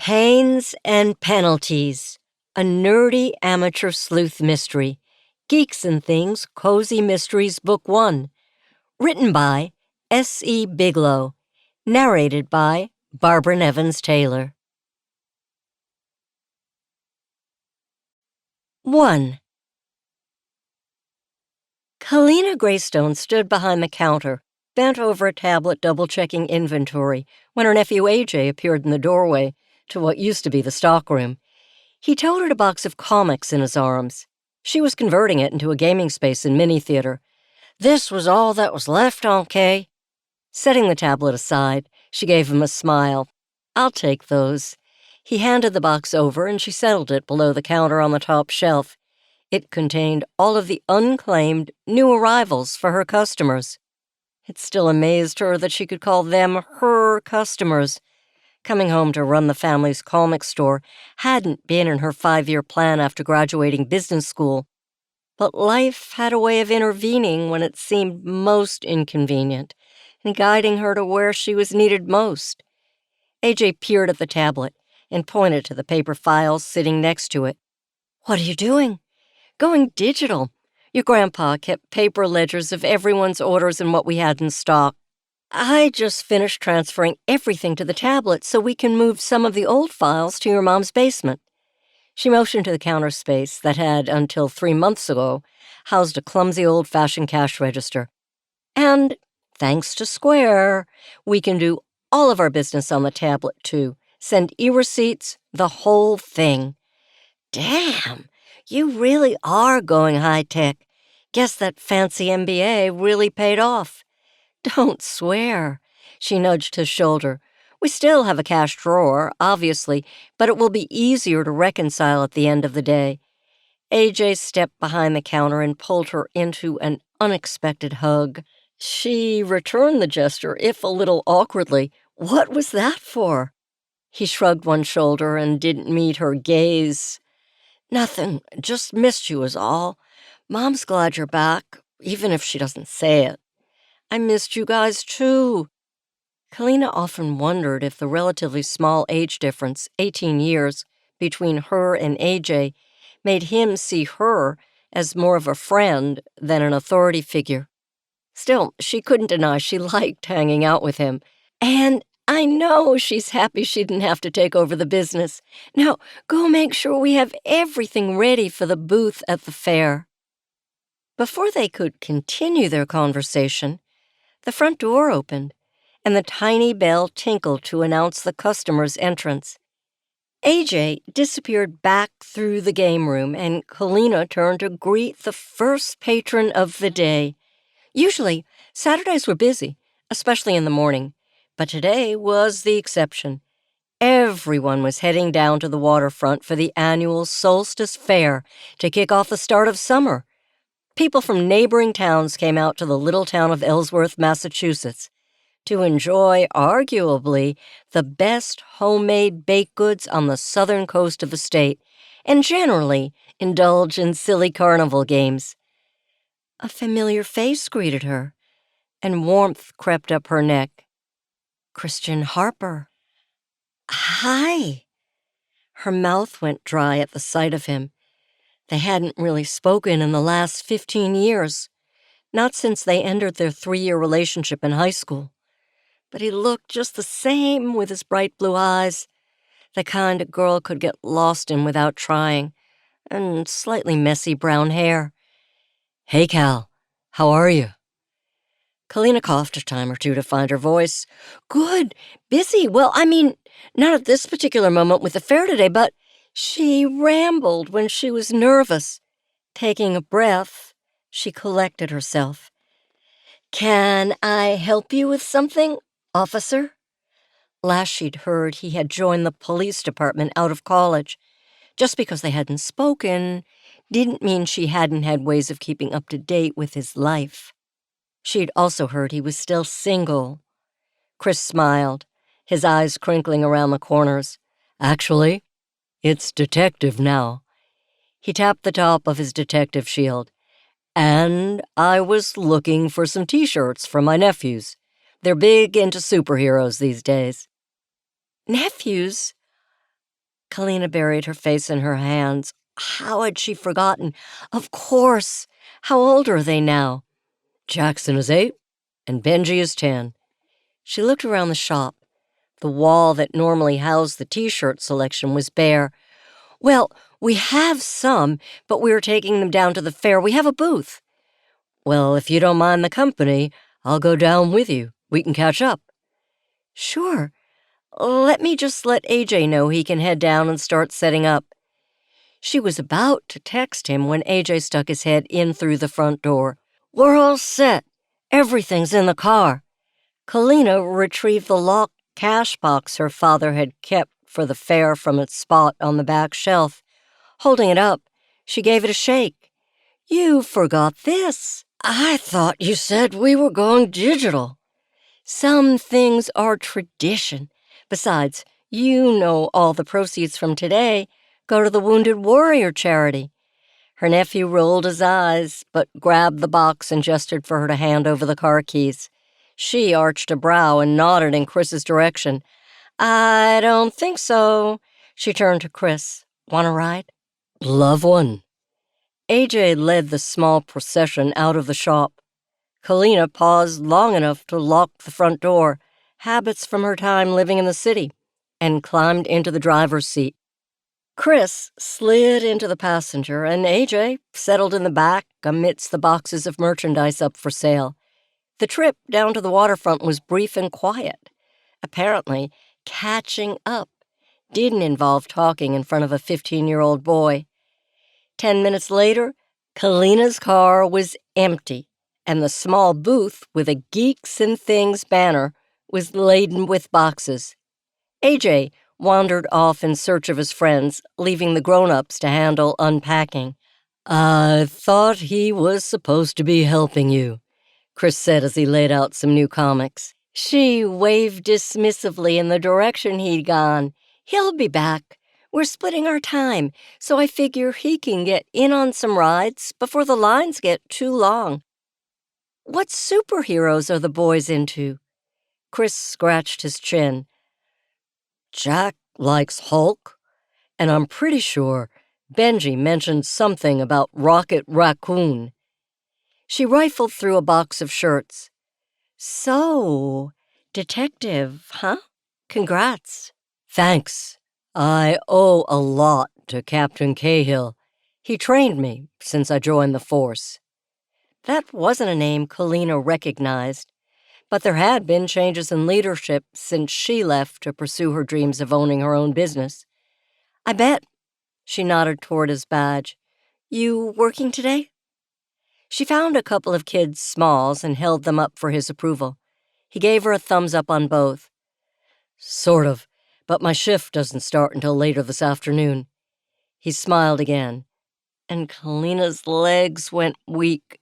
Pains and Penalties, a nerdy amateur sleuth mystery. Geeks and Things, Cozy Mysteries, Book 1. Written by S.E. Biglow. Narrated by Barbara Nevins Taylor. 1. Kalina Greystone stood behind the counter, bent over a tablet double-checking inventory, when her nephew AJ appeared in the doorway to what used to be the stockroom. He toted a box of comics in his arms. She was converting it into a gaming space and mini-theater. This was all that was left, okay? Setting the tablet aside, she gave him a smile. I'll take those. He handed the box over and she settled it below the counter on the top shelf. It contained all of the unclaimed new arrivals for her customers. It still amazed her that she could call them her customers. Coming home to run the family's comic store hadn't been in her 5-year plan after graduating business school. But life had a way of intervening when it seemed most inconvenient and guiding her to where she was needed most. AJ peered at the tablet and pointed to the paper files sitting next to it. "What are you doing?" "Going digital. Your grandpa kept paper ledgers of everyone's orders and what we had in stock. I just finished transferring everything to the tablet so we can move some of the old files to your mom's basement." She motioned to the counter space that had, until 3 months ago, housed a clumsy old-fashioned cash register. "And, thanks to Square, we can do all of our business on the tablet, too. Send e-receipts, the whole thing." "Damn, you really are going high-tech. Guess that fancy MBA really paid off." "Don't swear." She nudged his shoulder. "We still have a cash drawer, obviously, but it will be easier to reconcile at the end of the day." AJ stepped behind the counter and pulled her into an unexpected hug. She returned the gesture, if a little awkwardly. "What was that for?" He shrugged one shoulder and didn't meet her gaze. "Nothing, just missed you is all. Mom's glad you're back, even if she doesn't say it." "I missed you guys, too." Kalina often wondered if the relatively small age difference, 18 years, between her and AJ made him see her as more of a friend than an authority figure. Still, she couldn't deny she liked hanging out with him. "And I know she's happy she didn't have to take over the business. Now, go make sure we have everything ready for the booth at the fair." Before they could continue their conversation, the front door opened, and the tiny bell tinkled to announce the customer's entrance. AJ disappeared back through the game room, and Kalina turned to greet the first patron of the day. Usually, Saturdays were busy, especially in the morning, but today was the exception. Everyone was heading down to the waterfront for the annual Solstice Fair to kick off the start of summer. People from neighboring towns came out to the little town of Ellesworth, Massachusetts, to enjoy, arguably, the best homemade baked goods on the southern coast of the state, and generally indulge in silly carnival games. A familiar face greeted her, and warmth crept up her neck. Christian Harper. "Hi." Her mouth went dry at the sight of him. They hadn't really spoken in the last 15 years, not since they entered their 3-year relationship in high school. But he looked just the same with his bright blue eyes, the kind a girl could get lost in without trying, and slightly messy brown hair. "Hey, Cal, how are you?" Kalina coughed a time or two to find her voice. "Good. Busy. Well, not at this particular moment with the fair today, but..." She rambled when she was nervous. Taking a breath, she collected herself. "Can I help you with something, officer?" Last she'd heard, he had joined the police department out of college. Just because they hadn't spoken didn't mean she hadn't had ways of keeping up to date with his life. She'd also heard he was still single. Chris smiled, his eyes crinkling around the corners. "Actually, it's detective now." He tapped the top of his detective shield. "And I was looking for some t-shirts for my nephews. They're big into superheroes these days." "Nephews? Kalina buried her face in her hands. How had she forgotten? Of course! How old are they now? Jackson is 8, and Benji is 10. She looked around the shop. The wall that normally housed the T-shirt selection was bare. Well, we have some, but we are taking them down to the fair. We have a booth. Well, if you don't mind the company, I'll go down with you. We can catch up. Sure. Let me just let AJ know he can head down and start setting up. She was about to text him when AJ stuck his head in through the front door. We're all set. Everything's in the car. Kalina retrieved the locked cash box her father had kept for the fair from its spot on the back shelf. Holding it up, she gave it a shake. You forgot this. I thought you said we were going digital. Some things are tradition. Besides, you know all the proceeds from today go to the Wounded Warrior charity. Her nephew rolled his eyes, but grabbed the box and gestured for her to hand over the car keys. She arched a brow and nodded in Chris's direction. I don't think so. She turned to Chris. Want a ride? Love one. AJ led the small procession out of the shop. Kalina paused long enough to lock the front door, habits from her time living in the city, and climbed into the driver's seat. Chris slid into the passenger, and AJ settled in the back amidst the boxes of merchandise up for sale. The trip down to the waterfront was brief and quiet. Apparently, catching up didn't involve talking in front of a 15-year-old boy. 10 minutes later, Kalina's car was empty, and the small booth with a Geeks and Things banner was laden with boxes. AJ wandered off in search of his friends, leaving the grown-ups to handle unpacking. I thought he was supposed to be helping you, Chris said as he laid out some new comics. She waved dismissively in the direction he'd gone. He'll be back. We're splitting our time, so I figure he can get in on some rides before the lines get too long. What superheroes are the boys into? Chris scratched his chin. Jack likes Hulk, and I'm pretty sure Benji mentioned something about Rocket Raccoon. She rifled through a box of shirts. So, detective, huh? Congrats. Thanks. I owe a lot to Captain Cahill. He trained me since I joined the force. That wasn't a name Kalina recognized, but there had been changes in leadership since she left to pursue her dreams of owning her own business. I bet. She nodded toward his badge. You working today? She found a couple of kids' smalls and held them up for his approval. He gave her a thumbs up on both. Sort of, but my shift doesn't start until later this afternoon. He smiled again, and Kalina's legs went weak.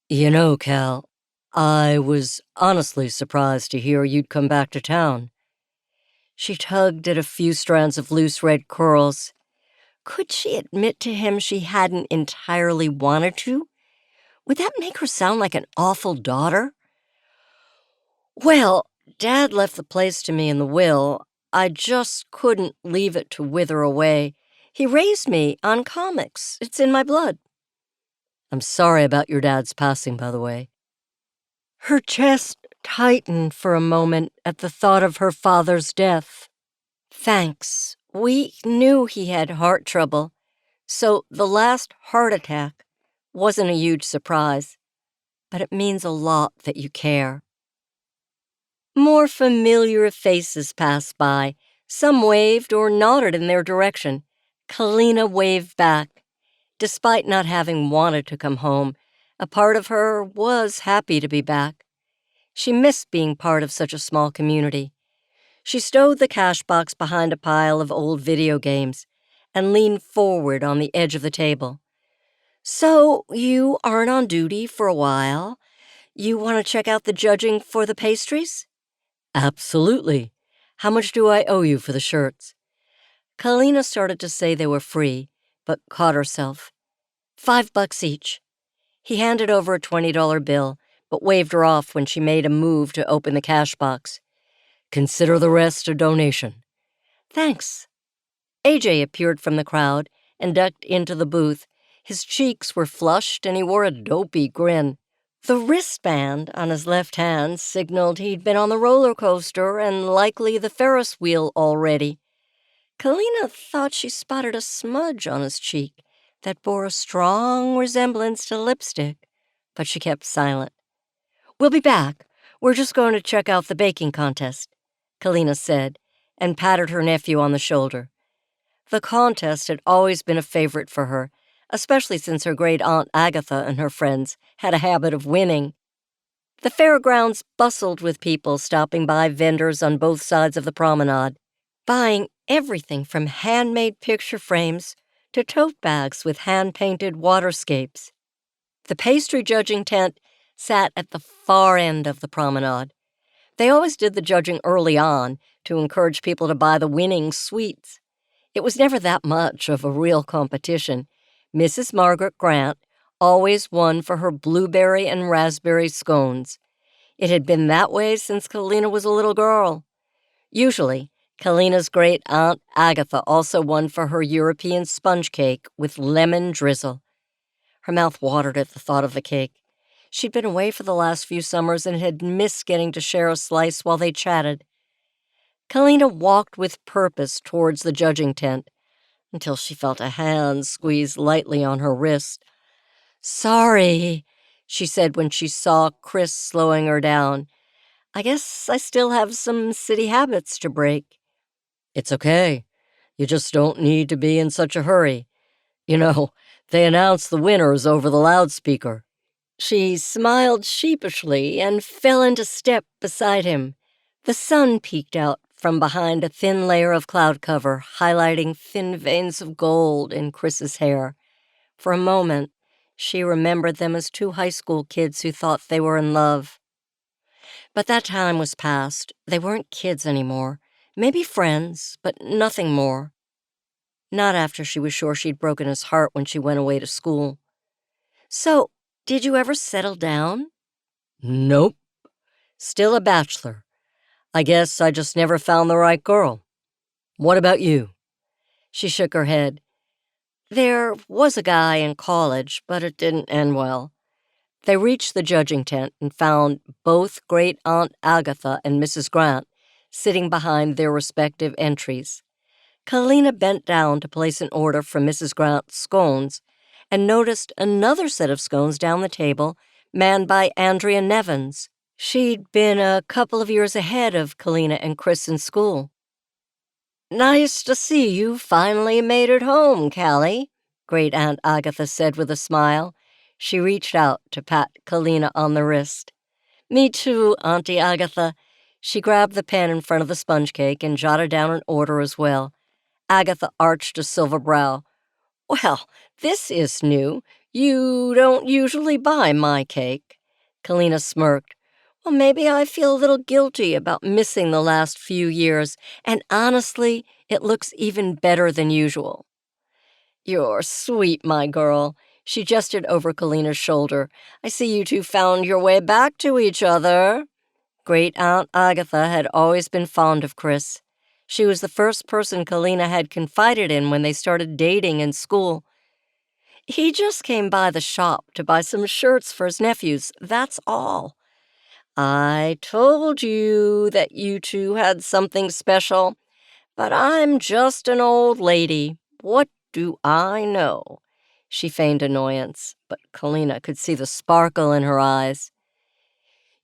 You know, Cal, I was honestly surprised to hear you'd come back to town. She tugged at a few strands of loose red curls. Could she admit to him she hadn't entirely wanted to? Would that make her sound like an awful daughter? Well, Dad left the place to me in the will. I just couldn't leave it to wither away. He raised me on comics. It's in my blood. I'm sorry about your dad's passing, by the way. Her chest tightened for a moment at the thought of her father's death. Thanks. We knew he had heart trouble, so the last heart attack wasn't a huge surprise. But it means a lot that you care. More familiar faces passed by. Some waved or nodded in their direction. Kalina waved back. Despite not having wanted to come home, a part of her was happy to be back. She missed being part of such a small community. She stowed the cash box behind a pile of old video games and leaned forward on the edge of the table. So, you aren't on duty for a while? You want to check out the judging for the pastries? Absolutely. How much do I owe you for the shirts? Kalina started to say they were free, but caught herself. $5 each. He handed over a $20 bill, but waved her off when she made a move to open the cash box. Consider the rest a donation. Thanks. AJ appeared from the crowd and ducked into the booth. His cheeks were flushed and he wore a dopey grin. The wristband on his left hand signaled he'd been on the roller coaster and likely the Ferris wheel already. Kalina thought she spotted a smudge on his cheek that bore a strong resemblance to lipstick, but she kept silent. "We'll be back. We're just going to check out the baking contest," Kalina said, and patted her nephew on the shoulder. The contest had always been a favorite for her, especially since her great aunt Agatha and her friends had a habit of winning. The fairgrounds bustled with people stopping by vendors on both sides of the promenade, buying everything from handmade picture frames to tote bags with hand-painted waterscapes. The pastry judging tent sat at the far end of the promenade. They always did the judging early on to encourage people to buy the winning sweets. It was never that much of a real competition. Mrs. Margaret Grant always won for her blueberry and raspberry scones. It had been that way since Kalina was a little girl. Usually, Kalina's great Aunt Agatha also won for her European sponge cake with lemon drizzle. Her mouth watered at the thought of the cake. She'd been away for the last few summers and had missed getting to share a slice while they chatted. Kalina walked with purpose towards the judging tent until she felt a hand squeeze lightly on her wrist. "Sorry," she said when she saw Chris slowing her down. "I guess I still have some city habits to break." "It's okay. You just don't need to be in such a hurry. You know, they announce the winners over the loudspeaker." She smiled sheepishly and fell into step beside him. The sun peeked out from behind a thin layer of cloud cover, highlighting thin veins of gold in Chris's hair. For a moment, she remembered them as two high school kids who thought they were in love. But that time was past. They weren't kids anymore. Maybe friends, but nothing more. Not after she was sure she'd broken his heart when she went away to school. "So, did you ever settle down?" "Nope. Still a bachelor. I guess I just never found the right girl. What about you?" She shook her head. "There was a guy in college, but it didn't end well." They reached the judging tent and found both Great Aunt Agatha and Mrs. Grant sitting behind their respective entries. Kalina bent down to place an order for Mrs. Grant's scones and noticed another set of scones down the table manned by Andrea Nevins. She'd been a couple of years ahead of Kalina and Chris in school. "Nice to see you finally made it home, Callie," Great Aunt Agatha said with a smile. She reached out to pat Kalina on the wrist. "Me too, Auntie Agatha." She grabbed the pen in front of the sponge cake and jotted down an order as well. Agatha arched a silver brow. "Well, this is new. You don't usually buy my cake." Kalina smirked. "Well, maybe I feel a little guilty about missing the last few years, and honestly, it looks even better than usual." "You're sweet, my girl." She gestured over Kalina's shoulder. "I see you two found your way back to each other." Great Aunt Agatha had always been fond of Chris. She was the first person Kalina had confided in when they started dating in school. "He just came by the shop to buy some shirts for his nephews, that's all." "I told you that you two had something special, but I'm just an old lady. What do I know?" She feigned annoyance, but Kalina could see the sparkle in her eyes.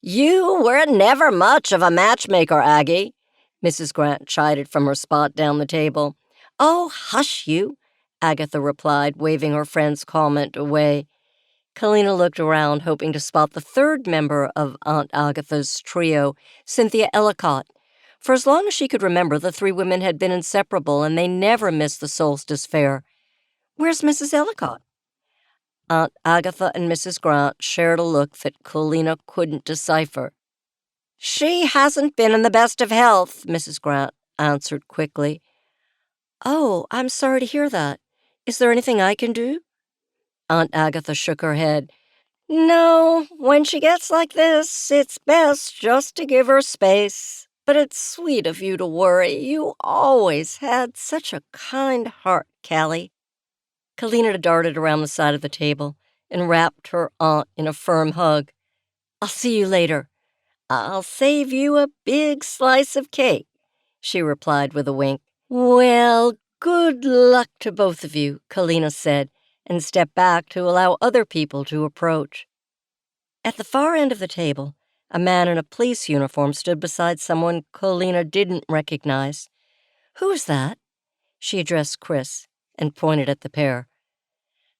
"You were never much of a matchmaker, Aggie," Mrs. Grant chided from her spot down the table. "Oh, hush you," Agatha replied, waving her friend's comment away. Kalina looked around, hoping to spot the third member of Aunt Agatha's trio, Cynthia Ellicott. For as long as she could remember, the three women had been inseparable, and they never missed the Solstice Fair. "Where's Mrs. Ellicott?" Aunt Agatha and Mrs. Grant shared a look that Kalina couldn't decipher. "She hasn't been in the best of health," Mrs. Grant answered quickly. "Oh, I'm sorry to hear that. Is there anything I can do?" Aunt Agatha shook her head. "No, when she gets like this, it's best just to give her space." But it's sweet of you to worry. You always had such a kind heart, Callie. Kalina darted around the side of the table and wrapped her aunt in a firm hug. I'll see you later. I'll save you a big slice of cake, she replied with a wink. Well, good luck to both of you, Kalina said, and stepped back to allow other people to approach. At the far end of the table, a man in a police uniform stood beside someone Kalina didn't recognize. Who's that? She addressed Chris and pointed at the pair.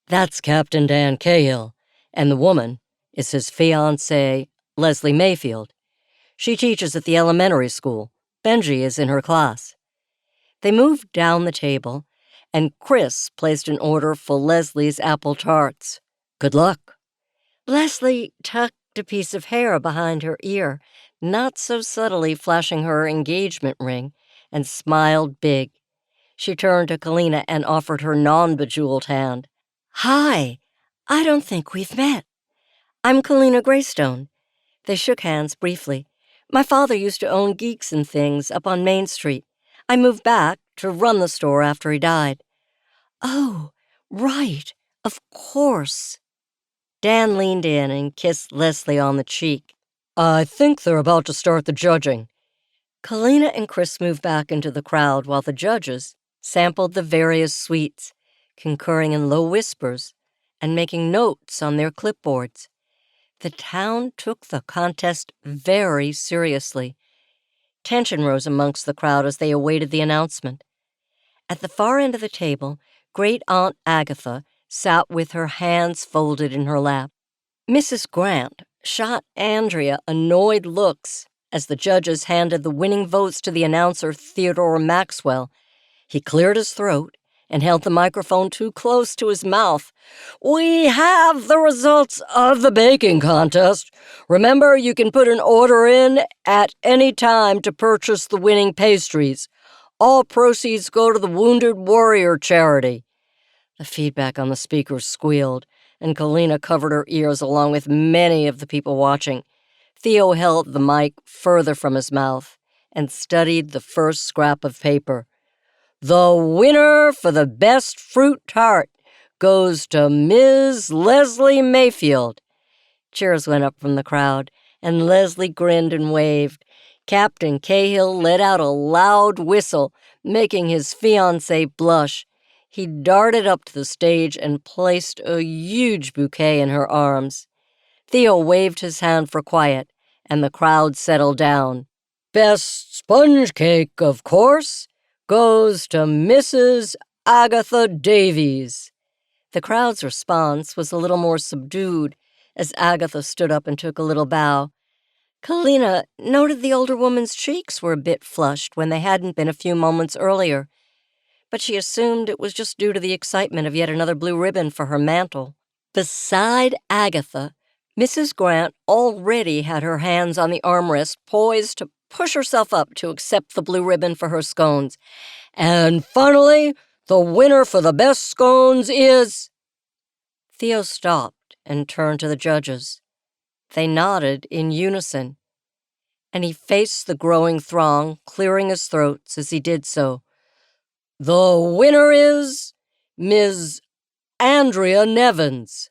That's Captain Dan Cahill, and the woman is his fiancée, Leslie Mayfield. She teaches at the elementary school. Benji is in her class. They moved down the table, and Chris placed an order for Leslie's apple tarts. Good luck. Leslie tucked a piece of hair behind her ear, not so subtly flashing her engagement ring, and smiled big. She turned to Kalina and offered her non-bejeweled hand. Hi, I don't think we've met. I'm Kalina Greystone. They shook hands briefly. My father used to own Geeks and Things up on Main Street. I moved back to run the store after he died. Oh, right, of course. Dan leaned in and kissed Leslie on the cheek. I think they're about to start the judging. Kalina and Chris moved back into the crowd while the judges sampled the various sweets, concurring in low whispers and making notes on their clipboards. The town took the contest very seriously. Tension rose amongst the crowd as they awaited the announcement. At the far end of the table, Great Aunt Agatha sat with her hands folded in her lap. Mrs. Grant shot Andrea annoyed looks as the judges handed the winning votes to the announcer, Theodore Maxwell. He cleared his throat and held the microphone too close to his mouth. We have the results of the baking contest. Remember, you can put an order in at any time to purchase the winning pastries. All proceeds go to the Wounded Warrior charity. The feedback on the speakers squealed, and Kalina covered her ears along with many of the people watching. Theo held the mic further from his mouth and studied the first scrap of paper. The winner for the best fruit tart goes to Ms. Leslie Mayfield. Cheers went up from the crowd, and Leslie grinned and waved. Captain Cahill let out a loud whistle, making his fiancée blush. He darted up to the stage and placed a huge bouquet in her arms. Theo waved his hand for quiet, and the crowd settled down. Best sponge cake, of course, goes to Mrs. Agatha Davies. The crowd's response was a little more subdued as Agatha stood up and took a little bow. Kalina noted the older woman's cheeks were a bit flushed when they hadn't been a few moments earlier, but she assumed it was just due to the excitement of yet another blue ribbon for her mantle. Beside Agatha, Mrs. Grant already had her hands on the armrest, poised to push herself up to accept the blue ribbon for her scones. And finally, the winner for the best scones is... Theo stopped and turned to the judges. They nodded in unison, and he faced the growing throng, clearing his throat as he did so. The winner is Ms. Andrea Nevins.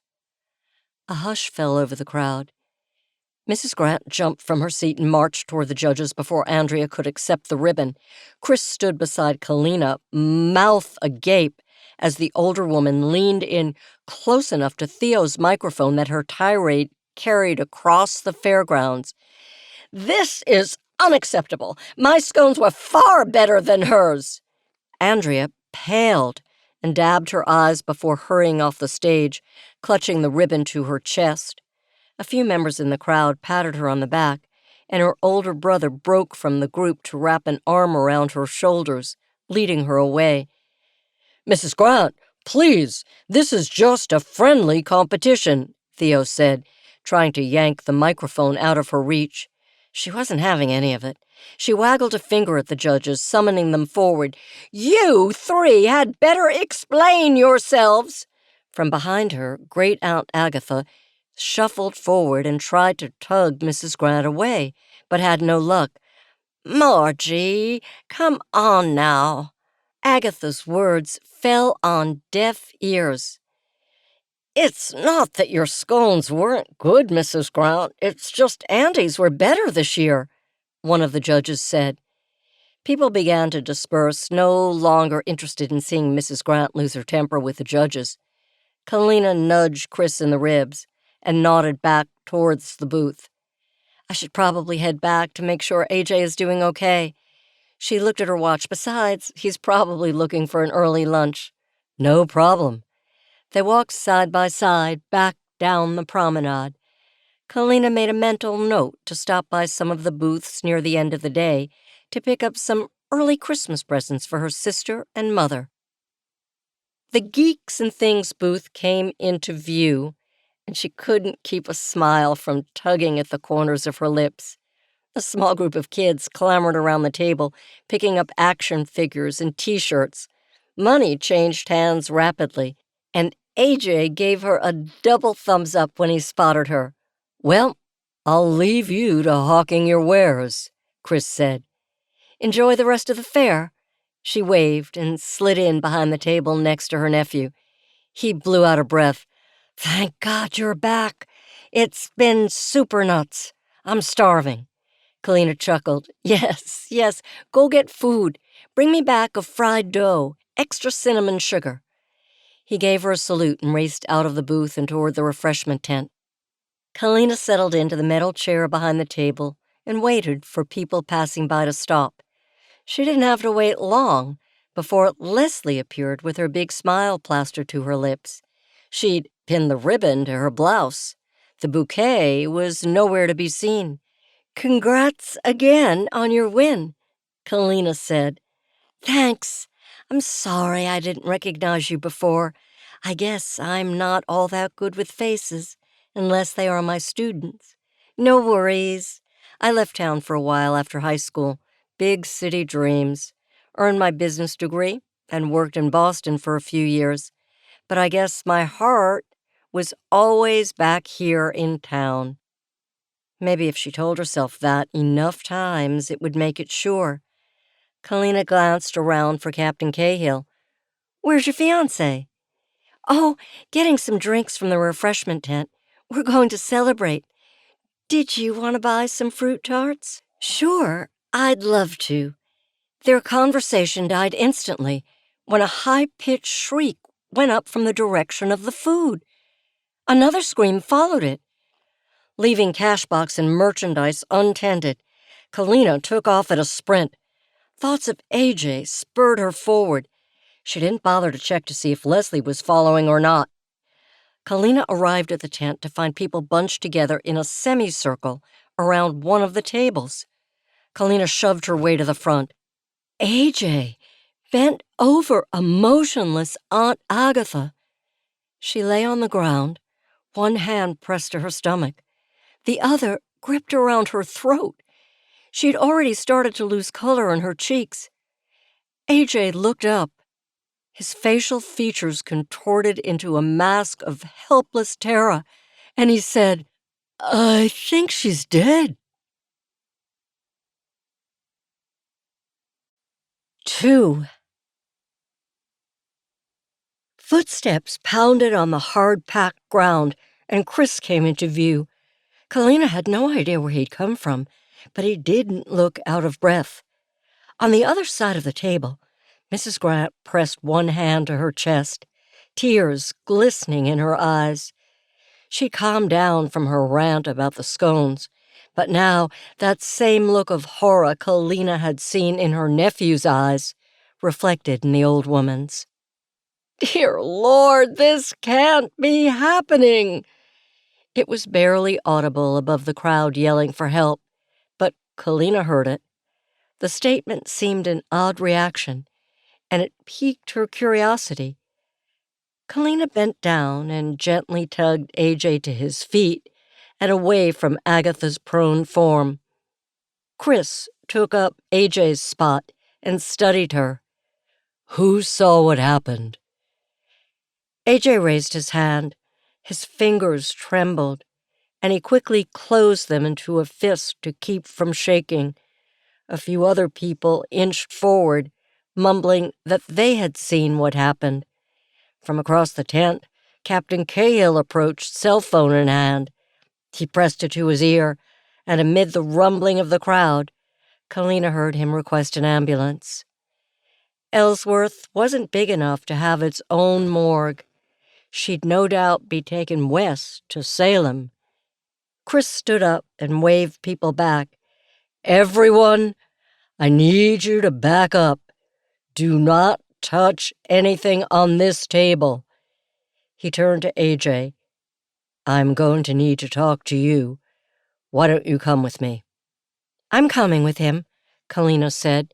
A hush fell over the crowd. Mrs. Grant jumped from her seat and marched toward the judges before Andrea could accept the ribbon. Chris stood beside Kalina, mouth agape, as the older woman leaned in close enough to Theo's microphone that her tirade carried across the fairgrounds. This is unacceptable. My scones were far better than hers. Andrea paled and dabbed her eyes before hurrying off the stage, clutching the ribbon to her chest. A few members in the crowd patted her on the back, and her older brother broke from the group to wrap an arm around her shoulders, leading her away. Mrs. Grant, please, this is just a friendly competition, Theo said, trying to yank the microphone out of her reach. She wasn't having any of it. She waggled a finger at the judges, summoning them forward. You three had better explain yourselves. From behind her, Great Aunt Agatha shuffled forward and tried to tug Mrs. Grant away, but had no luck. Margie, come on now. Agatha's words fell on deaf ears. It's not that your scones weren't good, Mrs. Grant. It's just Auntie's were better this year, one of the judges said. People began to disperse, no longer interested in seeing Mrs. Grant lose her temper with the judges. Kalina nudged Chris in the ribs and nodded back towards the booth. I should probably head back to make sure AJ is doing okay. She looked at her watch. Besides, he's probably looking for an early lunch. No problem. They walked side by side back down the promenade. Kalina made a mental note to stop by some of the booths near the end of the day to pick up some early Christmas presents for her sister and mother. The Geeks and Things booth came into view, and she couldn't keep a smile from tugging at the corners of her lips. A small group of kids clamored around the table, picking up action figures and T-shirts. Money changed hands rapidly, and AJ gave her a double thumbs up when he spotted her. "Well, I'll leave you to hawking your wares," Chris said. "Enjoy the rest of the fair." She waved and slid in behind the table next to her nephew. He blew out a breath. "Thank God you're back. It's been super nuts. I'm starving." Kalina chuckled. Yes, go get food. Bring me back a fried dough, extra cinnamon sugar." He gave her a salute and raced out of the booth and toward the refreshment tent. Kalina settled into the metal chair behind the table and waited for people passing by to stop. She didn't have to wait long before Leslie appeared with her big smile plastered to her lips. She'd pinned the ribbon to her blouse. The bouquet was nowhere to be seen. "Congrats again on your win," Kalina said. "Thanks. I'm sorry I didn't recognize you before. I guess I'm not all that good with faces, unless they are my students." "No worries. I left town for a while after high school. Big city dreams. Earned my business degree and worked in Boston for a few years. But I guess my heart was always back here in town." Maybe if she told herself that enough times, it would make it sure. Kalina glanced around for Captain Cahill. "Where's your fiancé?" "Oh, getting some drinks from the refreshment tent. We're going to celebrate. Did you want to buy some fruit tarts?" "Sure, I'd love to." Their conversation died instantly when a high-pitched shriek went up from the direction of the food. Another scream followed it. Leaving cash box and merchandise untended, Kalina took off at a sprint. Thoughts of AJ spurred her forward. She didn't bother to check to see if Leslie was following or not. Kalina arrived at the tent to find people bunched together in a semicircle around one of the tables. Kalina shoved her way to the front. AJ bent over a motionless Aunt Agatha. She lay on the ground, one hand pressed to her stomach, the other gripped around her throat. She'd already started to lose color in her cheeks. AJ looked up, his facial features contorted into a mask of helpless terror, and he said, "I think she's dead." 2. Footsteps pounded on the hard-packed ground, and Chris came into view. Kalina had no idea where he'd come from, but he didn't look out of breath. On the other side of the table, Mrs. Grant pressed one hand to her chest, tears glistening in her eyes. She calmed down from her rant about the scones, but now that same look of horror Kalina had seen in her nephew's eyes reflected in the old woman's. "Dear Lord, this can't be happening!" It was barely audible above the crowd yelling for help, but Kalina heard it. The statement seemed an odd reaction, and it piqued her curiosity. Kalina bent down and gently tugged AJ to his feet and away from Agatha's prone form. Chris took up AJ's spot and studied her. "Who saw what happened?" AJ raised his hand. His fingers trembled, and he quickly closed them into a fist to keep from shaking. A few other people inched forward, mumbling that they had seen what happened. From across the tent, Captain Cahill approached, cell phone in hand. He pressed it to his ear, and amid the rumbling of the crowd, Kalina heard him request an ambulance. Ellesworth wasn't big enough to have its own morgue. She'd no doubt be taken west to Salem. Chris stood up and waved people back. "Everyone, I need you to back up. Do not touch anything on this table." He turned to AJ. "I'm going to need to talk to you. Why don't you come with me?" "I'm coming with him," Kalina said.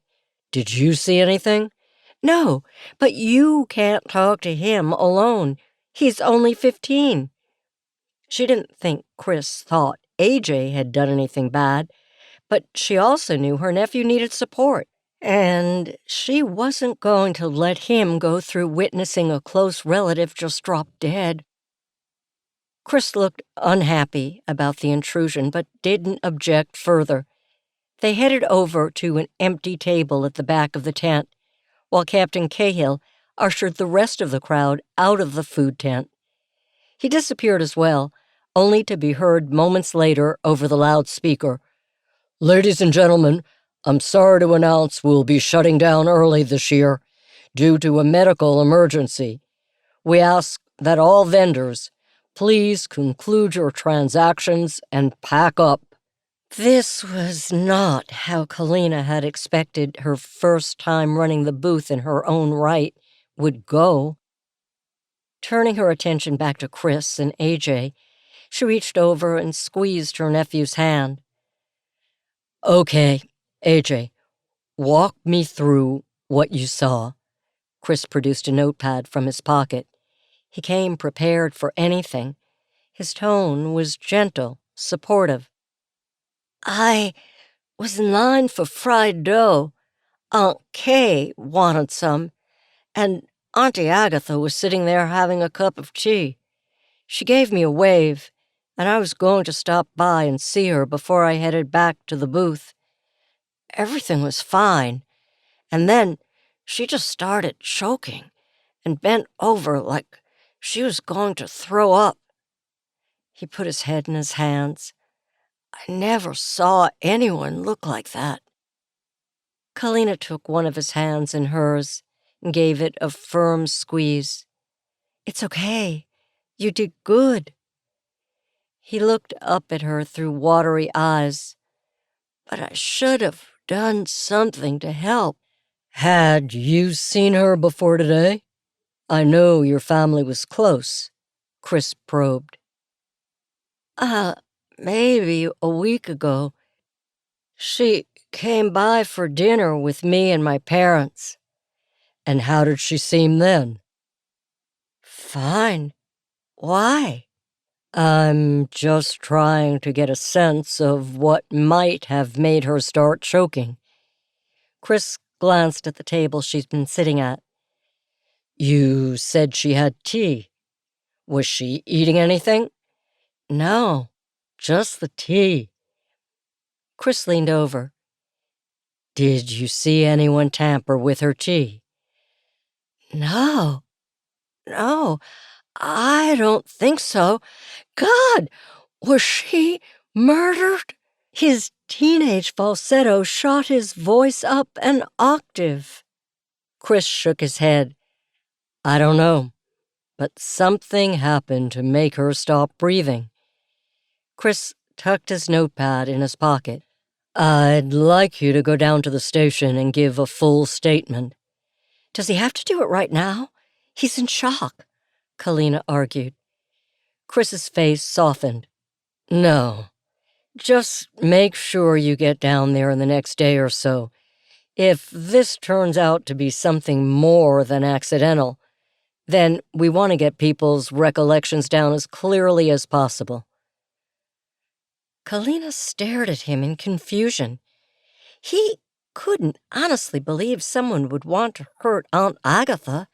"Did you see anything?" "No, but you can't talk to him alone. He's only 15. She didn't think Chris thought AJ had done anything bad, but she also knew her nephew needed support, and she wasn't going to let him go through witnessing a close relative just drop dead. Chris looked unhappy about the intrusion, but didn't object further. They headed over to an empty table at the back of the tent, while Captain Cahill ushered the rest of the crowd out of the food tent. He disappeared as well, only to be heard moments later over the loudspeaker. "Ladies and gentlemen, I'm sorry to announce we'll be shutting down early this year due to a medical emergency. We ask that all vendors please conclude your transactions and pack up." This was not how Kalina had expected her first time running the booth in her own right would go. Turning her attention back to Chris and AJ, she reached over and squeezed her nephew's hand. "Okay, AJ, walk me through what you saw." Chris produced a notepad from his pocket. He came prepared for anything. His tone was gentle, supportive. "I was in line for fried dough. Aunt Kay wanted some, and Auntie Agatha was sitting there having a cup of tea. She gave me a wave, and I was going to stop by and see her before I headed back to the booth. Everything was fine, and then she just started choking and bent over like she was going to throw up." He put his head in his hands. "I never saw anyone look like that." Kalina took one of his hands in hers and gave it a firm squeeze. "It's okay. You did good." He looked up at her through watery eyes. "But I should have done something to help." "Had you seen her before today? I know your family was close," Chris probed. Maybe a week ago. She came by for dinner with me and my parents." "And how did she seem then?" "Fine. Why?" "I'm just trying to get a sense of what might have made her start choking." Chris glanced at the table she'd been sitting at. "You said she had tea. Was she eating anything?" "No, just the tea." Chris leaned over. "Did you see anyone tamper with her tea?" "No, no, I don't think so. God, was she murdered?" His teenage falsetto shot his voice up an octave. Chris shook his head. "I don't know, but something happened to make her stop breathing." Chris tucked his notepad in his pocket. "I'd like you to go down to the station and give a full statement." "Does he have to do it right now? He's in shock," Kalina argued. Chris's face softened. "No. Just make sure you get down there in the next day or so. If this turns out to be something more than accidental, then we want to get people's recollections down as clearly as possible." Kalina stared at him in confusion. He couldn't honestly believe someone would want to hurt Aunt Agatha.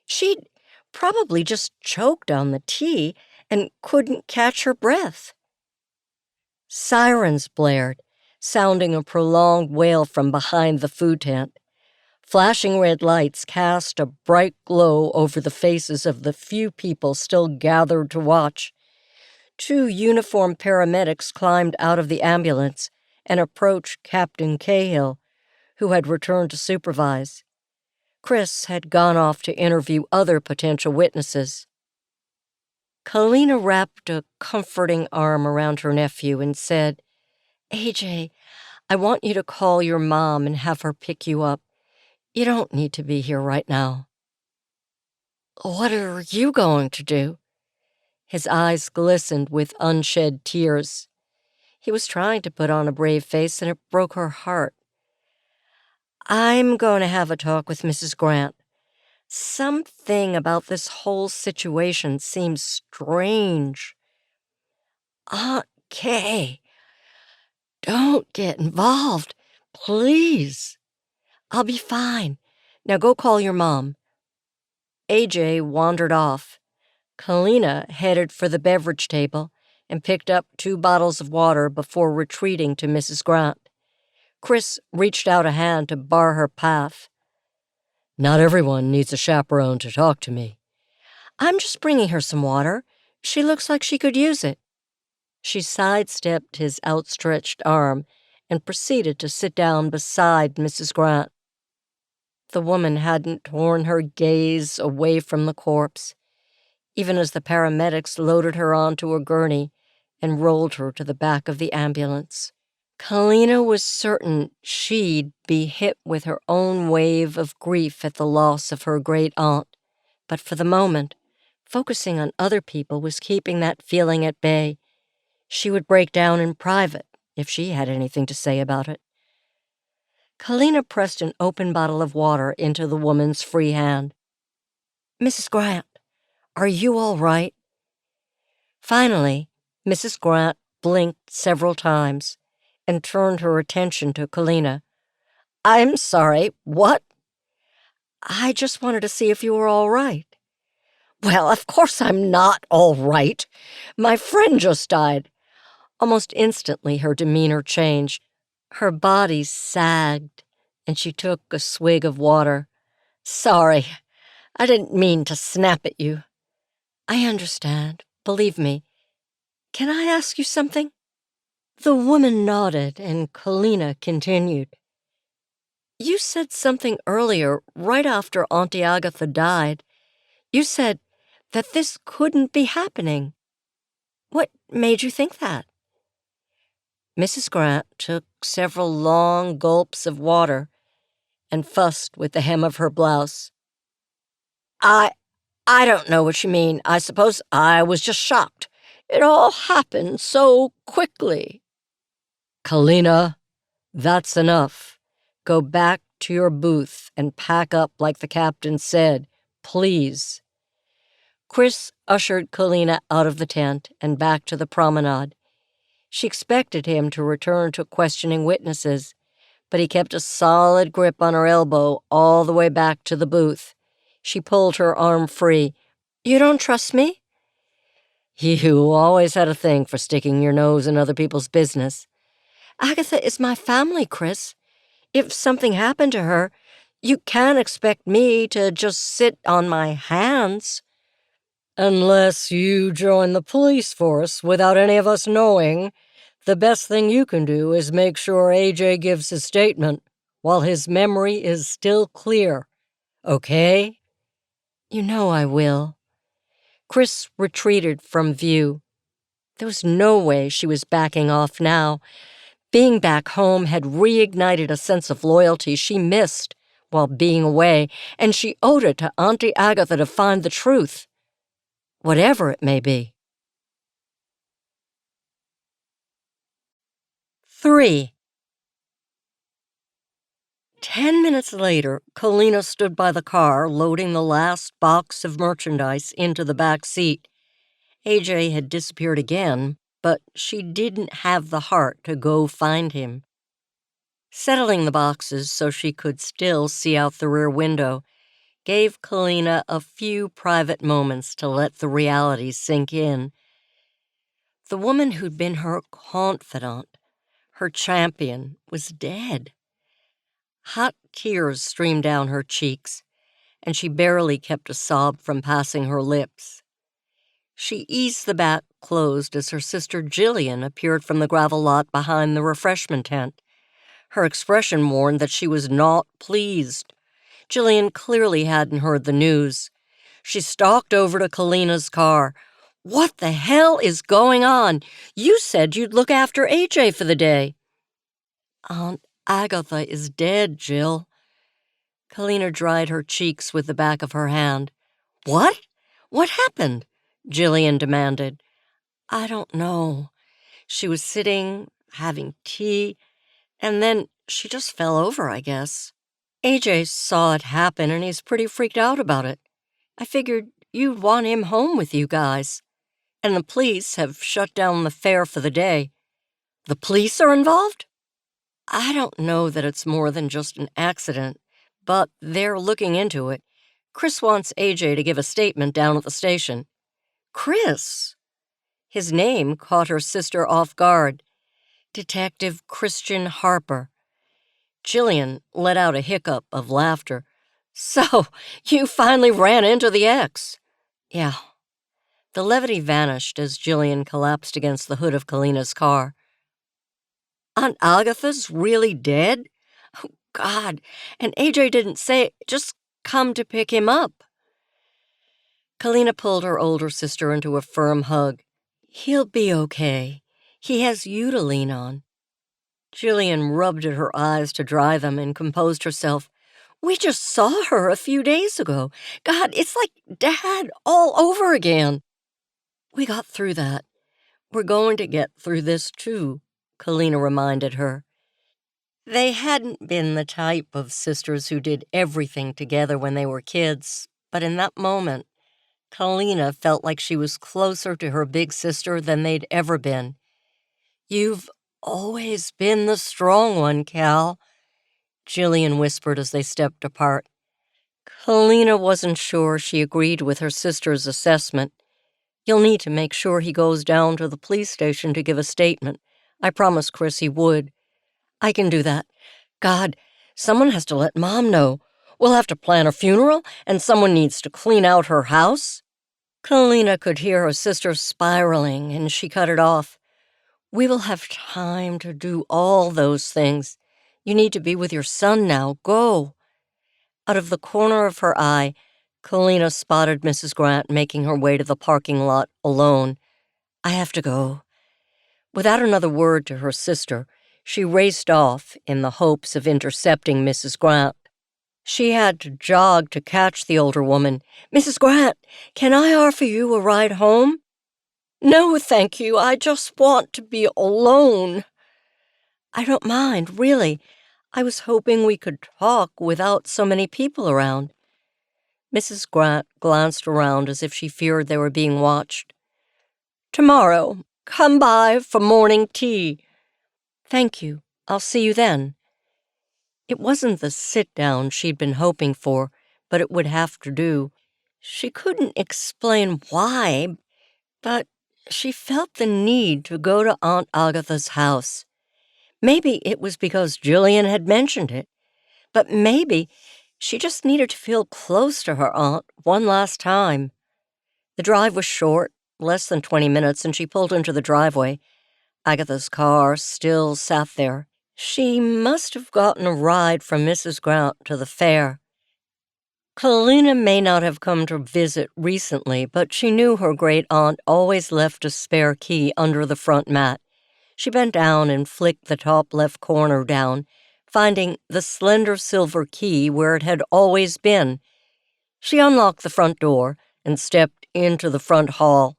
She'd probably just choked on the tea and couldn't catch her breath. Sirens blared, sounding a prolonged wail from behind the food tent. Flashing red lights cast a bright glow over the faces of the few people still gathered to watch. 2 uniformed paramedics climbed out of the ambulance and approached Captain Cahill, who had returned to supervise. Chris had gone off to interview other potential witnesses. Kalina wrapped a comforting arm around her nephew and said, "AJ, I want you to call your mom and have her pick you up. You don't need to be here right now." "What are you going to do?" His eyes glistened with unshed tears. He was trying to put on a brave face, and it broke her heart. "I'm going to have a talk with Mrs. Grant. Something about this whole situation seems strange." "Aunt Kay, don't get involved, please." "I'll be fine. Now go call your mom." AJ wandered off. Kalina headed for the beverage table and picked up 2 bottles of water before retreating to Mrs. Grant. Chris reached out a hand to bar her path. "Not everyone needs a chaperone to talk to me." "I'm just bringing her some water. She looks like she could use it." She sidestepped his outstretched arm and proceeded to sit down beside Mrs. Grant. The woman hadn't torn her gaze away from the corpse, even as the paramedics loaded her onto a gurney and rolled her to the back of the ambulance. Kalina was certain she'd be hit with her own wave of grief at the loss of her great aunt, but for the moment, focusing on other people was keeping that feeling at bay. She would break down in private if she had anything to say about it. Kalina pressed an open bottle of water into the woman's free hand. "Mrs. Grant, are you all right?" Finally, Mrs. Grant blinked several times and turned her attention to Kalina. "I'm sorry, what?" "I just wanted to see if you were all right." "Well, of course I'm not all right. My friend just died." Almost instantly, her demeanor changed. Her body sagged, and she took a swig of water. "Sorry, I didn't mean to snap at you." "I understand. Believe me. Can I ask you something?" The woman nodded, and Kalina continued. "You said something earlier, right after Auntie Agatha died. You said that this couldn't be happening. What made you think that?" Mrs. Grant took several long gulps of water and fussed with the hem of her blouse. I don't know what you mean. I suppose I was just shocked. It all happened so quickly." "Kalina, that's enough. Go back to your booth and pack up like the captain said, please." Chris ushered Kalina out of the tent and back to the promenade. She expected him to return to questioning witnesses, but he kept a solid grip on her elbow all the way back to the booth. She pulled her arm free. "You don't trust me?" "You always had a thing for sticking your nose in other people's business." "Agatha is my family, Chris. If something happened to her, you can't expect me to just sit on my hands." "Unless you join the police force without any of us knowing, the best thing you can do is make sure AJ gives his statement while his memory is still clear. Okay?" "You know I will." Chris retreated from view. There was no way she was backing off now. Being back home had reignited a sense of loyalty she missed while being away, and she owed it to Auntie Agatha to find the truth, whatever it may be. 3. 10 minutes later, Kalina stood by the car, loading the last box of merchandise into the back seat. AJ had disappeared again, but she didn't have the heart to go find him. Settling the boxes so she could still see out the rear window gave Kalina a few private moments to let the reality sink in. The woman who'd been her confidant, Her champion was dead. Hot tears streamed down her cheeks, and she barely kept a sob from passing her lips. She eased the back closed as her sister Jillian appeared from the gravel lot behind the refreshment tent. Her expression warned that she was not pleased. Jillian clearly hadn't heard the news. She stalked over to Kalina's car. "What the hell is going on? You said you'd look after AJ for the day." "Aunt Agatha is dead, Jill." Kalina dried her cheeks with the back of her hand. "What? What happened?" Jillian demanded. "I don't know. She was sitting, having tea, and then she just fell over, I guess. AJ saw it happen, and he's pretty freaked out about it. I figured you'd want him home with you guys. And the police have shut down the fair for the day." "The police are involved?" "I don't know that it's more than just an accident, but they're looking into it. Chris wants AJ to give a statement down at the station." "Chris?" His name caught her sister off guard. Detective Christian Harper. Jillian let out a hiccup of laughter. "So, you finally ran into the ex?" "Yeah." The levity vanished as Jillian collapsed against the hood of Kalina's car. "Aunt Agatha's really dead? Oh, God, and AJ didn't say, just come to pick him up." Kalina pulled her older sister into a firm hug. "He'll be okay. He has you to lean on." Jillian rubbed at her eyes to dry them and composed herself. "We just saw her a few days ago. God, it's like Dad all over again." "We got through that. We're going to get through this, too," Kalina reminded her. They hadn't been the type of sisters who did everything together when they were kids, but in that moment, Kalina felt like she was closer to her big sister than they'd ever been. "You've always been the strong one, Cal," Jillian whispered as they stepped apart. Kalina wasn't sure she agreed with her sister's assessment. "You'll need to make sure he goes down to the police station to give a statement. I promised Chris he would." "I can do that. God, someone has to let Mom know. We'll have to plan a funeral, and someone needs to clean out her house." Kalina could hear her sister spiraling, and she cut it off. "We will have time to do all those things. You need to be with your son now. Go." Out of the corner of her eye, Kalina spotted Mrs. Grant making her way to the parking lot alone. "I have to go." Without another word to her sister, she raced off in the hopes of intercepting Mrs. Grant. She had to jog to catch the older woman. "Mrs. Grant, can I offer you a ride home?" "No, thank you. I just want to be alone." "I don't mind, really. I was hoping we could talk without so many people around." Mrs. Grant glanced around as if she feared they were being watched. "Tomorrow, come by for morning tea." "Thank you. I'll see you then." It wasn't the sit-down she'd been hoping for, but it would have to do. She couldn't explain why, but she felt the need to go to Aunt Agatha's house. Maybe it was because Jillian had mentioned it, but maybe she just needed to feel close to her aunt one last time. The drive was short, less than 20 minutes, and she pulled into the driveway. Agatha's car still sat there. She must have gotten a ride from Mrs. Grant to the fair. Kalina may not have come to visit recently, but she knew her great aunt always left a spare key under the front mat. She bent down and flicked the top left corner down, finding the slender silver key where it had always been. She unlocked the front door and stepped into the front hall.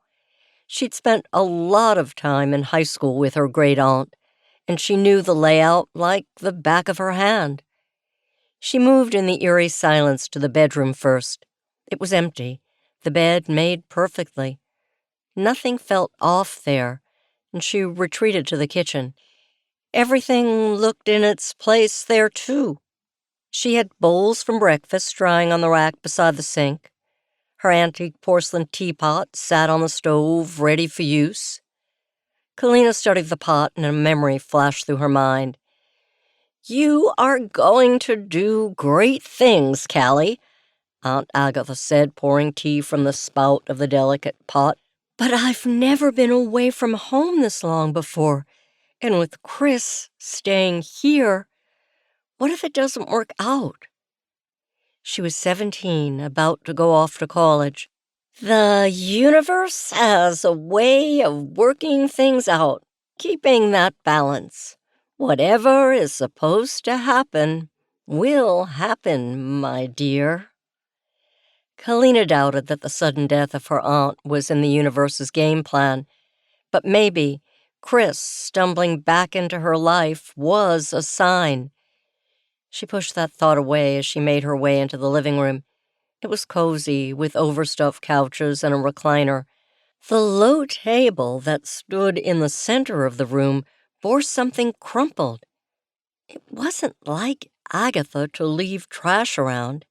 She'd spent a lot of time in high school with her great aunt, and she knew the layout like the back of her hand. She moved in the eerie silence to the bedroom first. It was empty, the bed made perfectly. Nothing felt off there, and she retreated to the kitchen. Everything looked in its place there, too. She had bowls from breakfast drying on the rack beside the sink. Her antique porcelain teapot sat on the stove, ready for use. Kalina studied the pot, and a memory flashed through her mind. "You are going to do great things, Callie," Aunt Agatha said, pouring tea from the spout of the delicate pot. "But I've never been away from home this long before, and with Chris staying here, what if it doesn't work out?" She was 17, about to go off to college. "The universe has a way of working things out, keeping that balance. Whatever is supposed to happen will happen, my dear." Kalina doubted that the sudden death of her aunt was in the universe's game plan, but maybe Chris stumbling back into her life was a sign. She pushed that thought away as she made her way into the living room. It was cozy, with overstuffed couches and a recliner. The low table that stood in the center of the room bore something crumpled. It wasn't like Agatha to leave trash around.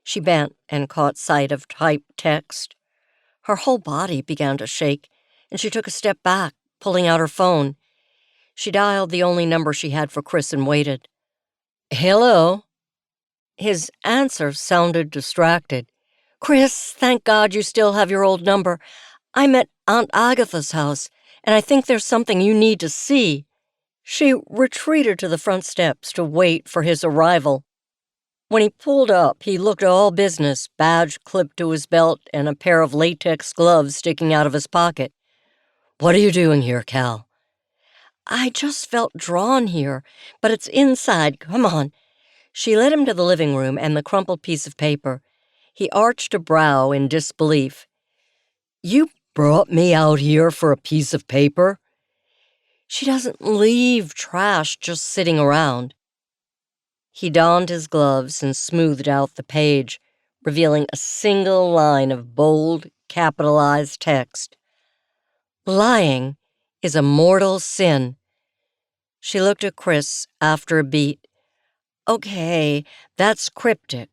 She bent and caught sight of typed text. Her whole body began to shake, and she took a step back, pulling out her phone. She dialed the only number she had for Chris and waited. "Hello?" His answer sounded distracted. "Chris, thank God you still have your old number. I'm at Aunt Agatha's house, and I think there's something you need to see." She retreated to the front steps to wait for his arrival. When he pulled up, he looked all business, badge clipped to his belt and a pair of latex gloves sticking out of his pocket. "What are you doing here, Cal?" "I just felt drawn here, but it's inside. Come on." She led him to the living room and the crumpled piece of paper. He arched a brow in disbelief. "You brought me out here for a piece of paper?" "She doesn't leave trash just sitting around." He donned his gloves and smoothed out the page, revealing a single line of bold, capitalized text. "Lying is a mortal sin." She looked at Chris after a beat. "Okay, that's cryptic."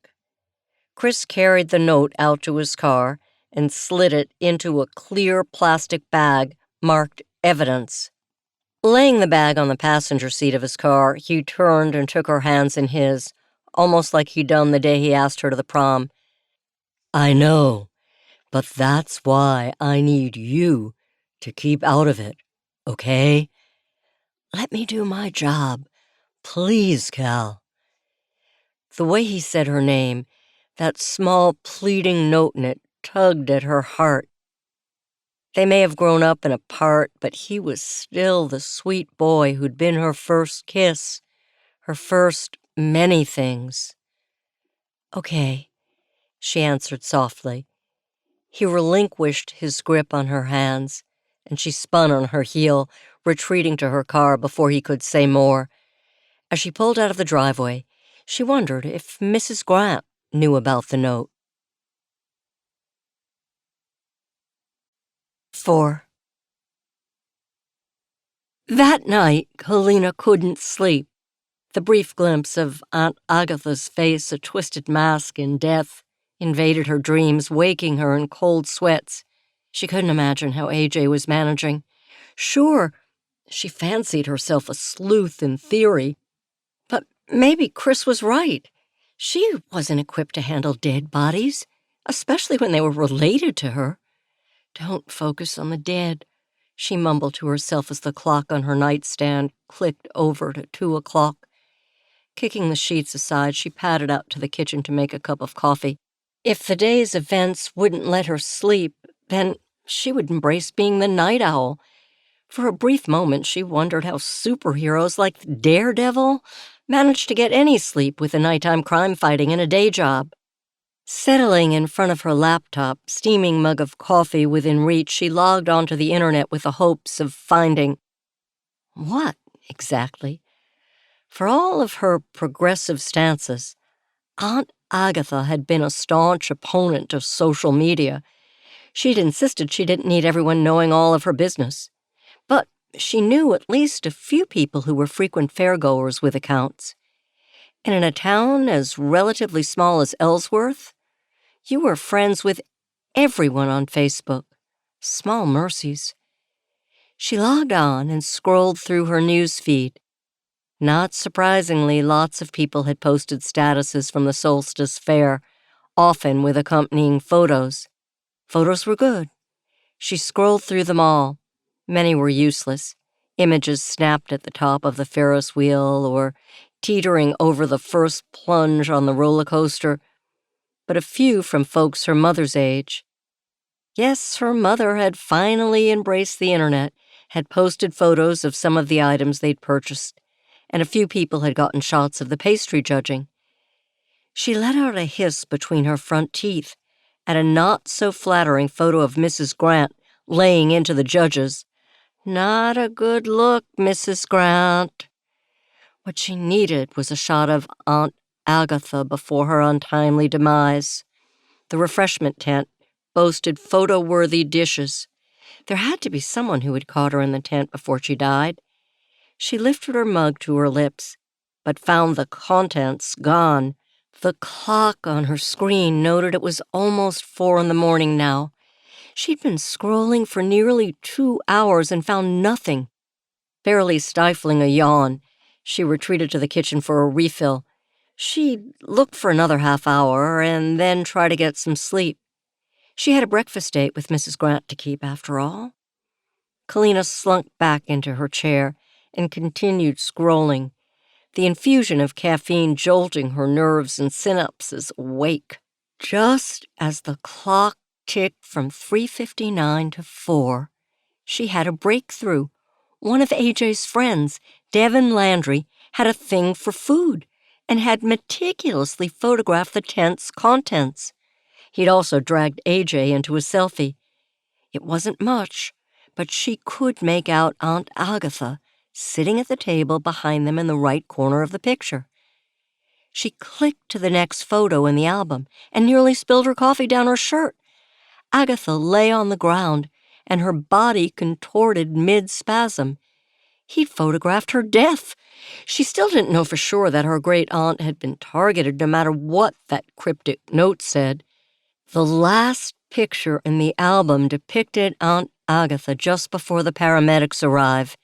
Chris carried the note out to his car and slid it into a clear plastic bag marked Evidence. Laying the bag on the passenger seat of his car, he turned and took her hands in his, almost like he'd done the day he asked her to the prom. "I know, but that's why I need you to keep out of it, okay? Let me do my job. Please, Cal." The way he said her name, that small pleading note in it, tugged at her heart. They may have grown up and apart, but he was still the sweet boy who'd been her first kiss, her first many things. "Okay," she answered softly. He relinquished his grip on her hands, and she spun on her heel, retreating to her car before he could say more. As she pulled out of the driveway, she wondered if Mrs. Grant knew about the note. 4. That night, Kalina couldn't sleep. The brief glimpse of Aunt Agatha's face, a twisted mask in death, invaded her dreams, waking her in cold sweats. She couldn't imagine how AJ was managing. Sure, she fancied herself a sleuth in theory, but maybe Chris was right. She wasn't equipped to handle dead bodies, especially when they were related to her. "Don't focus on the dead," she mumbled to herself as the clock on her nightstand clicked over to 2 o'clock. Kicking the sheets aside, she padded out to the kitchen to make a cup of coffee. If the day's events wouldn't let her sleep, then she would embrace being the night owl. For a brief moment, she wondered how superheroes like Daredevil managed to get any sleep with a nighttime crime fighting and a day job. Settling in front of her laptop, steaming mug of coffee within reach, she logged onto the internet with the hopes of finding what, exactly? For all of her progressive stances, Aunt Agatha had been a staunch opponent of social media. She'd insisted she didn't need everyone knowing all of her business. But she knew at least a few people who were frequent fairgoers with accounts. And in a town as relatively small as Ellesworth, you were friends with everyone on Facebook. Small mercies. She logged on and scrolled through her news feed. Not surprisingly, lots of people had posted statuses from the Solstice Fair, often with accompanying photos. Photos were good. She scrolled through them all. Many were useless. Images snapped at the top of the Ferris wheel or teetering over the first plunge on the roller coaster, but a few from folks her mother's age. Yes, her mother had finally embraced the internet, had posted photos of some of the items they'd purchased, and a few people had gotten shots of the pastry judging. She let out a hiss between her front teeth at a not-so-flattering photo of Mrs. Grant laying into the judges. Not a good look, Mrs. Grant. What she needed was a shot of Aunt Agatha before her untimely demise. The refreshment tent boasted photo-worthy dishes. There had to be someone who had caught her in the tent before she died. She lifted her mug to her lips, but found the contents gone. The clock on her screen noted it was almost 4 a.m. now. She'd been scrolling for nearly 2 hours and found nothing. Barely stifling a yawn, she retreated to the kitchen for a refill. She'd look for another half hour and then try to get some sleep. She had a breakfast date with Mrs. Grant to keep, after all. Kalina slunk back into her chair and continued scrolling, the infusion of caffeine jolting her nerves and synapses awake. Just as the clock ticked from 3:59 to 4, she had a breakthrough. One of AJ's friends, Devin Landry, had a thing for food and had meticulously photographed the tent's contents. He'd also dragged AJ into a selfie. It wasn't much, but she could make out Aunt Agatha sitting at the table behind them in the right corner of the picture. She clicked to the next photo in the album and nearly spilled her coffee down her shirt. Agatha lay on the ground, and her body contorted mid-spasm. He'd photographed her death. She still didn't know for sure that her great aunt had been targeted, no matter what that cryptic note said. The last picture in the album depicted Aunt Agatha just before the paramedics arrive.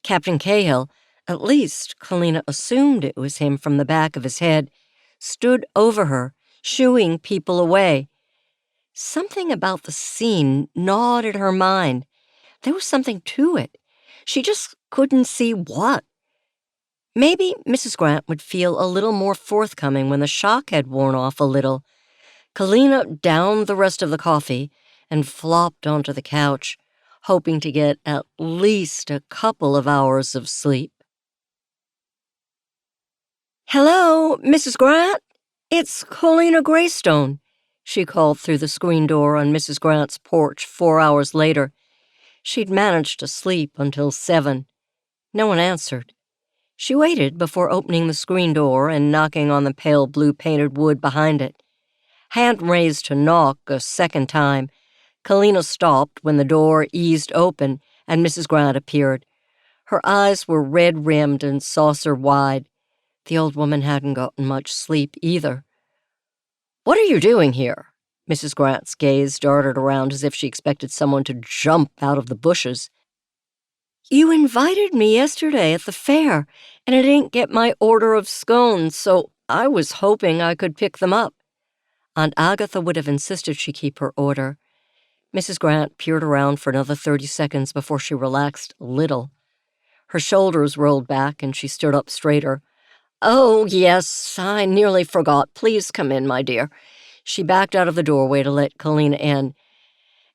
Captain Cahill, at least Kalina assumed it was him from the back of his head, stood over her, shooing people away. Something about the scene gnawed at her mind. There was something to it. She just couldn't see what. Maybe Mrs. Grant would feel a little more forthcoming when the shock had worn off a little. Kalina downed the rest of the coffee and flopped onto the couch, hoping to get at least a couple of hours of sleep. "Hello, Mrs. Grant? It's Kalina Greystone," she called through the screen door on Mrs. Grant's porch 4 hours later. She'd managed to sleep until 7. No one answered. She waited before opening the screen door and knocking on the pale blue painted wood behind it. Hand raised to knock a second time, Kalina stopped when the door eased open and Mrs. Grant appeared. Her eyes were red-rimmed and saucer-wide. The old woman hadn't gotten much sleep either. "What are you doing here?" Mrs. Grant's gaze darted around as if she expected someone to jump out of the bushes. "You invited me yesterday at the fair, and I didn't get my order of scones, so I was hoping I could pick them up." Aunt Agatha would have insisted she keep her order. Mrs. Grant peered around for another 30 seconds before she relaxed a little. Her shoulders rolled back and she stood up straighter. "Oh, yes, I nearly forgot. Please come in, my dear." She backed out of the doorway to let Kalina in.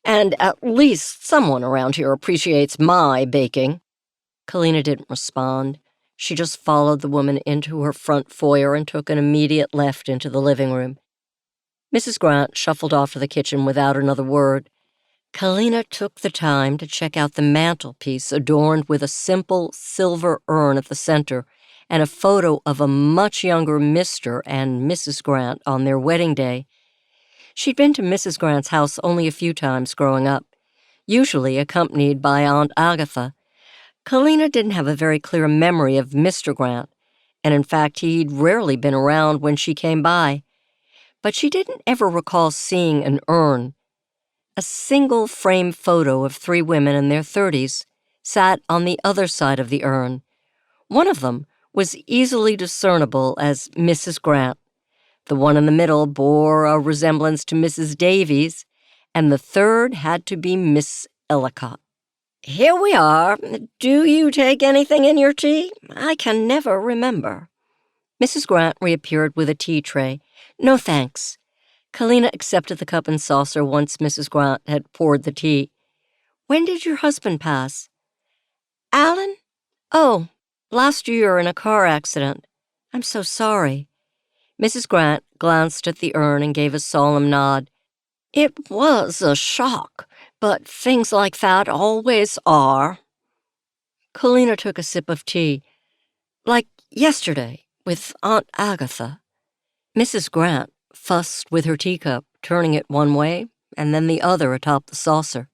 "And at least someone around here appreciates my baking." Kalina didn't respond. She just followed the woman into her front foyer and took an immediate left into the living room. Mrs. Grant shuffled off to the kitchen without another word. Kalina took the time to check out the mantelpiece adorned with a simple silver urn at the center and a photo of a much younger Mr. and Mrs. Grant on their wedding day. She'd been to Mrs. Grant's house only a few times growing up, usually accompanied by Aunt Agatha. Kalina didn't have a very clear memory of Mr. Grant, and in fact he'd rarely been around when she came by. But she didn't ever recall seeing an urn. A single frame photo of 3 women in their 30s, sat on the other side of the urn. One of them was easily discernible as Mrs. Grant. The one in the middle bore a resemblance to Mrs. Davies, and the third had to be Miss Ellicott. "Here we are. Do you take anything in your tea? I can never remember." Mrs. Grant reappeared with a tea tray. "No, thanks." Kalina accepted the cup and saucer once Mrs. Grant had poured the tea. "When did your husband pass?" "Alan? Oh, last year in a car accident. I'm so sorry." Mrs. Grant glanced at the urn and gave a solemn nod. "It was a shock, but things like that always are." Kalina took a sip of tea. "Like yesterday, with Aunt Agatha." Mrs. Grant fussed with her teacup, turning it one way and then the other atop the saucer.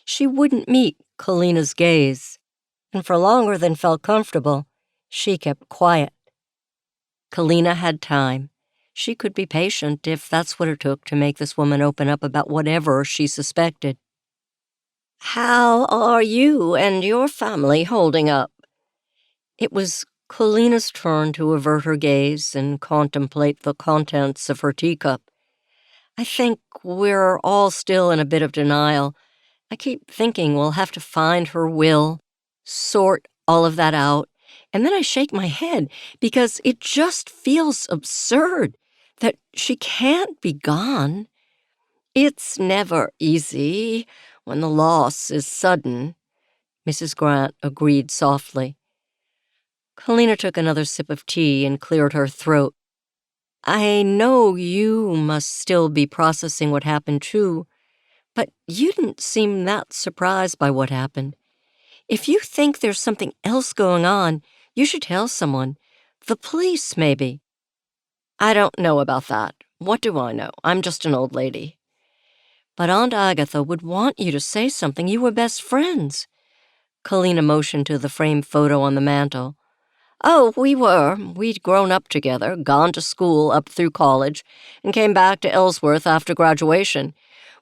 She wouldn't meet Kalina's gaze, and for longer than felt comfortable, she kept quiet. Kalina had time. She could be patient if that's what it took to make this woman open up about whatever she suspected. "How are you and your family holding up?" It was Kalina's turn to avert her gaze and contemplate the contents of her teacup. "I think we're all still in a bit of denial. I keep thinking we'll have to find her will, sort all of that out, and then I shake my head because it just feels absurd that she can't be gone. It's never easy when the loss is sudden," Mrs. Grant agreed softly. Kalina took another sip of tea and cleared her throat. "I know you must still be processing what happened too, but you didn't seem that surprised by what happened. If you think there's something else going on, you should tell someone. The police, maybe." "I don't know about that. What do I know? I'm just an old lady." "But Aunt Agatha would want you to say something. You were best friends." Kalina motioned to the framed photo on the mantel. "Oh, we were. We'd grown up together, gone to school up through college, and came back to Ellesworth after graduation.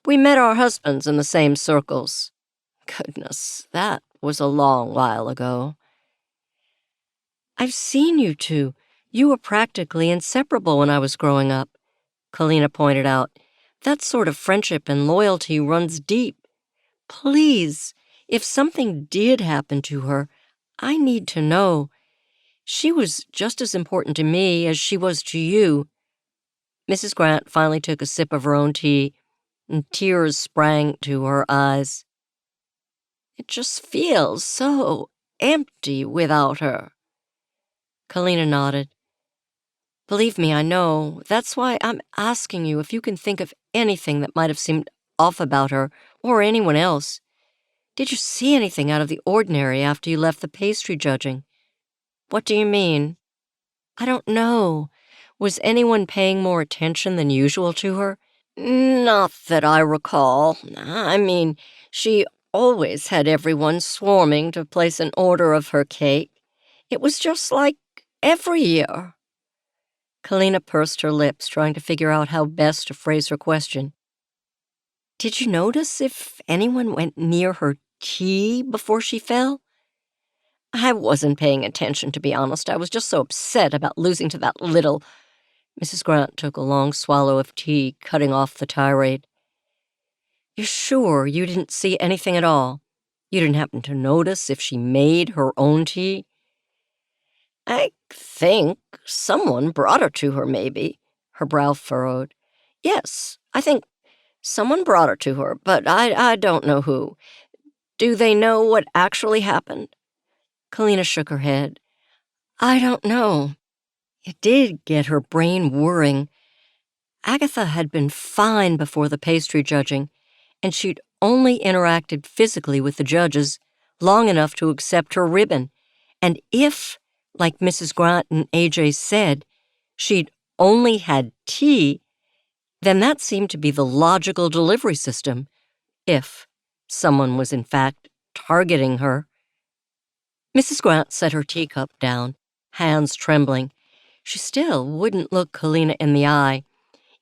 We met our husbands in the same circles." Goodness, that was a long while ago. "I've seen you two. You were practically inseparable when I was growing up," Kalina pointed out. "That sort of friendship and loyalty runs deep. Please, if something did happen to her, I need to know. She was just as important to me as she was to you." Mrs. Grant finally took a sip of her own tea, and tears sprang to her eyes. "It just feels so empty without her." Kalina nodded. "Believe me, I know. That's why I'm asking you if you can think of anything that might have seemed off about her or anyone else. Did you see anything out of the ordinary after you left the pastry judging?" "What do you mean?" "I don't know. Was anyone paying more attention than usual to her?" "Not that I recall. I mean, she always had everyone swarming to place an order of her cake. It was just like every year." Kalina pursed her lips, trying to figure out how best to phrase her question. "Did you notice if anyone went near her tea before she fell?" "I wasn't paying attention, to be honest. I was just so upset about losing to that little—" Mrs. Grant took a long swallow of tea, cutting off the tirade. "You're sure you didn't see anything at all? You didn't happen to notice if she made her own tea?" "I think someone brought her to her, maybe." Her brow furrowed. "Yes, I think someone brought her to her, but I don't know who. Do they know what actually happened?" Kalina shook her head. "I don't know." It did get her brain whirring. Agatha had been fine before the pastry judging, and she'd only interacted physically with the judges long enough to accept her ribbon. And if, like Mrs. Grant and AJ said, she'd only had tea, then that seemed to be the logical delivery system, if someone was in fact targeting her. Mrs. Grant set her teacup down, hands trembling. She still wouldn't look Kalina in the eye.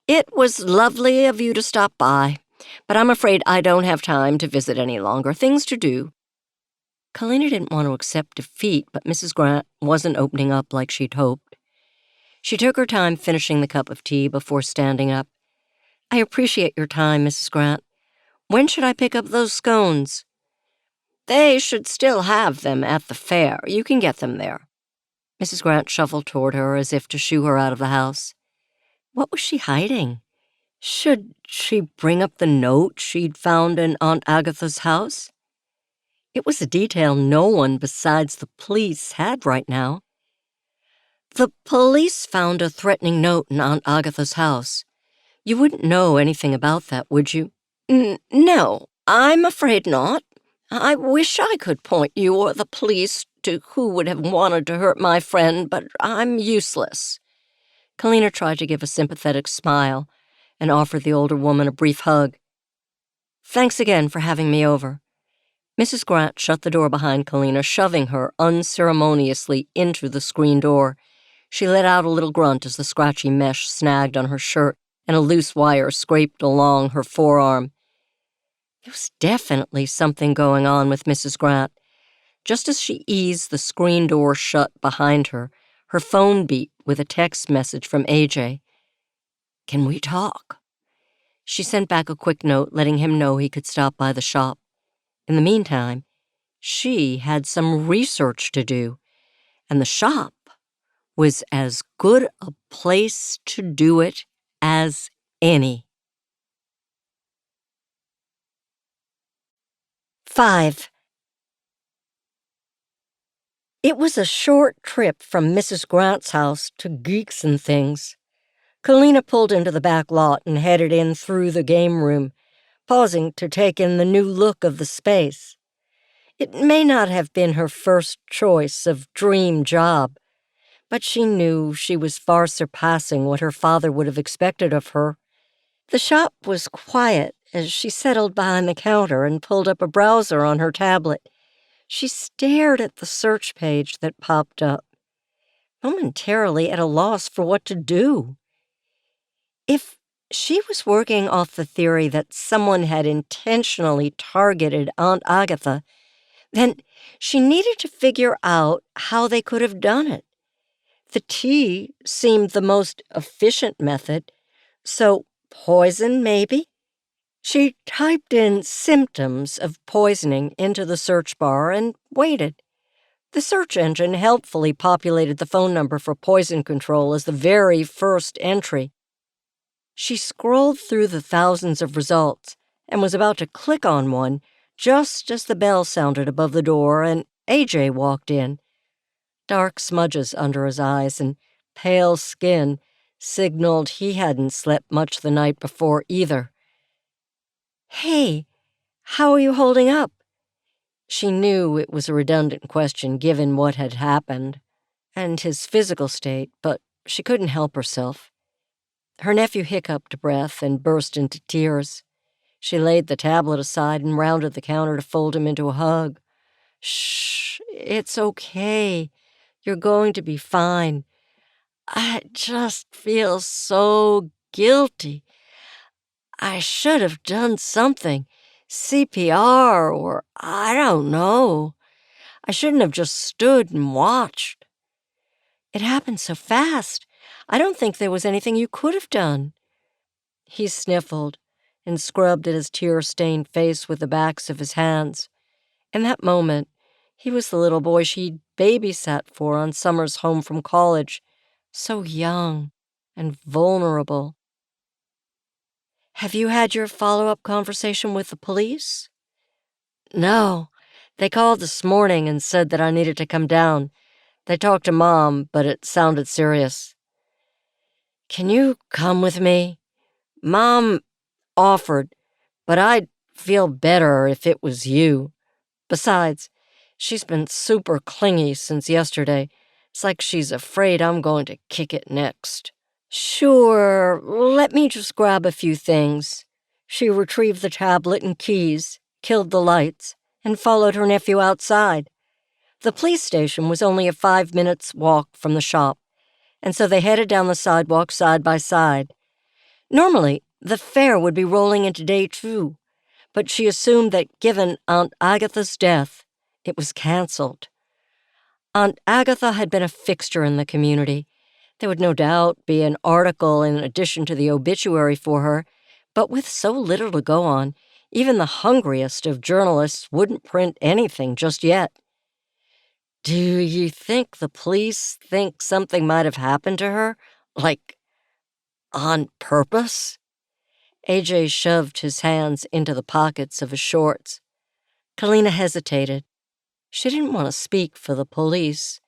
"It was lovely of you to stop by, but I'm afraid I don't have time to visit any longer. Things to do." Kalina didn't want to accept defeat, but Mrs. Grant wasn't opening up like she'd hoped. She took her time finishing the cup of tea before standing up. "I appreciate your time, Mrs. Grant. When should I pick up those scones?" "They should still have them at the fair. You can get them there." Mrs. Grant shuffled toward her as if to shoo her out of the house. What was she hiding? Should she bring up the note she'd found in Aunt Agatha's house? It was a detail no one besides the police had right now. "The police found a threatening note in Aunt Agatha's house. You wouldn't know anything about that, would you?" No, I'm afraid not. I wish I could point you or the police to who would have wanted to hurt my friend, but I'm useless." Kalina tried to give a sympathetic smile and offered the older woman a brief hug. "Thanks again for having me over." Mrs. Grant shut the door behind Kalina, shoving her unceremoniously into the screen door. She let out a little grunt as the scratchy mesh snagged on her shirt and a loose wire scraped along her forearm. There was definitely something going on with Mrs. Grant. Just as she eased the screen door shut behind her, her phone beeped with a text message from AJ. "Can we talk?" She sent back a quick note letting him know he could stop by the shop. In the meantime, she had some research to do, and the shop was as good a place to do it as any. 5. It was a short trip from Mrs. Grant's house to Geeks and Things. Kalina pulled into the back lot and headed in through the game room, pausing to take in the new look of the space. It may not have been her first choice of dream job, but she knew she was far surpassing what her father would have expected of her. The shop was quiet as she settled behind the counter and pulled up a browser on her tablet. She stared at the search page that popped up, momentarily at a loss for what to do. If she was working off the theory that someone had intentionally targeted Aunt Agatha, then she needed to figure out how they could have done it. The tea seemed the most efficient method, so poison, maybe? She typed in symptoms of poisoning into the search bar and waited. The search engine helpfully populated the phone number for poison control as the very first entry. She scrolled through the thousands of results and was about to click on one just as the bell sounded above the door and AJ walked in. Dark smudges under his eyes and pale skin signaled he hadn't slept much the night before either. "Hey, how are you holding up?" She knew it was a redundant question given what had happened and his physical state, but she couldn't help herself. Her nephew hiccuped a breath and burst into tears. She laid the tablet aside and rounded the counter to fold him into a hug. "Shh, it's okay. You're going to be fine. I just feel so guilty. I should have done something, CPR or I don't know. I shouldn't have just stood and watched. It happened so fast. I don't think there was anything you could have done." He sniffled and scrubbed at his tear-stained face with the backs of his hands. In that moment, he was the little boy she'd babysat for on summers home from college, so young and vulnerable. "Have you had your follow-up conversation with the police?" "No. They called this morning and said that I needed to come down. They talked to Mom, but it sounded serious." "Can you come with me? Mom offered, but I'd feel better if it was you. Besides, she's been super clingy since yesterday. It's like she's afraid I'm going to kick it next." "Sure, let me just grab a few things." She retrieved the tablet and keys, killed the lights, and followed her nephew outside. The police station was only a 5 minutes walk from the shop, and so they headed down the sidewalk side by side. Normally, the fair would be rolling into day 2, but she assumed that given Aunt Agatha's death, It was canceled. Aunt Agatha had been a fixture in the community. There would no doubt be an article in addition to the obituary for her, but with so little to go on, even the hungriest of journalists wouldn't print anything just yet. Do you think the police think something might have happened to her? Like, on purpose? AJ shoved his hands into the pockets of his shorts. Kalina hesitated. She didn't want to speak for the police.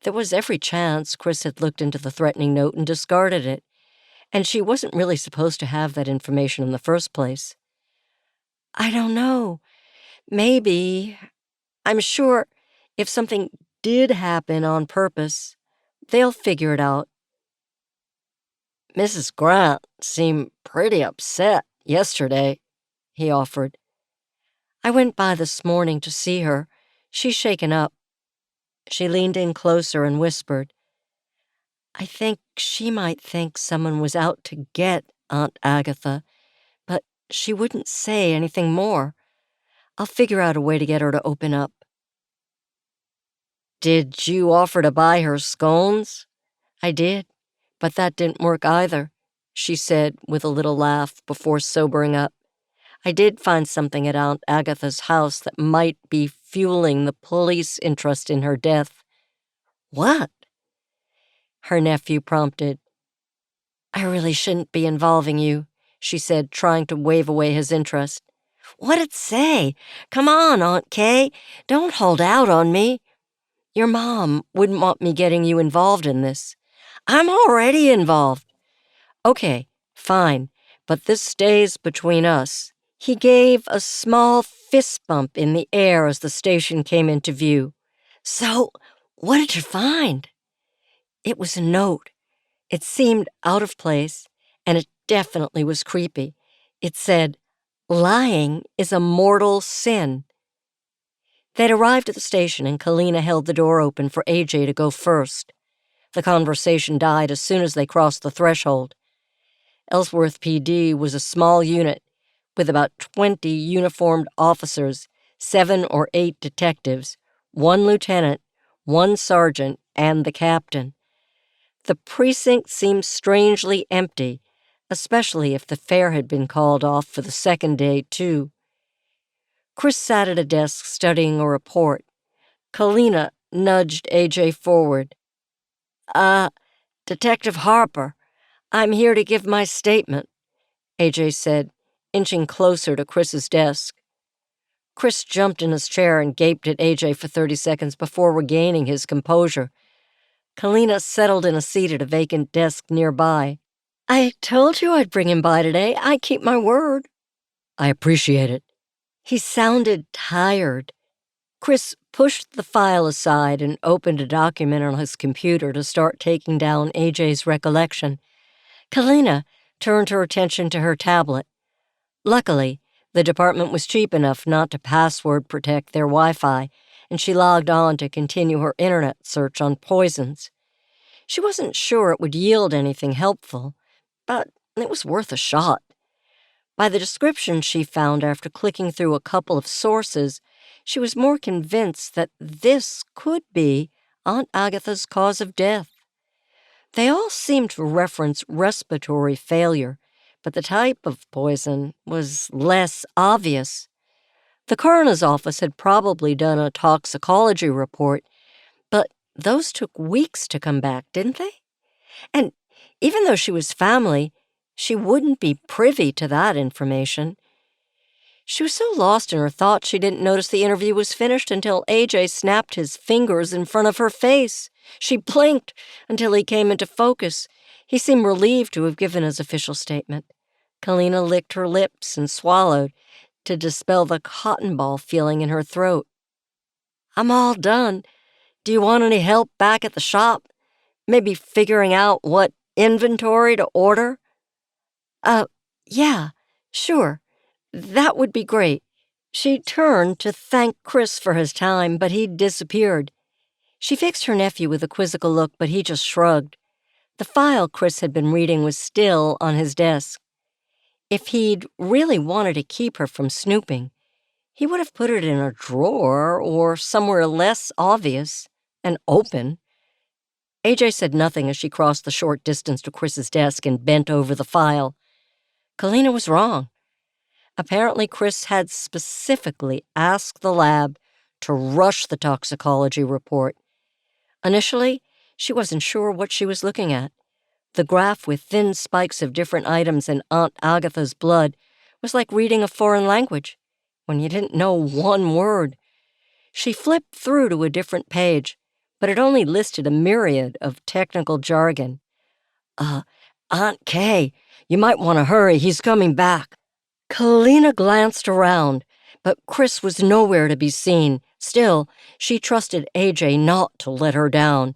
There was every chance Chris had looked into the threatening note and discarded it, and she wasn't really supposed to have that information in the first place. I don't know. Maybe. I'm sure if something did happen on purpose, they'll figure it out. Mrs. Grant seemed pretty upset yesterday, he offered. I went by this morning to see her. She's shaken up. She leaned in closer and whispered, I think she might think someone was out to get Aunt Agatha, but she wouldn't say anything more. I'll figure out a way to get her to open up. Did you offer to buy her scones? I did, but that didn't work either, she said with a little laugh before sobering up. I did find something at Aunt Agatha's house that might be fueling the police interest in her death. What? Her nephew prompted. I really shouldn't be involving you, she said, trying to wave away his interest. What'd it say? Come on, Aunt Kay. Don't hold out on me. Your mom wouldn't want me getting you involved in this. I'm already involved. Okay, fine, but this stays between us. He gave a small fist bump in the air as the station came into view. So, what did you find? It was a note. It seemed out of place, and it definitely was creepy. It said, lying is a mortal sin. They'd arrived at the station, and Kalina held the door open for AJ to go first. The conversation died as soon as they crossed the threshold. Ellesworth PD was a small unit with about 20 uniformed officers, 7 or 8 detectives, 1 lieutenant, 1 sergeant, and the captain. The precinct seemed strangely empty, especially if the fair had been called off for the second day, too. Chris sat at a desk studying a report. Kalina nudged AJ forward. Detective Harper, I'm here to give my statement, AJ said, inching closer to Chris's desk. Chris jumped in his chair and gaped at AJ for 30 seconds before regaining his composure. Kalina settled in a seat at a vacant desk nearby. I told you I'd bring him by today. I keep my word. I appreciate it. He sounded tired. Chris pushed the file aside and opened a document on his computer to start taking down AJ's recollection. Kalina turned her attention to her tablet. Luckily, the department was cheap enough not to password protect their Wi-Fi, and she logged on to continue her internet search on poisons. She wasn't sure it would yield anything helpful, but it was worth a shot. By the description she found after clicking through a couple of sources, she was more convinced that this could be Aunt Agatha's cause of death. They all seemed to reference respiratory failure, but the type of poison was less obvious. The coroner's office had probably done a toxicology report, but those took weeks to come back, didn't they? And even though she was family, she wouldn't be privy to that information. She was so lost in her thoughts she didn't notice the interview was finished until AJ snapped his fingers in front of her face. She blinked until he came into focus. He seemed relieved to have given his official statement. Kalina licked her lips and swallowed to dispel the cotton ball feeling in her throat. I'm all done. Do you want any help back at the shop? Maybe figuring out what inventory to order? Yeah, sure. That would be great. She turned to thank Chris for his time, but he'd disappeared. She fixed her nephew with a quizzical look, but he just shrugged. The file Chris had been reading was still on his desk. If he'd really wanted to keep her from snooping, He would have put it in a drawer or somewhere less obvious and open. AJ said nothing as she crossed the short distance to Chris's desk and bent over the file. Kalina was wrong. Apparently, Chris had specifically asked the lab to rush the toxicology report. Initially, she wasn't sure what she was looking at. The graph with thin spikes of different items in Aunt Agatha's blood was like reading a foreign language when you didn't know one word. She flipped through to a different page, but it only listed a myriad of technical jargon. Aunt Kay, you might want to hurry, he's coming back. Kalina glanced around, but Chris was nowhere to be seen. Still, she trusted AJ not to let her down.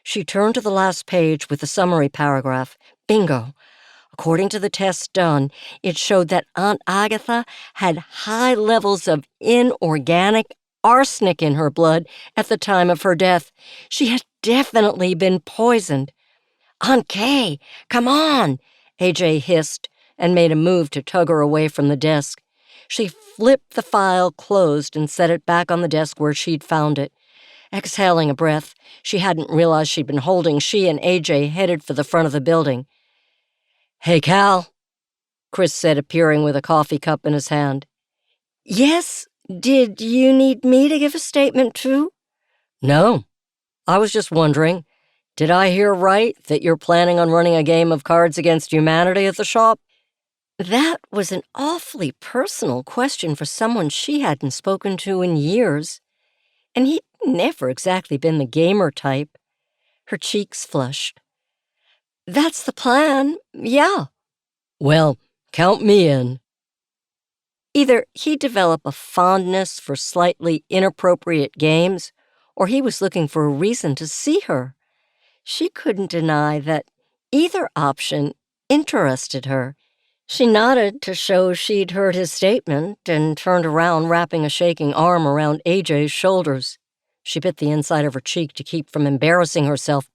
She turned to the last page with the summary paragraph. Bingo. According to the tests done, it showed that Aunt Agatha had high levels of inorganic arsenic in her blood at the time of her death. She had definitely been poisoned. Aunt Kay, come on, AJ hissed and made a move to tug her away from the desk. She flipped the file closed and set it back on the desk where she'd found it. Exhaling a breath, she hadn't realized she'd been holding she and AJ headed for the front of the building. Hey, Cal, Chris said, appearing with a coffee cup in his hand. Yes? Did you need me to give a statement, too? No. I was just wondering, did I hear right that you're planning on running a game of Cards Against Humanity at the shop? That was an awfully personal question for someone she hadn't spoken to in years, and he'd never exactly been the gamer type. Her cheeks flushed. That's the plan, yeah. Well, count me in. Either he'd develop a fondness for slightly inappropriate games, or he was looking for a reason to see her. She couldn't deny that either option interested her. She nodded to show she'd heard his statement and turned around, wrapping a shaking arm around AJ's shoulders. She bit the inside of her cheek to keep from embarrassing herself.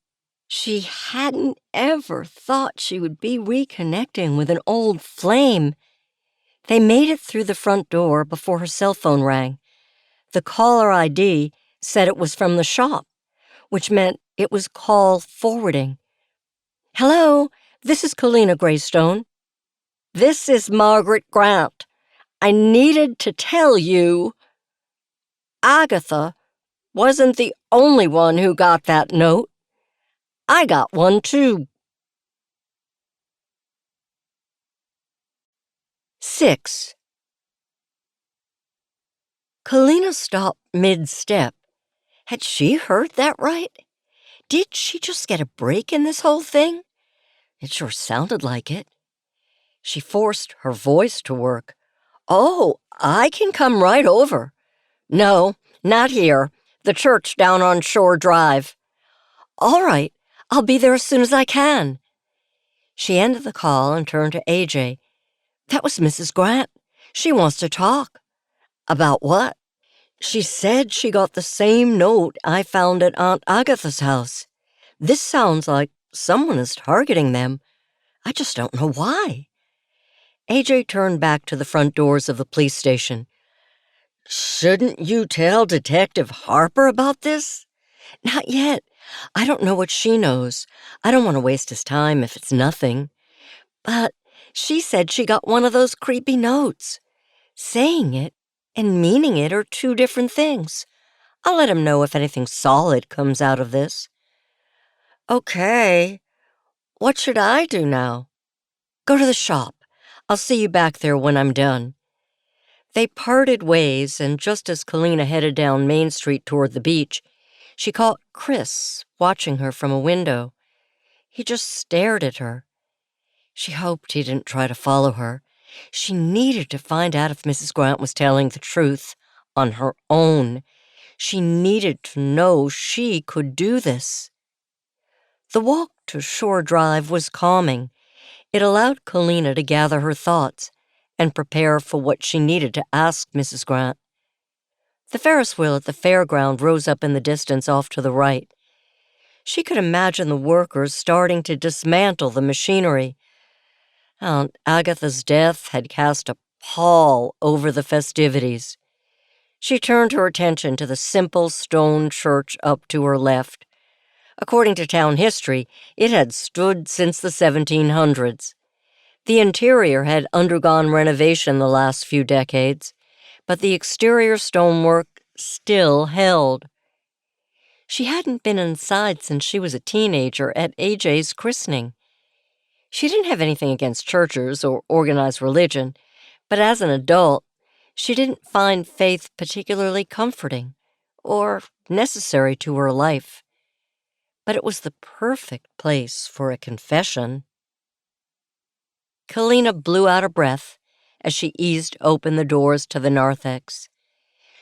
She hadn't ever thought she would be reconnecting with an old flame. They made it through the front door before her cell phone rang. The caller ID said it was from the shop, which meant it was call forwarding. Hello, this is Kalina Greystone. This is Margaret Grant. I needed to tell you, Agatha wasn't the only one who got that note. I got one, too. 6. Kalina stopped mid-step. Had she heard that right? Did she just get a break in this whole thing? It sure sounded like it. She forced her voice to work. Oh, I can come right over. No, not here. The church down on Shore Drive. All right, I'll be there as soon as I can. She ended the call and turned to AJ. That was Mrs. Grant. She wants to talk. About what? She said she got the same note I found at Aunt Agatha's house. This sounds like someone is targeting them. I just don't know why. AJ turned back to the front doors of the police station. Shouldn't you tell Detective Harper about this? Not yet. I don't know what she knows. I don't want to waste his time if it's nothing. But she said she got one of those creepy notes. Saying it and meaning it are two different things. I'll let him know if anything solid comes out of this. Okay. What should I do now? Go to the shop. I'll see you back there when I'm done. They parted ways, and just as Kalina headed down Main Street toward the beach, she caught Chris watching her from a window. He just stared at her. She hoped he didn't try to follow her. She needed to find out if Mrs. Grant was telling the truth on her own. She needed to know she could do this. The walk to Shore Drive was calming. It allowed Kalina to gather her thoughts and prepare for what she needed to ask Mrs. Grant. The Ferris wheel at the fairground rose up in the distance off to the right. She could imagine the workers starting to dismantle the machinery. Aunt Agatha's death had cast a pall over the festivities. She turned her attention to the simple stone church up to her left. According to town history, it had stood since the 1700s. The interior had undergone renovation the last few decades, but the exterior stonework still held. She hadn't been inside since she was a teenager at AJ's christening. She didn't have anything against churches or organized religion, but as an adult, she didn't find faith particularly comforting or necessary to her life. But it was the perfect place for a confession. Kalina blew out a breath as she eased open the doors to the narthex.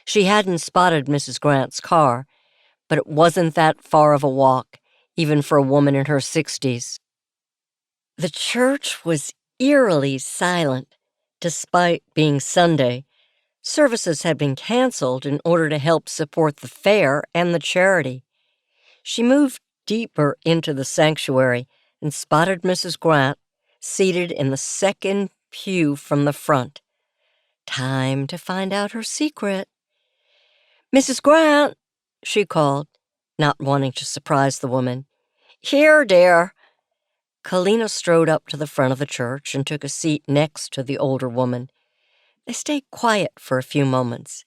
She hadn't spotted Mrs. Grant's car, but it wasn't that far of a walk, even for a woman in her 60s. The church was eerily silent, despite being Sunday. Services had been canceled in order to help support the fair and the charity. She moved deeper into the sanctuary and spotted Mrs. Grant seated in the second pew from the front. Time to find out her secret. "Mrs. Grant," she called, not wanting to surprise the woman. "Here, dear." Kalina strode up to the front of the church and took a seat next to the older woman. They stayed quiet for a few moments,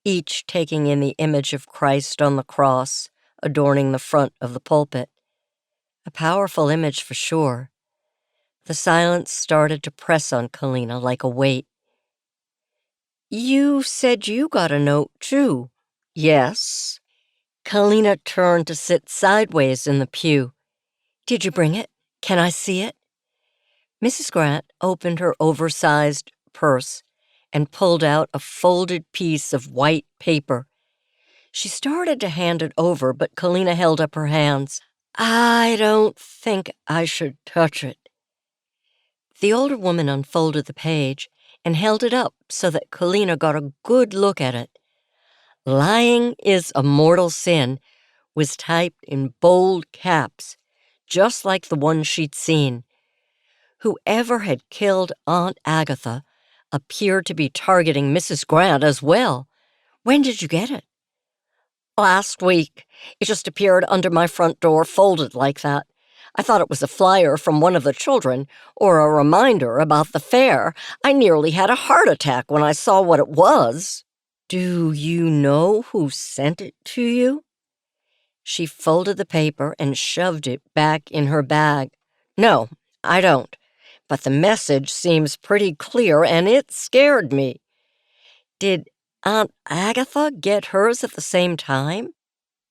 each taking in the image of Christ on the cross adorning the front of the pulpit. A powerful image for sure. The silence started to press on Kalina like a weight. "You said you got a note, too." "Yes." Kalina turned to sit sideways in the pew. "Did you bring it? Can I see it?" Mrs. Grant opened her oversized purse and pulled out a folded piece of white paper. She started to hand it over, but Kalina held up her hands. "I don't think I should touch it." The older woman unfolded the page and held it up so that Kalina got a good look at it. "Lying is a mortal sin" was typed in bold caps, just like the one she'd seen. Whoever had killed Aunt Agatha appeared to be targeting Mrs. Grant as well. "When did you get it?" "Last week. It just appeared under my front door folded like that. I thought it was a flyer from one of the children, or a reminder about the fair. I nearly had a heart attack when I saw what it was." "Do you know who sent it to you?" She folded the paper and shoved it back in her bag. "No, I don't. But the message seems pretty clear, and it scared me." "Did Aunt Agatha get hers at the same time?"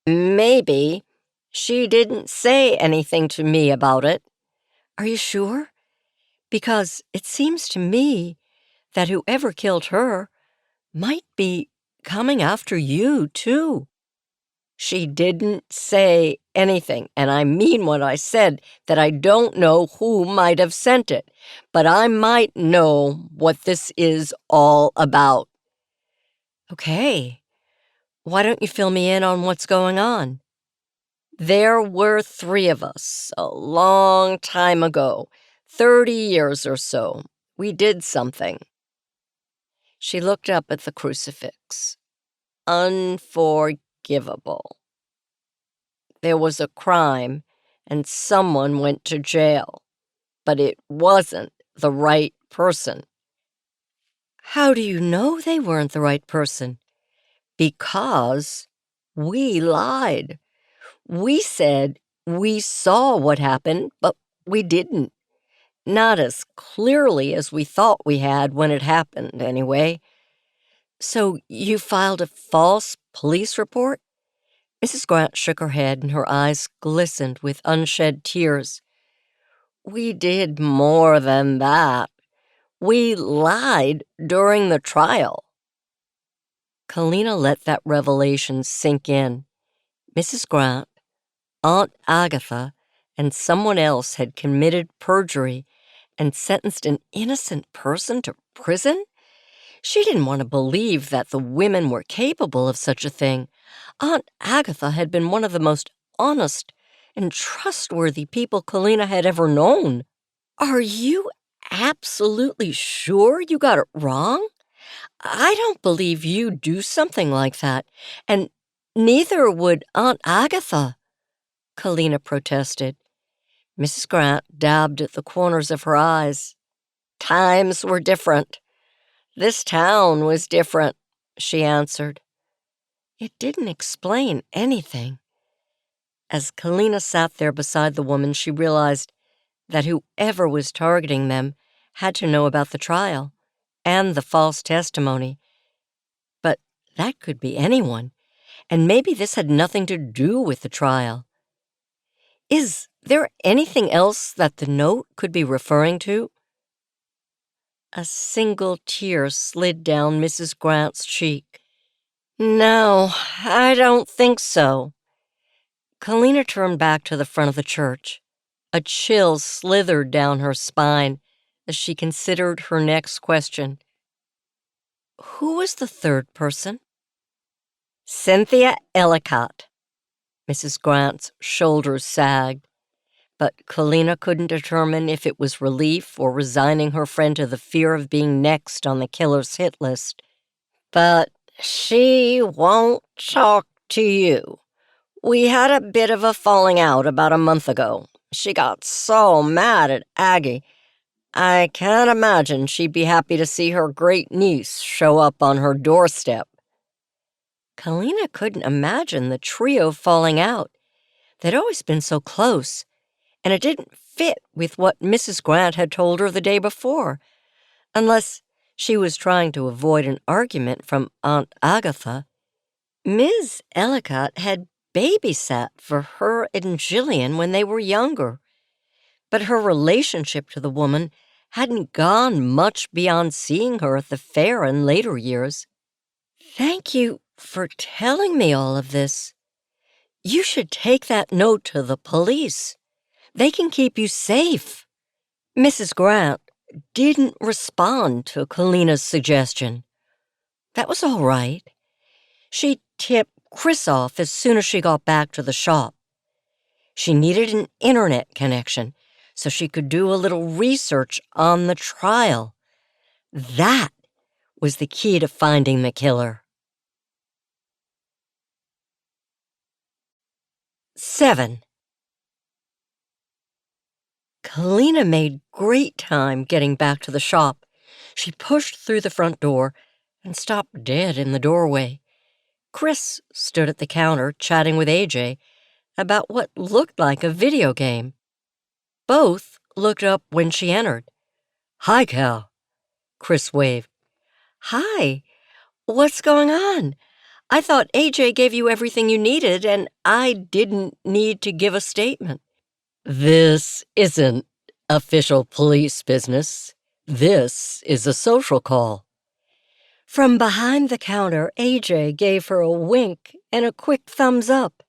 "Maybe. She didn't say anything to me about it." "Are you sure? Because it seems to me that whoever killed her might be coming after you, too." "She didn't say anything, and I mean what I said, that I don't know who might have sent it, but I might know what this is all about." "Okay. Why don't you fill me in on what's going on?" "There were 3 of us, a long time ago, 30 years or so. We did something." She looked up at the crucifix. "Unforgivable. There was a crime, and someone went to jail, but it wasn't the right person." "How do you know they weren't the right person?" "Because we lied. We said we saw what happened, but we didn't. Not as clearly as we thought we had when it happened, anyway." "So you filed a false police report?" Mrs. Grant shook her head and her eyes glistened with unshed tears. "We did more than that. We lied during the trial." Kalina let that revelation sink in. Mrs. Grant, Aunt Agatha, and someone else had committed perjury and sentenced an innocent person to prison? She didn't want to believe that the women were capable of such a thing. Aunt Agatha had been one of the most honest and trustworthy people Kalina had ever known. "Are you absolutely sure you got it wrong? I don't believe you'd do something like that, and neither would Aunt Agatha, Kalina protested. Mrs. Grant dabbed at the corners of her eyes. Times were different. This town was different, she answered. It didn't explain anything. As Kalina sat there beside the woman, she realized that whoever was targeting them had to know about the trial and the false testimony. But that could be anyone, and maybe this had nothing to do with the trial. Is there anything else that the note could be referring to? A single tear slid down Mrs. Grant's cheek. No, I don't think so. Kalina turned back to the front of the church. A chill slithered down her spine as she considered her next question. Who was the third person? Cynthia Ellicott. Mrs. Grant's shoulders sagged, but Kalina couldn't determine if it was relief or resigning her friend to the fear of being next on the killer's hit list. But she won't talk to you. We had a bit of a falling out about a month ago. She got so mad at Aggie. I can't imagine she'd be happy to see her great niece show up on her doorstep. Kalina couldn't imagine the trio falling out. They'd always been so close, and it didn't fit with what Mrs. Grant had told her the day before, unless she was trying to avoid an argument from Aunt Agatha. Ms. Ellicott had babysat for her and Jillian when they were younger, but her relationship to the woman hadn't gone much beyond seeing her at the fair in later years. Thank you for telling me all of this. You should take that note to the police. They can keep you safe. Mrs. Grant didn't respond to Kalina's suggestion. That was all right. She tipped Chris off as soon as she got back to the shop. She needed an internet connection so she could do a little research on the trial. That was the key to finding the killer. 7. Kalina made great time getting back to the shop. She pushed through the front door and stopped dead in the doorway. Chris stood at the counter chatting with AJ about what looked like a video game. Both looked up when she entered. Hi, Cal. Chris waved. Hi. What's going on? I thought AJ gave you everything you needed, and I didn't need to give a statement. This isn't official police business. This is a social call. From behind the counter, AJ gave her a wink and a quick thumbs up.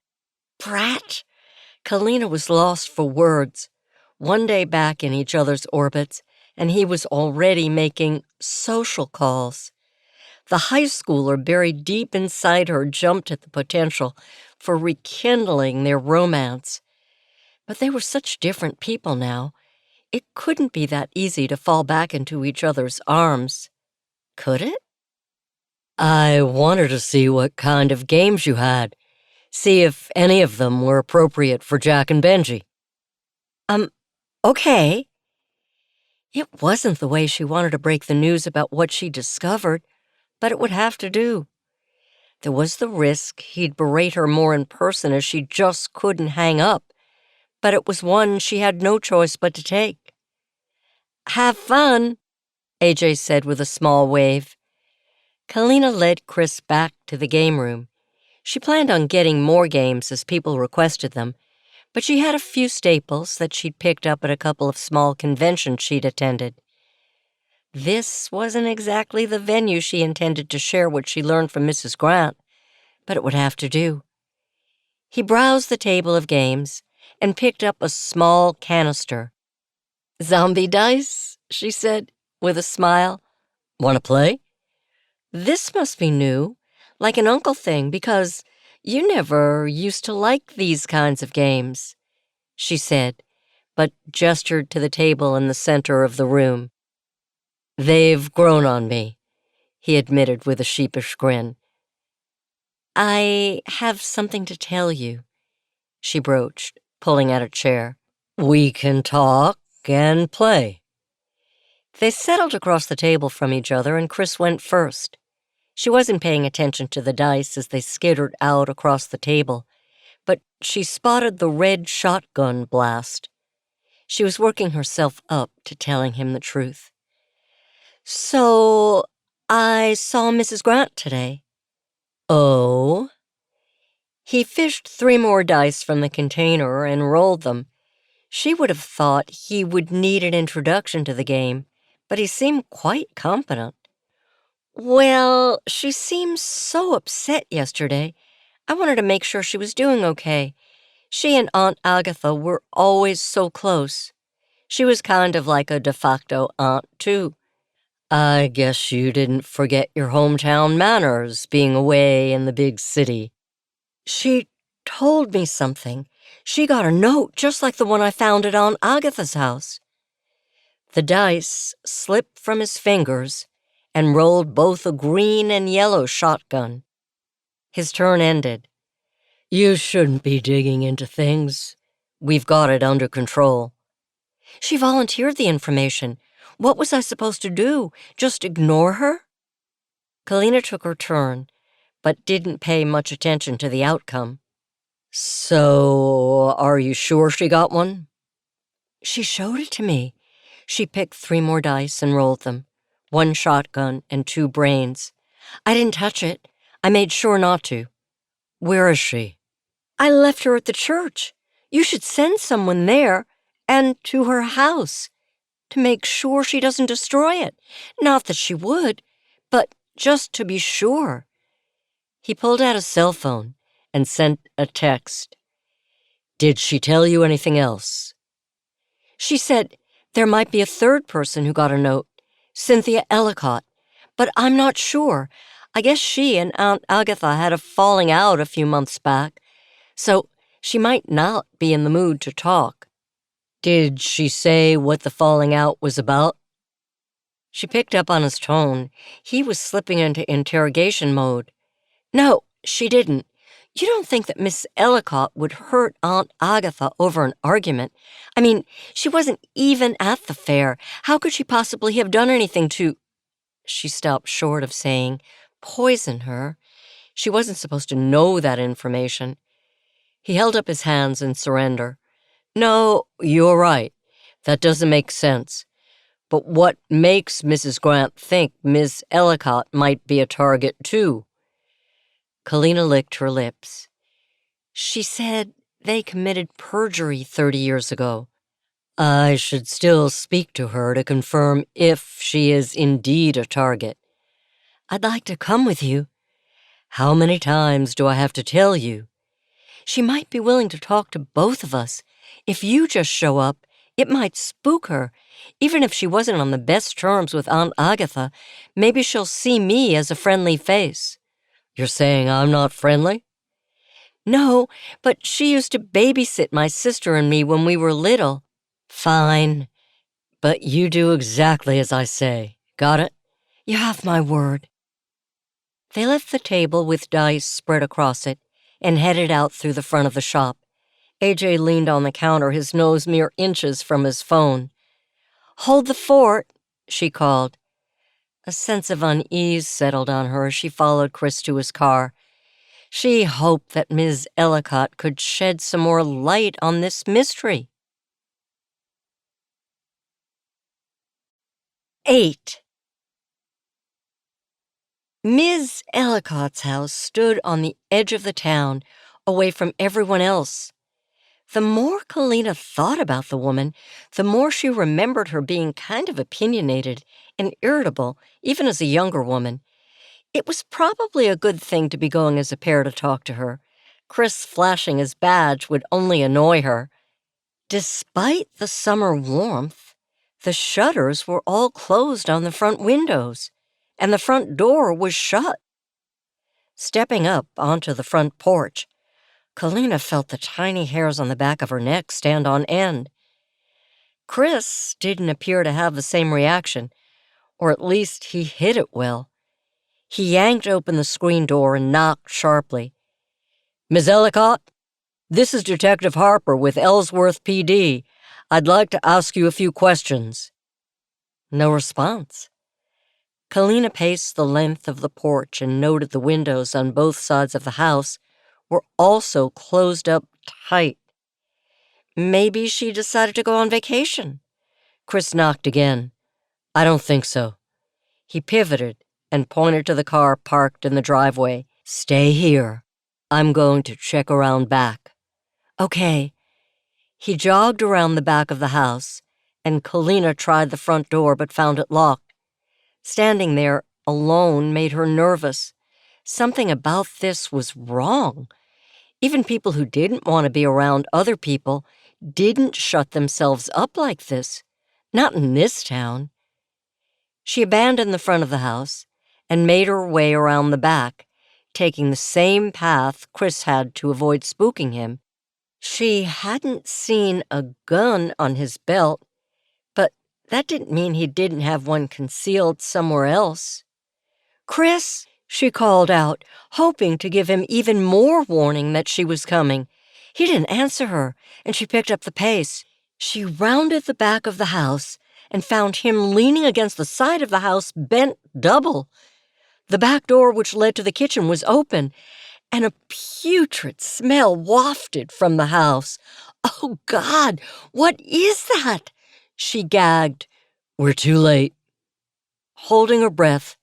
Brat! Kalina was lost for words. One day back in each other's orbits, and he was already making social calls. The high schooler buried deep inside her jumped at the potential for rekindling their romance. But they were such different people now. It couldn't be that easy to fall back into each other's arms. Could it? I wanted to see what kind of games you had. See if any of them were appropriate for Jack and Benji. Okay. It wasn't the way she wanted to break the news about what she discovered, but it would have to do. There was the risk he'd berate her more in person as she just couldn't hang up, but it was one she had no choice but to take. Have fun, AJ said with a small wave. Kalina led Chris back to the game room. She planned on getting more games as people requested them, but she had a few staples that she'd picked up at a couple of small conventions she'd attended. This wasn't exactly the venue she intended to share what she learned from Mrs. Grant, but it would have to do. He browsed the table of games and picked up a small canister. Zombie dice, she said, with a smile. Want to play? This must be new, like an uncle thing, because you never used to like these kinds of games, she said, but gestured to the table in the center of the room. They've grown on me. he admitted with a sheepish grin. I have something to tell you, she broached, pulling out a chair. We can talk and play. They settled across the table from each other, and Chris went first. She wasn't paying attention to the dice as they skittered out across the table, but she spotted the red shotgun blast. She was working herself up to telling him the truth. So, I saw Mrs. Grant today. Oh? He fished 3 more dice from the container and rolled them. She would have thought he would need an introduction to the game, but he seemed quite competent. Well, she seemed so upset yesterday. I wanted to make sure she was doing okay. She and Aunt Agatha were always so close. She was kind of like a de facto aunt, too. I guess you didn't forget your hometown manners, being away in the big city. She told me something. She got a note just like the one I found at Aunt Agatha's house. The dice slipped from his fingers and rolled both a green and yellow shotgun. His turn ended. You shouldn't be digging into things. We've got it under control. She volunteered the information. What was I supposed to do? Just ignore her? Kalina took her turn, but didn't pay much attention to the outcome. So, are you sure she got one? She showed it to me. She picked 3 more dice and rolled them. 1 shotgun and 2 brains. I didn't touch it. I made sure not to. Where is she? I left her at the church. You should send someone there and to her house to make sure she doesn't destroy it. Not that she would, but just to be sure. He pulled out a cell phone and sent a text. Did she tell you anything else? She said there might be a 3rd person who got a note, Cynthia Ellicott, but I'm not sure. I guess she and Aunt Agatha had a falling out a few months back, so she might not be in the mood to talk. Did she say what the falling out was about? She picked up on his tone. He was slipping into interrogation mode. No, she didn't. You don't think that Miss Ellicott would hurt Aunt Agatha over an argument? I mean, she wasn't even at the fair. How could she possibly have done anything to— She stopped short of saying, poison her. She wasn't supposed to know that information. He held up his hands in surrender. No, you're right. That doesn't make sense. But what makes Mrs. Grant think Miss Ellicott might be a target, too? Kalina licked her lips. She said they committed perjury 30 years ago. I should still speak to her to confirm if she is indeed a target. I'd like to come with you. How many times do I have to tell you? She might be willing to talk to both of us. If you just show up, it might spook her. Even if she wasn't on the best terms with Aunt Agatha, maybe she'll see me as a friendly face. You're saying I'm not friendly? No, but she used to babysit my sister and me when we were little. Fine, but you do exactly as I say. Got it? You have my word. They left the table with dice spread across it and headed out through the front of the shop. AJ leaned on the counter, his nose mere inches from his phone. Hold the fort, she called. A sense of unease settled on her as she followed Chris to his car. She hoped that Ms. Ellicott could shed some more light on this mystery. 8. Ms. Ellicott's house stood on the edge of the town, away from everyone else. The more Kalina thought about the woman, the more she remembered her being kind of opinionated and irritable, even as a younger woman. It was probably a good thing to be going as a pair to talk to her. Chris flashing his badge would only annoy her. Despite the summer warmth, the shutters were all closed on the front windows, and the front door was shut. Stepping up onto the front porch, Kalina felt the tiny hairs on the back of her neck stand on end. Chris didn't appear to have the same reaction, or at least he hid it well. He yanked open the screen door and knocked sharply. "Miss Ellicott? This is Detective Harper with Ellesworth PD. I'd like to ask you a few questions." No response. Kalina paced the length of the porch and noted the windows on both sides of the house were also closed up tight. Maybe she decided to go on vacation. Chris knocked again. "I don't think so." He pivoted and pointed to the car parked in the driveway. "Stay here. I'm going to check around back." "Okay." He jogged around the back of the house, and Kalina tried the front door but found it locked. Standing there alone made her nervous. Something about this was wrong. Even people who didn't want to be around other people didn't shut themselves up like this. Not in this town. She abandoned the front of the house and made her way around the back, taking the same path Chris had to avoid spooking him. She hadn't seen a gun on his belt, but that didn't mean he didn't have one concealed somewhere else. "Chris," she called out, hoping to give him even more warning that she was coming. He didn't answer her, and she picked up the pace. She rounded the back of the house and found him leaning against the side of the house, bent double. The back door which led to the kitchen was open, and a putrid smell wafted from the house. "Oh, God, what is that?" she gagged. "We're too late." Holding her breath,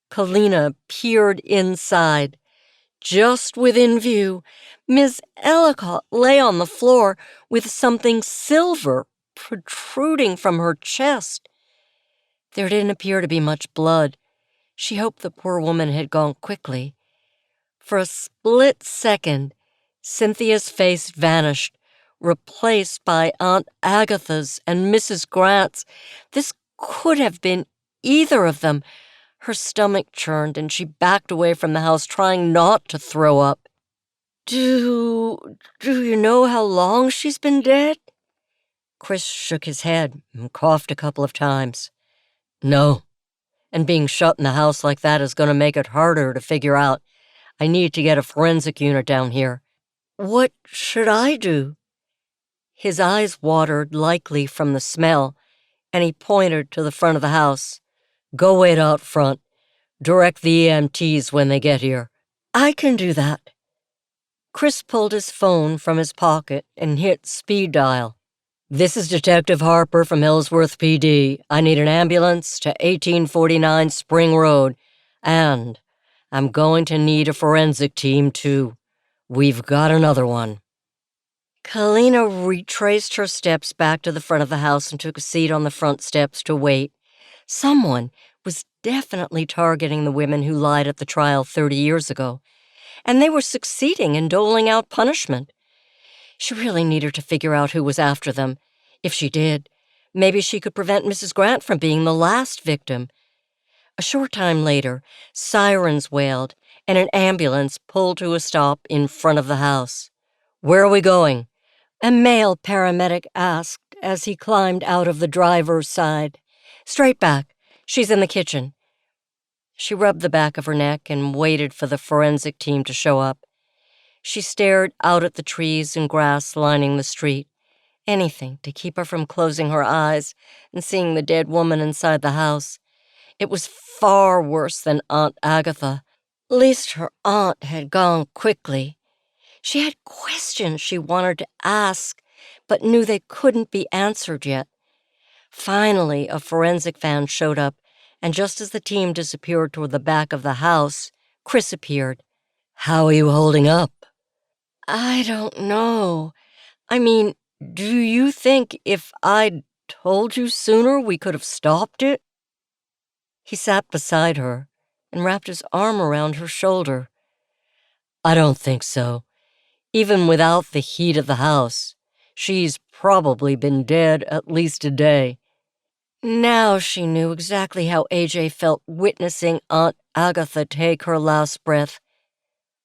Kalina peered inside. Just within view, Miss Ellicott lay on the floor with something silver protruding from her chest. There didn't appear to be much blood. She hoped the poor woman had gone quickly. For a split second, Cynthia's face vanished, replaced by Aunt Agatha's and Mrs. Grant's. This could have been either of them. Her stomach churned, and she backed away from the house, trying not to throw up. Do you know how long she's been dead?" Chris shook his head and coughed a couple of times. "No, and being shut in the house like that is going to make it harder to figure out. I need to get a forensic unit down here." "What should I do?" His eyes watered, likely from the smell, and he pointed to the front of the house. "Go wait out front. Direct the EMTs when they get here." "I can do that." Chris pulled his phone from his pocket and hit speed dial. "This is Detective Harper from Ellesworth PD. I need an ambulance to 1849 Spring Road, and I'm going to need a forensic team, too. We've got another one." Kalina retraced her steps back to the front of the house and took a seat on the front steps to wait. Someone was definitely targeting the women who lied at the trial 30 years ago, and they were succeeding in doling out punishment. She really needed to figure out who was after them. If she did, maybe she could prevent Mrs. Grant from being the last victim. A short time later, sirens wailed, and an ambulance pulled to a stop in front of the house. "Where are we going?" a male paramedic asked as he climbed out of the driver's side. "Straight back. She's in the kitchen." She rubbed the back of her neck and waited for the forensic team to show up. She stared out at the trees and grass lining the street. Anything to keep her from closing her eyes and seeing the dead woman inside the house. It was far worse than Aunt Agatha. At least her aunt had gone quickly. She had questions she wanted to ask, but knew they couldn't be answered yet. Finally, a forensic van showed up, and just as the team disappeared toward the back of the house, Chris appeared. "How are you holding up?" "I don't know. I mean, do you think if I'd told you sooner we could have stopped it?" He sat beside her and wrapped his arm around her shoulder. "I don't think so. Even without the heat of the house, she's probably been dead at least a day." Now she knew exactly how AJ felt witnessing Aunt Agatha take her last breath.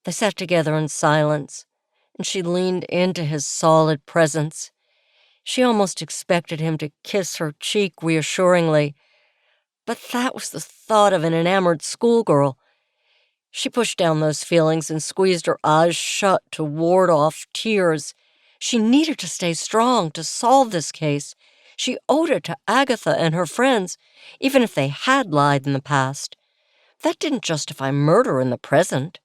They sat together in silence, and she leaned into his solid presence. She almost expected him to kiss her cheek reassuringly, but that was the thought of an enamored schoolgirl. She pushed down those feelings and squeezed her eyes shut to ward off tears. She needed to stay strong to solve this case. She owed it to Agatha and her friends, even if they had lied in the past. That didn't justify murder in the present.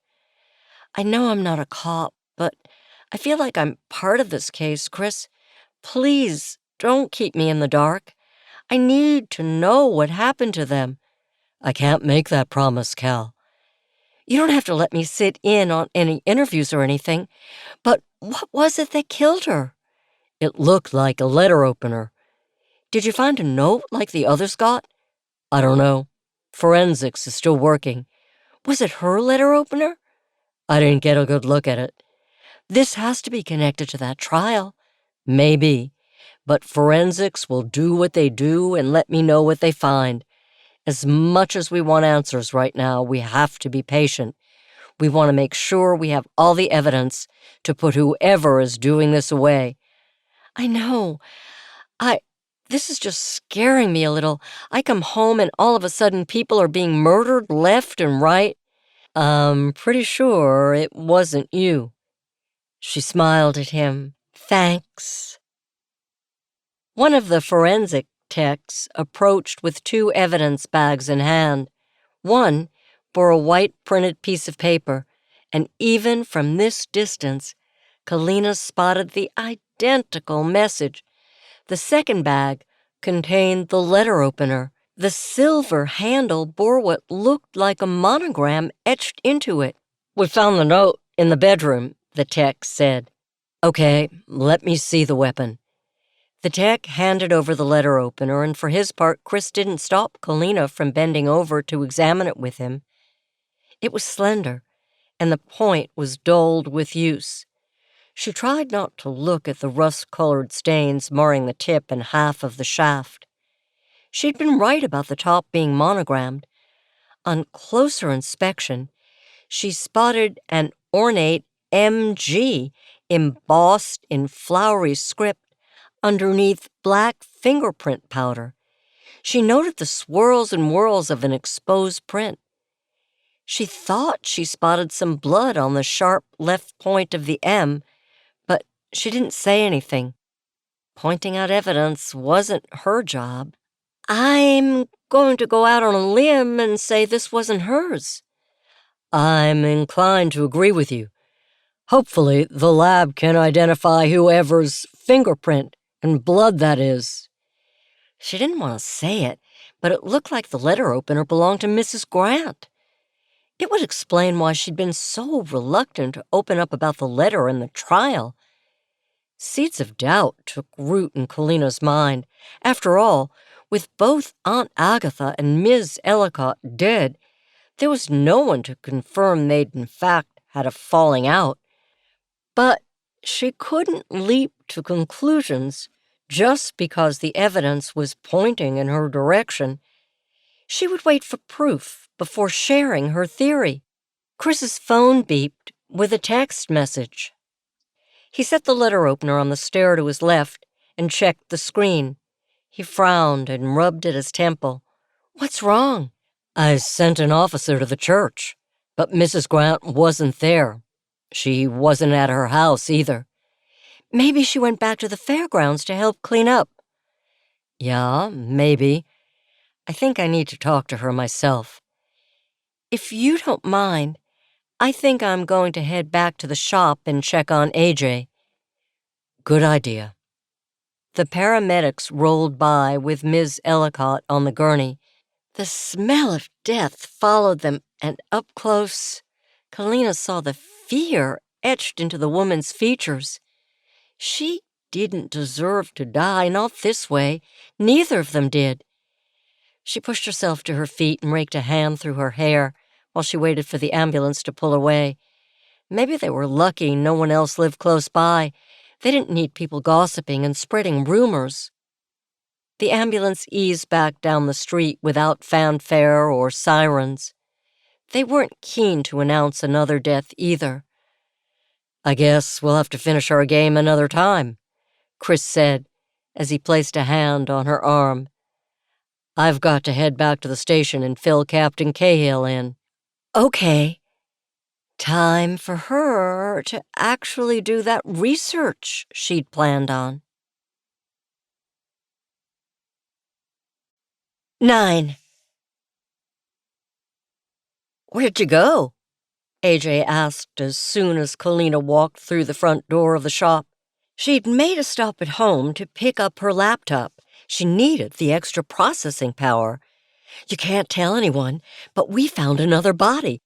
I know I'm not a cop, but I feel like I'm part of this case, Chris. Please, don't keep me in the dark. I need to know what happened to them. I can't make that promise, Cal. You don't have to let me sit in on any interviews or anything, but what was it that killed her? It looked like a letter opener. Did you find a note like the others got? I don't know. Forensics is still working. Was it her letter opener? I didn't get a good look at it. This has to be connected to that trial. Maybe. But forensics will do what they do and let me know what they find. As much as we want answers right now, we have to be patient. We want to make sure we have all the evidence to put whoever is doing this away. I know. This is just scaring me a little. I come home and all of a sudden people are being murdered left and right. I'm pretty sure it wasn't you. She smiled at him. Thanks. One of the forensic techs approached with 2 evidence bags in hand. One bore a white printed piece of paper, and even from this distance, Kalina spotted the identical message. The second bag contained the letter opener. The silver handle bore what looked like a monogram etched into it. We found the note in the bedroom, the tech said. Okay, let me see the weapon. The tech handed over the letter opener, and for his part, Chris didn't stop Kalina from bending over to examine it with him. It was slender, and the point was dulled with use. She tried not to look at the rust-colored stains marring the tip and half of the shaft. She'd been right about the top being monogrammed. On closer inspection, she spotted an ornate MG embossed in flowery script underneath black fingerprint powder. She noted the swirls and whirls of an exposed print. She thought she spotted some blood on the sharp left point of the M, but she didn't say anything. Pointing out evidence wasn't her job. I'm going to go out on a limb and say this wasn't hers. I'm inclined to agree with you. Hopefully, the lab can identify whoever's fingerprint and blood that is. She didn't want to say it, but it looked like the letter opener belonged to Mrs. Grant. It would explain why she'd been so reluctant to open up about the letter and the trial. Seeds of doubt took root in Kalina's mind. After all, with both Aunt Agatha and Ms. Ellicott dead, there was no one to confirm they'd in fact had a falling out. But she couldn't leap to conclusions just because the evidence was pointing in her direction. She would wait for proof before sharing her theory. Chris's phone beeped with a text message. He set the letter opener on the stair to his left and checked the screen. He frowned and rubbed at his temple. What's wrong? I sent an officer to the church, but Mrs. Grant wasn't there. She wasn't at her house either. Maybe she went back to the fairgrounds to help clean up. Yeah, maybe. I think I need to talk to her myself. If you don't mind, I think I'm going to head back to the shop and check on AJ. Good idea. The paramedics rolled by with Ms. Ellicott on the gurney. The smell of death followed them, and up close, Kalina saw the fear etched into the woman's features. She didn't deserve to die, not this way. Neither of them did. She pushed herself to her feet and raked a hand through her hair while she waited for the ambulance to pull away. Maybe they were lucky no one else lived close by. They didn't need people gossiping and spreading rumors. The ambulance eased back down the street without fanfare or sirens. They weren't keen to announce another death either. I guess we'll have to finish our game another time, Chris said as he placed a hand on her arm. I've got to head back to the station and fill Captain Cahill in. Okay, Time for her to actually do that research she'd planned on. 9. "Where'd you go?" AJ asked as soon as Kalina walked through the front door of the shop. She'd made a stop at home to pick up her laptop. She needed the extra processing power. "You can't tell anyone, but we found another body."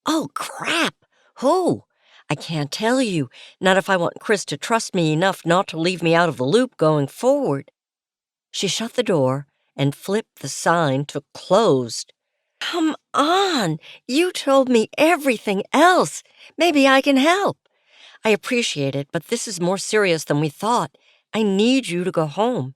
"Oh, crap! Who?" "I can't tell you, not if I want Chris to trust me enough not to leave me out of the loop going forward." She shut the door and flipped the sign to closed. "Come on! You told me everything else. Maybe I can help." "I appreciate it, but this is more serious than we thought. I need you to go home."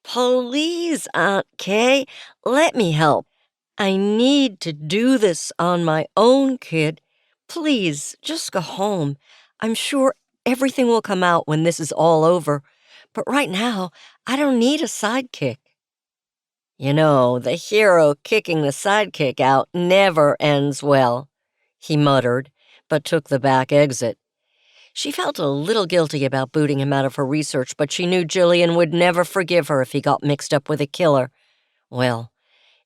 "Please, Aunt Kay, let me help. I need to do this on my own, kid. Please, just go home. I'm sure everything will come out when this is all over. But right now, I don't need a sidekick." "You know, the hero kicking the sidekick out never ends well," he muttered, but took the back exit. She felt a little guilty about booting him out of her research, but she knew Jillian would never forgive her if he got mixed up with a killer. Well,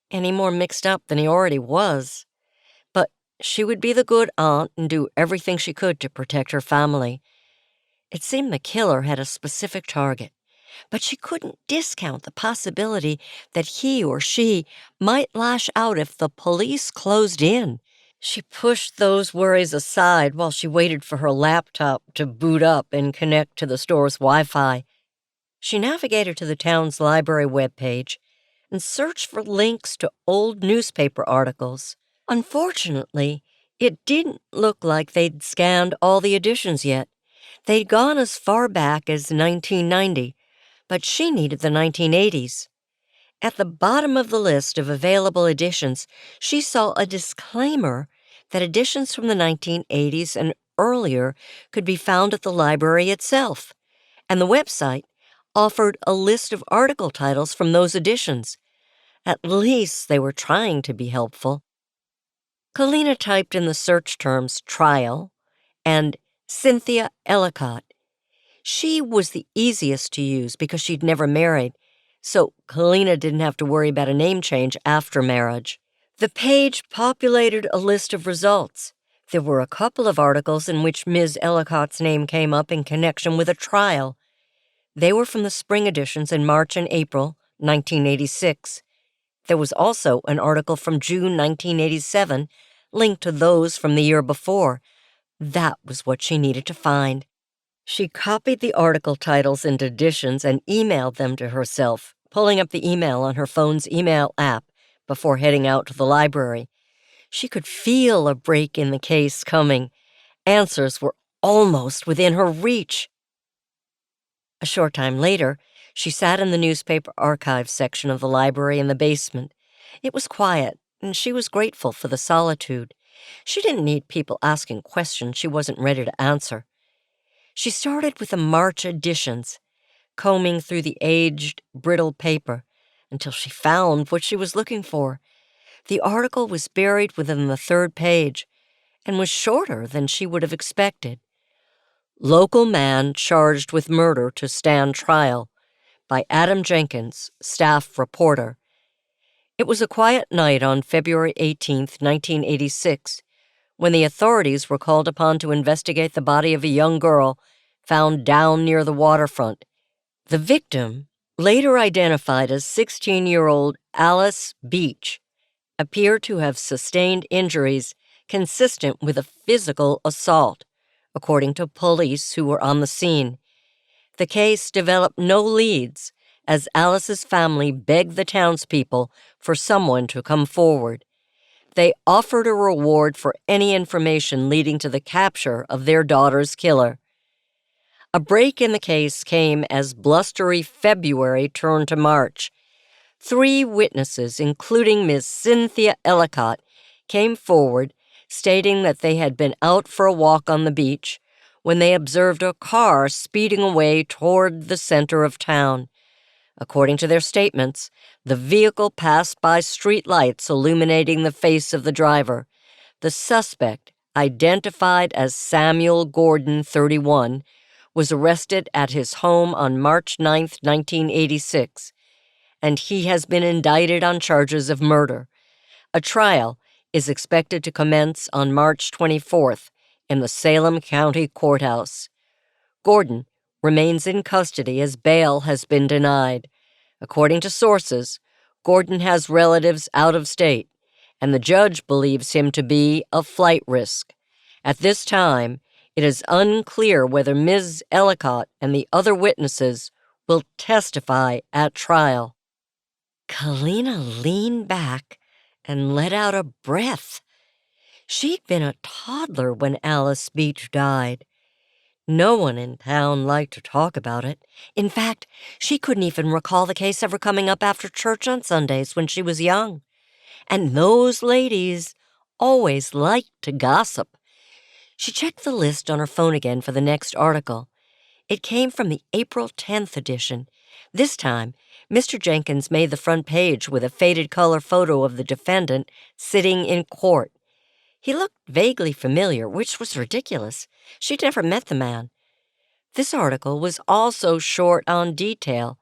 any more mixed up than he already was. But she would be the good aunt and do everything she could to protect her family. It seemed the killer had a specific target, but she couldn't discount the possibility that he or she might lash out if the police closed in. She pushed those worries aside while she waited for her laptop to boot up and connect to the store's Wi-Fi. She navigated to the town's library webpage and searched for links to old newspaper articles. Unfortunately, it didn't look like they'd scanned all the editions yet. They'd gone as far back as 1990, but she needed the 1980s. At the bottom of the list of available editions, she saw a disclaimer that editions from the 1980s and earlier could be found at the library itself, and the website offered a list of article titles from those editions. At least they were trying to be helpful. Kalina typed in the search terms trial and Cynthia Ellicott. She was the easiest to use because she'd never married, so Kalina didn't have to worry about a name change after marriage. The page populated a list of results. There were a couple of articles in which Ms. Ellicott's name came up in connection with a trial. They were from the spring editions in March and April 1986. There was also an article from June 1987 linked to those from the year before. That was what she needed to find. She copied the article titles into editions and emailed them to herself, pulling up the email on her phone's email app before heading out to the library. She could feel a break in the case coming. Answers were almost within her reach. A short time later, she sat in the newspaper archives section of the library in the basement. It was quiet, and she was grateful for the solitude. She didn't need people asking questions she wasn't ready to answer. She started with the March editions, combing through the aged, brittle paper until she found what she was looking for. The article was buried within the third page and was shorter than she would have expected. "Local Man Charged with Murder to Stand Trial" by Adam Jenkins, staff reporter. It was a quiet night on February 18, 1986, when the authorities were called upon to investigate the body of a young girl found down near the waterfront. The victim, later identified as 16-year-old Alice Beach, appeared to have sustained injuries consistent with a physical assault, according to police who were on the scene. The case developed no leads, as Alice's family begged the townspeople for someone to come forward. They offered a reward for any information leading to the capture of their daughter's killer. A break in the case came as blustery February turned to March. 3 witnesses, including Miss Cynthia Ellicott, came forward stating that they had been out for a walk on the beach when they observed a car speeding away toward the center of town. According to their statements, the vehicle passed by street lights illuminating the face of the driver. The suspect, identified as Samuel Gordon, 31, was arrested at his home on March 9, 1986, and he has been indicted on charges of murder. A trial is expected to commence on March 24th in the Salem County Courthouse. Gordon remains in custody as bail has been denied. According to sources, Gordon has relatives out of state, and the judge believes him to be a flight risk. At this time, it is unclear whether Ms. Ellicott and the other witnesses will testify at trial. Kalina leaned back and let out a breath. She'd been a toddler when Alice Beach died. No one in town liked to talk about it. In fact, she couldn't even recall the case ever coming up after church on Sundays when she was young. And those ladies always liked to gossip. She checked the list on her phone again for the next article. It came from the April 10th edition. This time, Mr. Jenkins made the front page with a faded color photo of the defendant sitting in court. He looked vaguely familiar, which was ridiculous. She'd never met the man. This article was also short on detail.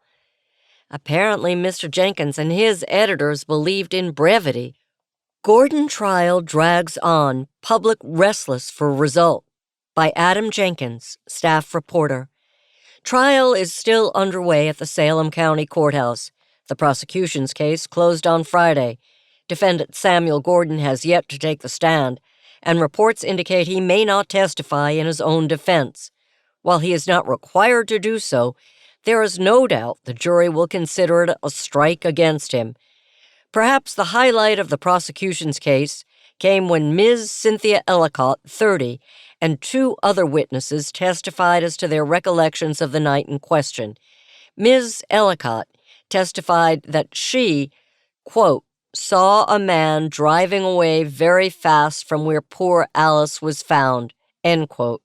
Apparently, Mr. Jenkins and his editors believed in brevity. Gordon trial drags on, public restless for result, by Adam Jenkins, staff reporter. Trial is still underway at the Salem County Courthouse. The prosecution's case closed on Friday. Defendant Samuel Gordon has yet to take the stand, and reports indicate he may not testify in his own defense. While he is not required to do so, there is no doubt the jury will consider it a strike against him. Perhaps the highlight of the prosecution's case came when Ms. Cynthia Ellicott, 30, and two other witnesses testified as to their recollections of the night in question. Ms. Ellicott testified that she, quote, saw a man driving away very fast from where poor Alice was found, end quote.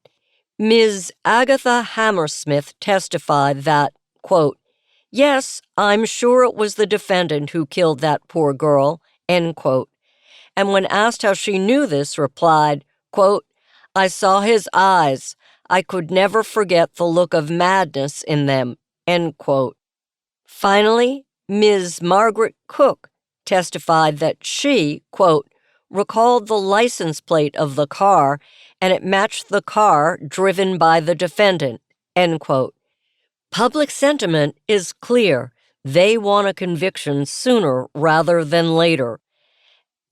Ms. Agatha Hammersmith testified that, quote, yes, I'm sure it was the defendant who killed that poor girl, end quote. And when asked how she knew this, replied, quote, I saw his eyes. I could never forget the look of madness in them, end quote. Finally, Ms. Margaret Cook testified that she, quote, recalled the license plate of the car and it matched the car driven by the defendant, end quote. Public sentiment is clear. They want a conviction sooner rather than later.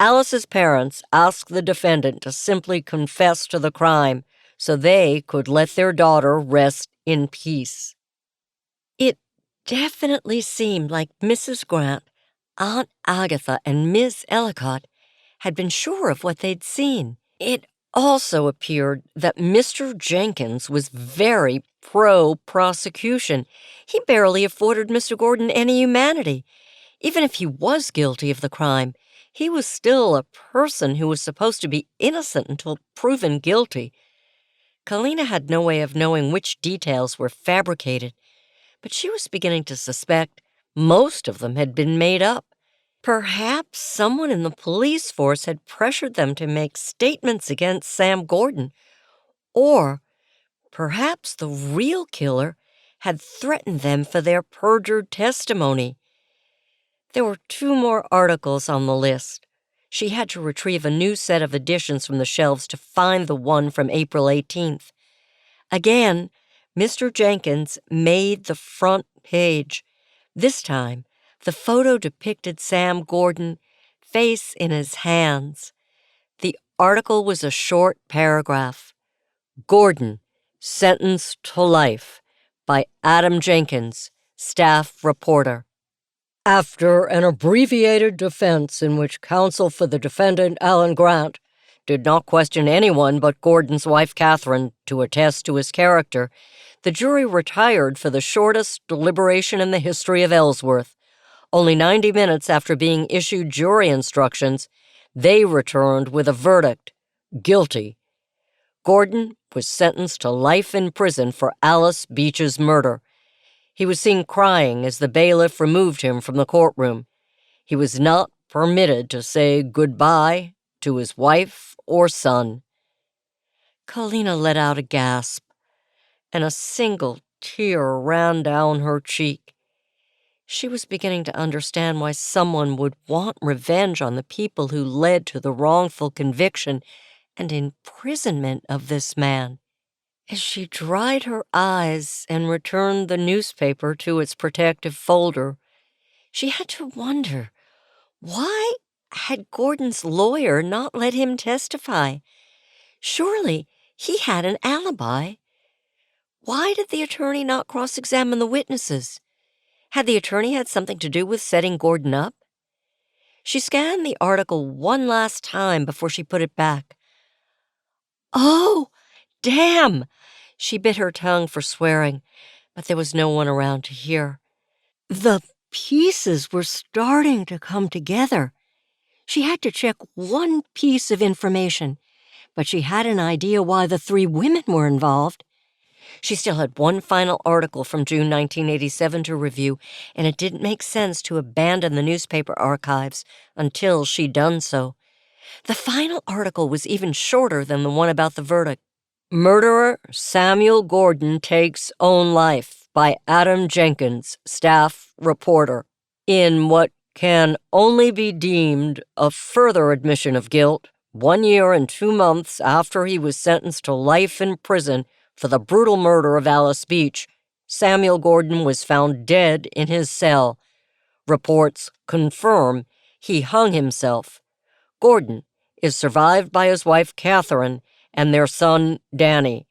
Alice's parents asked the defendant to simply confess to the crime so they could let their daughter rest in peace. It definitely seemed like Mrs. Grant, Aunt Agatha, and Miss Ellicott had been sure of what they'd seen. It also appeared that Mr. Jenkins was very pro-prosecution. He barely afforded Mr. Gordon any humanity. Even if he was guilty of the crime, he was still a person who was supposed to be innocent until proven guilty. Kalina had no way of knowing which details were fabricated, but she was beginning to suspect most of them had been made up. Perhaps someone in the police force had pressured them to make statements against Sam Gordon, or perhaps the real killer had threatened them for their perjured testimony. There were two more articles on the list. She had to retrieve a new set of editions from the shelves to find the one from April 18th. Again, Mr. Jenkins made the front page. This time, the photo depicted Sam Gordon, face in his hands. The article was a short paragraph. Gordon, sentenced to life, by Adam Jenkins, staff reporter. After an abbreviated defense in which counsel for the defendant, Alan Grant, did not question anyone but Gordon's wife, Catherine, to attest to his character, the jury retired for the shortest deliberation in the history of Ellesworth. Only 90 minutes after being issued jury instructions, they returned with a verdict, guilty. Gordon was sentenced to life in prison for Alice Beach's murder. He was seen crying as the bailiff removed him from the courtroom. He was not permitted to say goodbye to his wife or son. Kalina let out a gasp, and a single tear ran down her cheek. She was beginning to understand why someone would want revenge on the people who led to the wrongful conviction and imprisonment of this man. As she dried her eyes and returned the newspaper to its protective folder, she had to wonder, why had Gordon's lawyer not let him testify? Surely he had an alibi. Why did the attorney not cross-examine the witnesses? Had the attorney had something to do with setting Gordon up? She scanned the article one last time before she put it back. Oh, damn! She bit her tongue for swearing, but there was no one around to hear. The pieces were starting to come together. She had to check one piece of information, but she had an idea why the 3 women were involved. She still had one final article from June 1987 to review, and it didn't make sense to abandon the newspaper archives until she'd done so. The final article was even shorter than the one about the verdict. Murderer Samuel Gordon Takes Own Life by Adam Jenkins, staff reporter. In what can only be deemed a further admission of guilt, 1 year and 2 months after he was sentenced to life in prison for the brutal murder of Alice Beach, Samuel Gordon was found dead in his cell. Reports confirm he hung himself. Gordon is survived by his wife Catherine and their son Danny.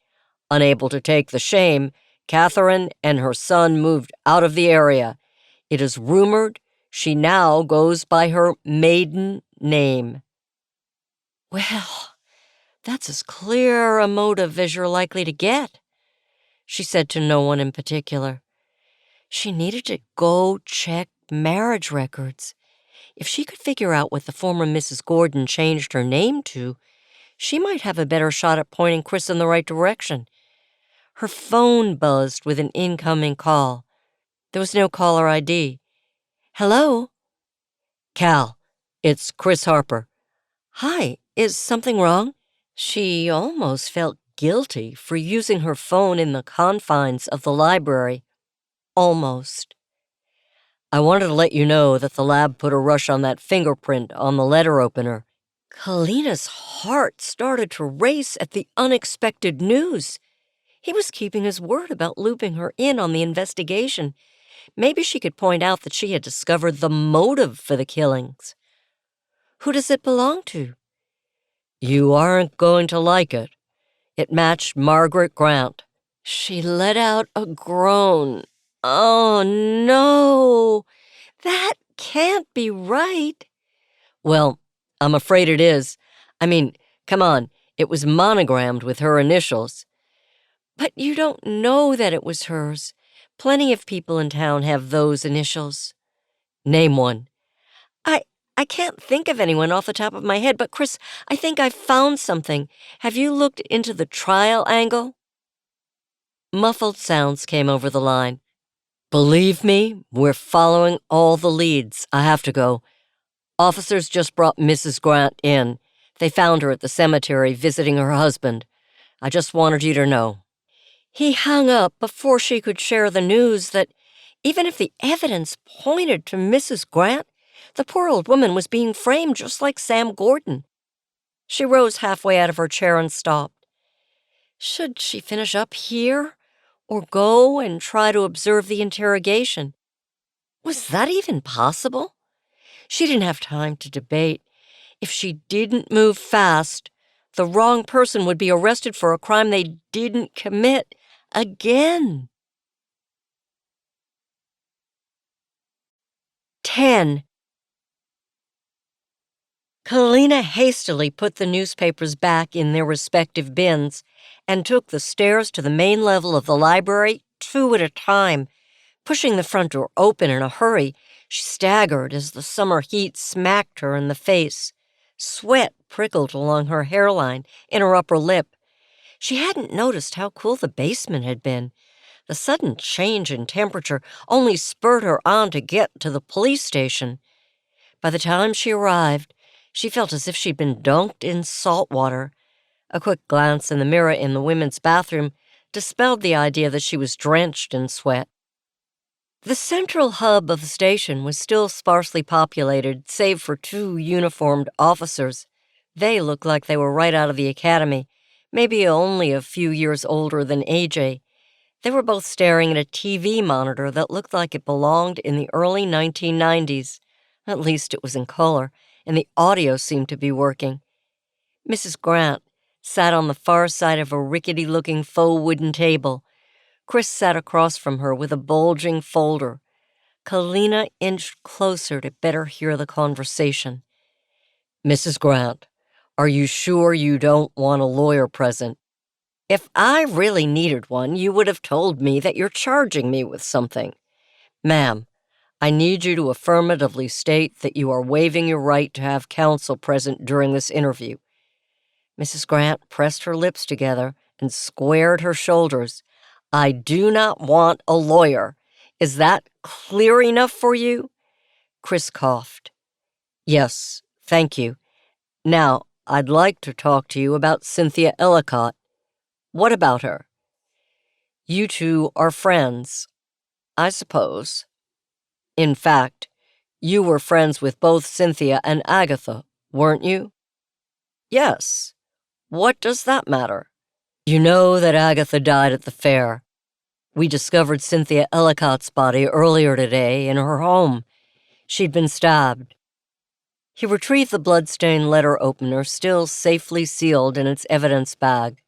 Unable to take the shame, Catherine and her son moved out of the area. It is rumored she now goes by her maiden name. Well, that's as clear a motive as you're likely to get, she said to no one in particular. She needed to go check marriage records. If she could figure out what the former Mrs. Gordon changed her name to, she might have a better shot at pointing Chris in the right direction. Her phone buzzed with an incoming call. There was no caller ID. Hello? Cal, it's Chris Harper. Hi, is something wrong? She almost felt guilty for using her phone in the confines of the library. Almost. I wanted to let you know that the lab put a rush on that fingerprint on the letter opener. Kalina's heart started to race at the unexpected news. He was keeping his word about looping her in on the investigation. Maybe she could point out that she had discovered the motive for the killings. Who does it belong to? You aren't going to like it. It matched Margaret Grant. She let out a groan. Oh, no. That can't be right. Well, I'm afraid it is. I mean, come on, it was monogrammed with her initials. But you don't know that it was hers. Plenty of people in town have those initials. Name one. I can't think of anyone off the top of my head, but Chris, I think I've found something. Have you looked into the trial angle? Muffled sounds came over the line. Believe me, we're following all the leads. I have to go. Officers just brought Mrs. Grant in. They found her at the cemetery visiting her husband. I just wanted you to know. He hung up before she could share the news that even if the evidence pointed to Mrs. Grant, the poor old woman was being framed just like Sam Gordon. She rose halfway out of her chair and stopped. Should she finish up here or go and try to observe the interrogation? Was that even possible? She didn't have time to debate. If she didn't move fast, the wrong person would be arrested for a crime they didn't commit again. 10. Kalina hastily put the newspapers back in their respective bins and took the stairs to the main level of the library 2 at a time. Pushing the front door open in a hurry, she staggered as the summer heat smacked her in the face. Sweat prickled along her hairline, in her upper lip. She hadn't noticed how cool the basement had been. The sudden change in temperature only spurred her on to get to the police station. By the time she arrived, she felt as if she'd been dunked in salt water. A quick glance in the mirror in the women's bathroom dispelled the idea that she was drenched in sweat. The central hub of the station was still sparsely populated, save for 2 uniformed officers. They looked like they were right out of the academy, maybe only a few years older than AJ. They were both staring at a TV monitor that looked like it belonged in the early 1990s. At least it was in color, and the audio seemed to be working. Mrs. Grant sat on the far side of a rickety-looking faux wooden table. Chris sat across from her with a bulging folder. Kalina inched closer to better hear the conversation. "Mrs. Grant, are you sure you don't want a lawyer present? If I really needed one, you would have told me that you're charging me with something. Ma'am, I need you to affirmatively state that you are waiving your right to have counsel present during this interview." Mrs. Grant pressed her lips together and squared her shoulders. "I do not want a lawyer. Is that clear enough for you?" Chris coughed. "Yes, thank you. Now, I'd like to talk to you about Cynthia Ellicott. What about her?" "You two are friends, I suppose. In fact, you were friends with both Cynthia and Agatha, weren't you?" "Yes. What does that matter?" "You know that Agatha died at the fair. We discovered Cynthia Ellicott's body earlier today in her home. She'd been stabbed." He retrieved the blood-stained letter opener, still safely sealed in its evidence bag.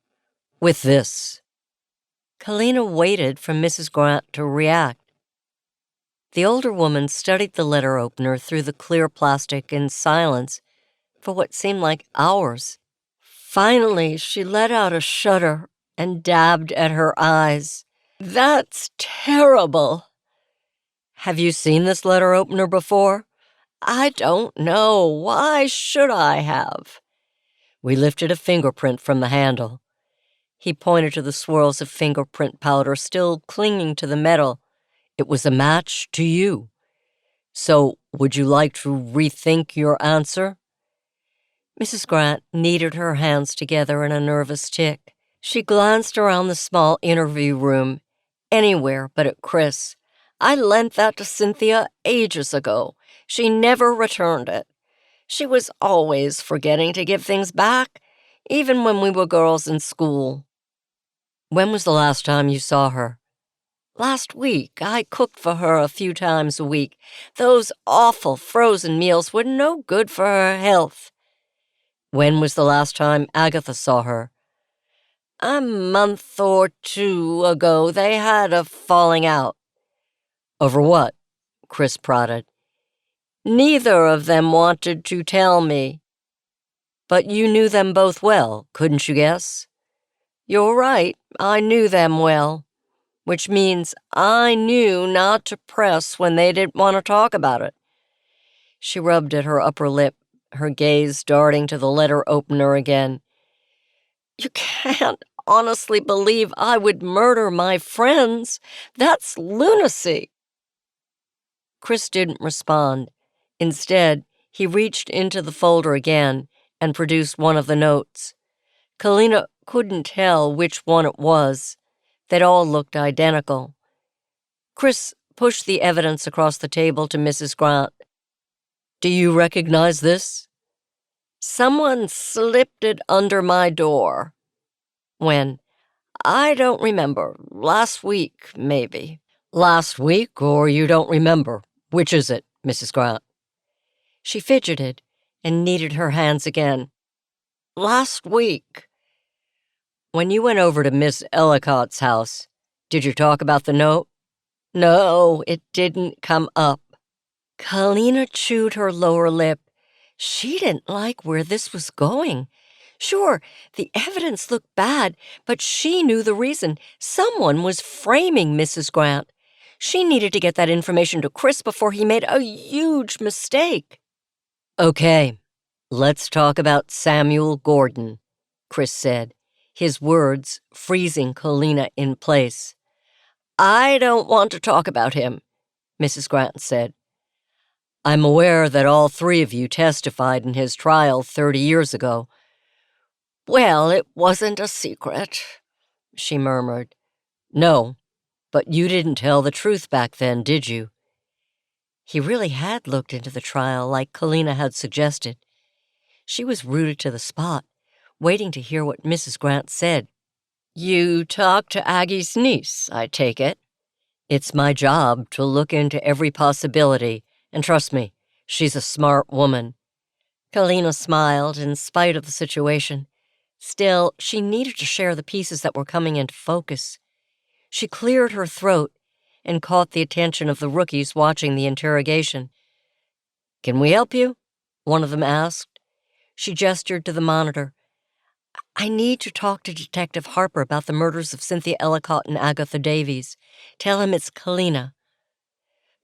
"With this." Kalina waited for Mrs. Grant to react. The older woman studied the letter opener through the clear plastic in silence for what seemed like hours. Finally, she let out a shudder and dabbed at her eyes. "That's terrible." "Have you seen this letter opener before?" "I don't know. Why should I have?" We lifted a fingerprint from the handle. He pointed to the swirls of fingerprint powder still clinging to the metal. "It was a match to you. So, would you like to rethink your answer?" Mrs. Grant kneaded her hands together in a nervous tick. She glanced around the small interview room. Anywhere but at Chris. "I lent that to Cynthia ages ago. She never returned it. She was always forgetting to give things back, even when we were girls in school." "When was the last time you saw her?" "Last week. I cooked for her a few times a week. Those awful frozen meals were no good for her health." "When was the last time Agatha saw her?" "A month or 2 ago. They had a falling out." "Over what?" Chris prodded. "Neither of them wanted to tell me." "But you knew them both well, couldn't you guess?" "You're right. I knew them well. Which means I knew not to press when they didn't want to talk about it." She rubbed at her upper lip, her gaze darting to the letter opener again. "You can't honestly believe I would murder my friends. That's lunacy." Chris didn't respond. Instead, he reached into the folder again and produced one of the notes. Kalina couldn't tell which one it was. They'd all looked identical. Chris pushed the evidence across the table to Mrs. Grant. "Do you recognize this?" "Someone slipped it under my door." "When?" "I don't remember. Last week, maybe." "Last week, or you don't remember? Which is it, Mrs. Grant?" She fidgeted and kneaded her hands again. "Last week." "When you went over to Miss Ellicott's house, did you talk about the note?" "No, it didn't come up." Kalina chewed her lower lip. She didn't like where this was going. Sure, the evidence looked bad, but she knew the reason. Someone was framing Mrs. Grant. She needed to get that information to Chris before he made a huge mistake. "Okay, let's talk about Samuel Gordon," Chris said, his words freezing Kalina in place. "I don't want to talk about him," Mrs. Grant said. "I'm aware that all 3 of you testified in his trial 30 years ago. Well, it wasn't a secret, she murmured. No, but you didn't tell the truth back then, did you? He really had looked into the trial like Kalina had suggested. She was rooted to the spot, waiting to hear what Mrs. Grant said. You talked to Aggie's niece, I take it. It's my job to look into every possibility, and trust me, she's a smart woman. Kalina smiled in spite of the situation. Still, she needed to share the pieces that were coming into focus. She cleared her throat and caught the attention of the rookies watching the interrogation. Can we help you? One of them asked. She gestured to the monitor. I need to talk to Detective Harper about the murders of Cynthia Ellicott and Agatha Davies. Tell him it's Kalina.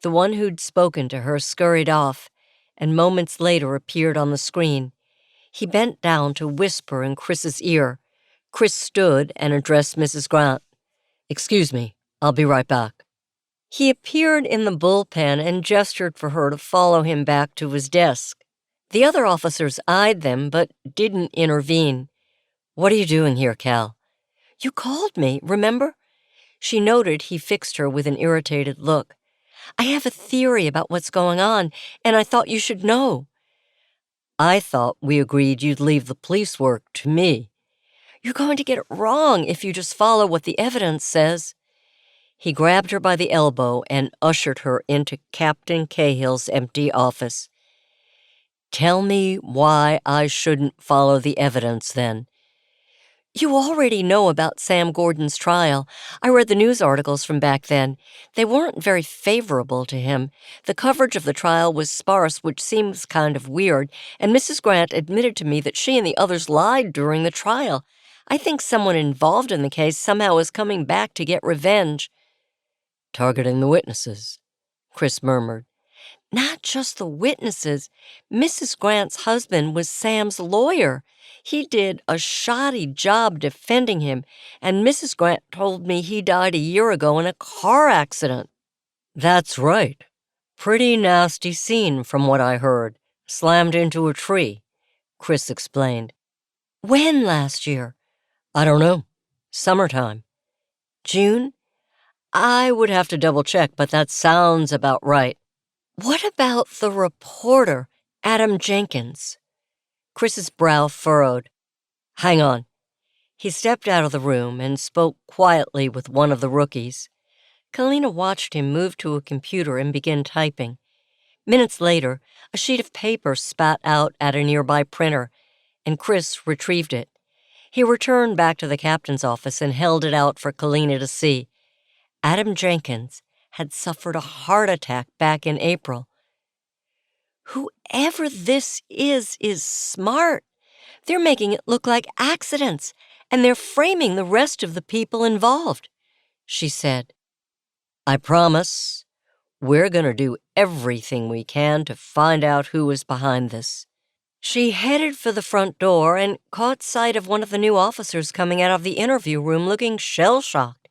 The one who'd spoken to her scurried off, and moments later appeared on the screen. He bent down to whisper in Chris's ear. Chris stood and addressed Mrs. Grant. Excuse me, I'll be right back. He appeared in the bullpen and gestured for her to follow him back to his desk. The other officers eyed them, but didn't intervene. What are you doing here, Cal? You called me, remember? She noted he fixed her with an irritated look. I have a theory about what's going on, and I thought you should know. I thought we agreed you'd leave the police work to me. You're going to get it wrong if you just follow what the evidence says. He grabbed her by the elbow and ushered her into Captain Cahill's empty office. Tell me why I shouldn't follow the evidence, then. You already know about Sam Gordon's trial. I read the news articles from back then. They weren't very favorable to him. The coverage of the trial was sparse, which seems kind of weird, and Mrs. Grant admitted to me that she and the others lied during the trial. I think someone involved in the case somehow is coming back to get revenge. Targeting the witnesses, Chris murmured. Not just the witnesses. Mrs. Grant's husband was Sam's lawyer. He did a shoddy job defending him, and Mrs. Grant told me he died a year ago in a car accident. That's right. Pretty nasty scene from what I heard. Slammed into a tree, Chris explained. When last year? I don't know. Summertime. June? I would have to double-check, but that sounds about right. What about the reporter, Adam Jenkins? Chris's brow furrowed. Hang on. He stepped out of the room and spoke quietly with one of the rookies. Kalina watched him move to a computer and begin typing. Minutes later, a sheet of paper spat out at a nearby printer, and Chris retrieved it. He returned back to the captain's office and held it out for Kalina to see. Adam Jenkins had suffered a heart attack back in April. Whoever this is smart. They're making it look like accidents, and they're framing the rest of the people involved, she said. I promise we're going to do everything we can to find out who is behind this. She headed for the front door and caught sight of one of the new officers coming out of the interview room looking shell-shocked.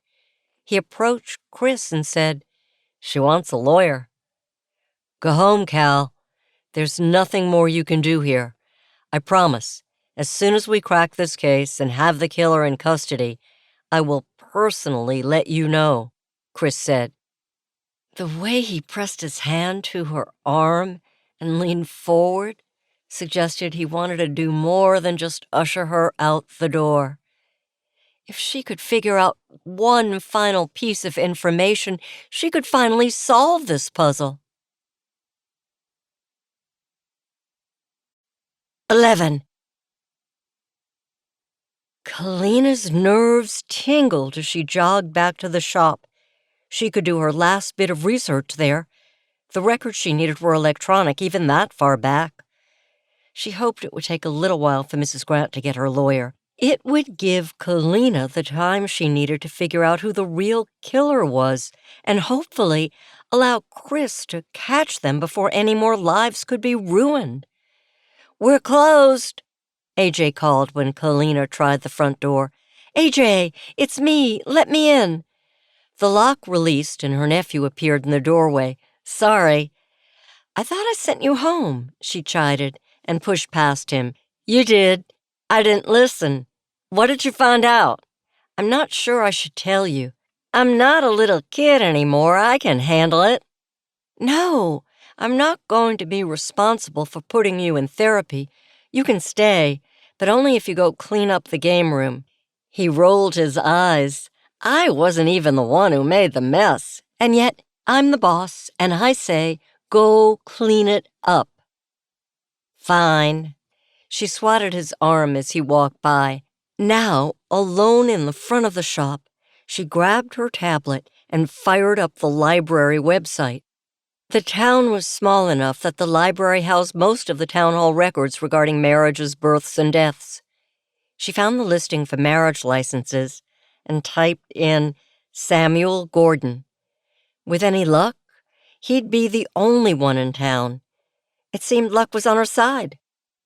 He approached Chris and said, She wants a lawyer. Go home, Cal. There's nothing more you can do here. I promise, as soon as we crack this case and have the killer in custody, I will personally let you know, Chris said. The way he pressed his hand to her arm and leaned forward suggested he wanted to do more than just usher her out the door. If she could figure out one final piece of information, she could finally solve this puzzle. 11. Kalina's nerves tingled as she jogged back to the shop. She could do her last bit of research there. The records she needed were electronic, even that far back. She hoped it would take a little while for Mrs. Grant to get her lawyer. It would give Kalina the time she needed to figure out who the real killer was, and hopefully allow Chris to catch them before any more lives could be ruined. We're closed, AJ called when Kalina tried the front door. AJ, it's me. Let me in. The lock released and her nephew appeared in the doorway. Sorry. I thought I sent you home, she chided and pushed past him. You did. I didn't listen. What did you find out? I'm not sure I should tell you. I'm not a little kid anymore. I can handle it. No, I'm not going to be responsible for putting you in therapy. You can stay, but only if you go clean up the game room. He rolled his eyes. I wasn't even the one who made the mess, and yet I'm the boss, and I say, go clean it up. Fine. She swatted his arm as he walked by. Now, alone in the front of the shop, she grabbed her tablet and fired up the library website. The town was small enough that the library housed most of the town hall records regarding marriages, births, and deaths. She found the listing for marriage licenses and typed in Samuel Gordon. With any luck, he'd be the only one in town. It seemed luck was on her side.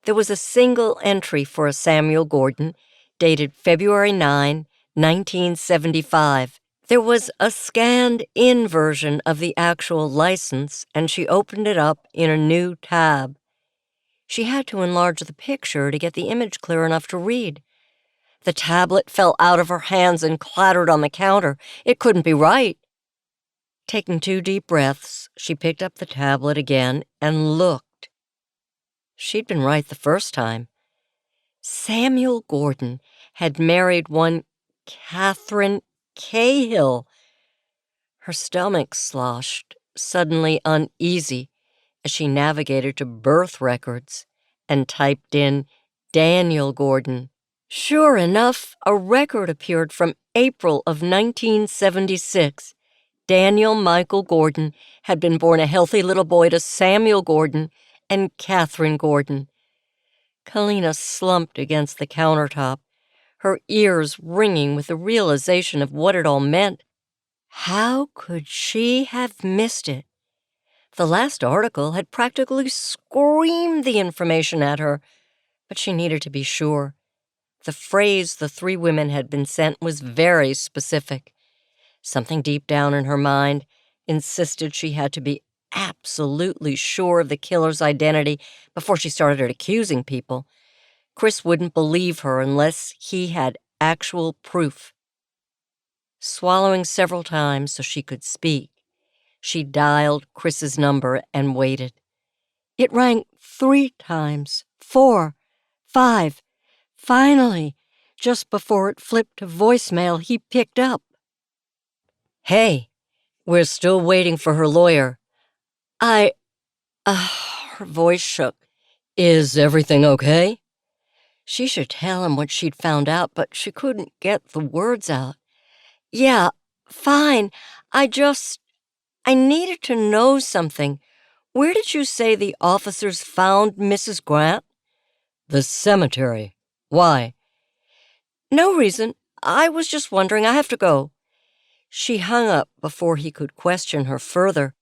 There was a single entry for a Samuel Gordon, dated February 9, 1975. There was a scanned-in version of the actual license, and she opened it up in a new tab. She had to enlarge the picture to get the image clear enough to read. The tablet fell out of her hands and clattered on the counter. It couldn't be right. Taking 2 deep breaths, she picked up the tablet again and looked. She'd been right the first time. Samuel Gordon had married one Catherine Cahill. Her stomach sloshed, suddenly uneasy, as she navigated to birth records and typed in Daniel Gordon. Sure enough, a record appeared from April of 1976. Daniel Michael Gordon had been born a healthy little boy to Samuel Gordon and Catherine Gordon. Kalina slumped against the countertop, her ears ringing with the realization of what it all meant. How could she have missed it? The last article had practically screamed the information at her, but she needed to be sure. The phrase the 3 women had been sent was very specific. Something deep down in her mind insisted she had to be absolutely sure of the killer's identity before she started accusing people. Chris wouldn't believe her unless he had actual proof. Swallowing several times so she could speak, she dialed Chris's number and waited. It rang 3 times, 4, 5. Finally, just before it flipped to voicemail, he picked up. Hey, we're still waiting for her lawyer. Her voice shook. Is everything okay? She should tell him what she'd found out, but she couldn't get the words out. Yeah, fine. I needed to know something. Where did you say the officers found Mrs. Grant? The cemetery. Why? No reason. I was just wondering. I have to go. She hung up before he could question her further.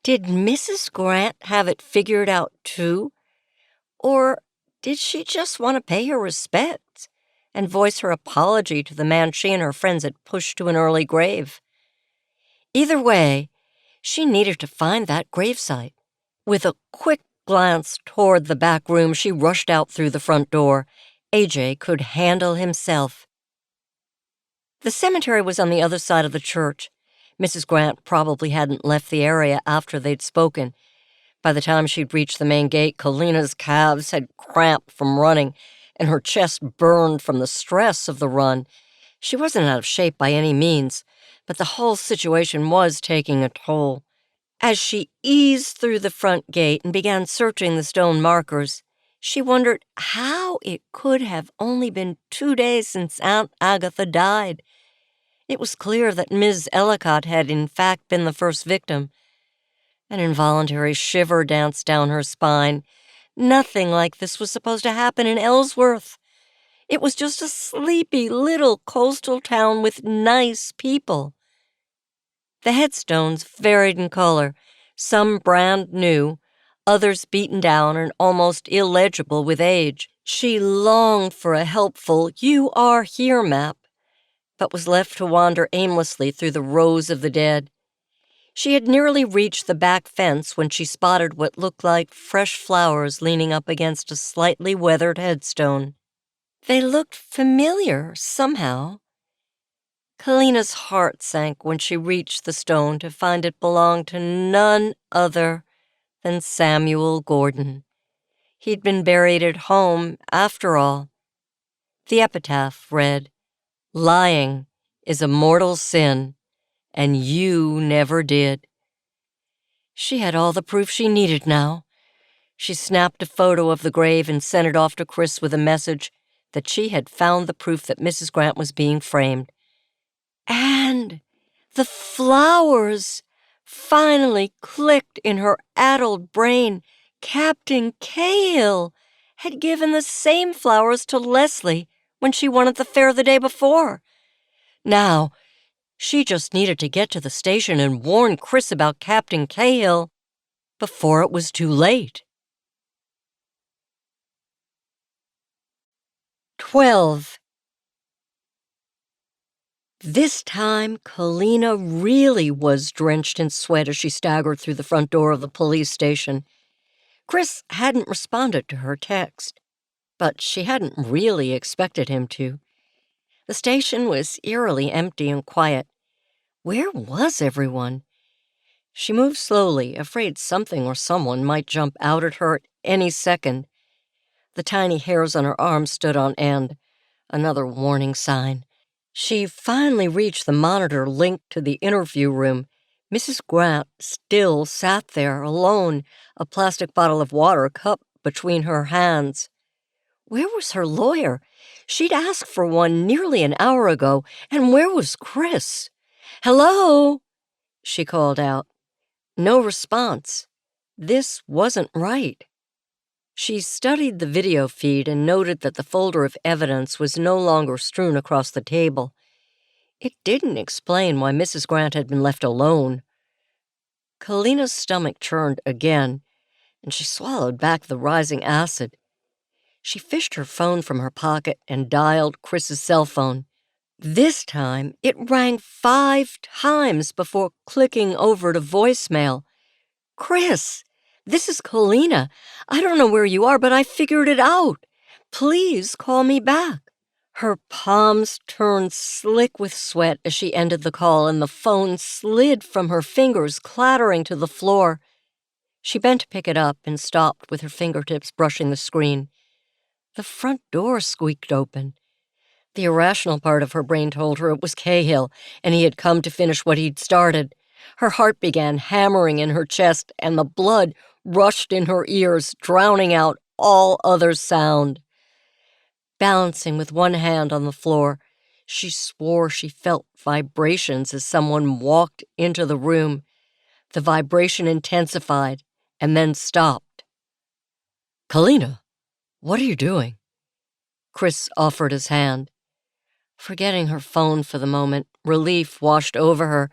Did Mrs. Grant have it figured out too? Or did she just want to pay her respects and voice her apology to the man she and her friends had pushed to an early grave? Either way, she needed to find that gravesite. With a quick glance toward the back room, she rushed out through the front door. AJ could handle himself. The cemetery was on the other side of the church. Mrs. Grant probably hadn't left the area after they'd spoken. By the time she'd reached the main gate, Kalina's calves had cramped from running, and her chest burned from the stress of the run. She wasn't out of shape by any means, but the whole situation was taking a toll. As she eased through the front gate and began searching the stone markers, she wondered how it could have only been 2 days since Aunt Agatha died. It was clear that Ms. Ellicott had in fact been the first victim. An involuntary shiver danced down her spine. Nothing like this was supposed to happen in Ellesworth. It was just a sleepy little coastal town with nice people. The headstones varied in color, some brand new, others beaten down and almost illegible with age. She longed for a helpful "You are here" map, but was left to wander aimlessly through the rows of the dead. She had nearly reached the back fence when she spotted what looked like fresh flowers leaning up against a slightly weathered headstone. They looked familiar, somehow. Kalina's heart sank when she reached the stone to find it belonged to none other than Samuel Gordon. He'd been buried at home, after all. The epitaph read, "Lying is a mortal sin, and you never did." She had all the proof she needed now. She snapped a photo of the grave and sent it off to Chris with a message that she had found the proof that Mrs. Grant was being framed. And the flowers finally clicked in her addled brain. Captain Cahill had given the same flowers to Leslie when she won at the fair the day before. Now, she just needed to get to the station and warn Chris about Captain Cahill before it was too late. 12. This time, Kalina really was drenched in sweat as she staggered through the front door of the police station. Chris hadn't responded to her text, but she hadn't really expected him to. The station was eerily empty and quiet. Where was everyone? She moved slowly, afraid something or someone might jump out at her at any second. The tiny hairs on her arms stood on end, another warning sign. She finally reached the monitor linked to the interview room. Mrs. Grant still sat there, alone, a plastic bottle of water cupped between her hands. Where was her lawyer? She'd asked for one nearly an hour ago, and where was Chris? "Hello?" she called out. No response. This wasn't right. She studied the video feed and noted that the folder of evidence was no longer strewn across the table. It didn't explain why Mrs. Grant had been left alone. Kalina's stomach churned again, and she swallowed back the rising acid. She fished her phone from her pocket and dialed Chris's cell phone. This time, it rang 5 times before clicking over to voicemail. "Chris, this is Kalina. I don't know where you are, but I figured it out. Please call me back." Her palms turned slick with sweat as she ended the call, and the phone slid from her fingers, clattering to the floor. She bent to pick it up and stopped with her fingertips brushing the screen. The front door squeaked open. The irrational part of her brain told her it was Cahill, and he had come to finish what he'd started. Her heart began hammering in her chest, and the blood rushed in her ears, drowning out all other sound. Balancing with one hand on the floor, she swore she felt vibrations as someone walked into the room. The vibration intensified and then stopped. "Kalina, what are you doing?" Chris offered his hand. Forgetting her phone for the moment, relief washed over her.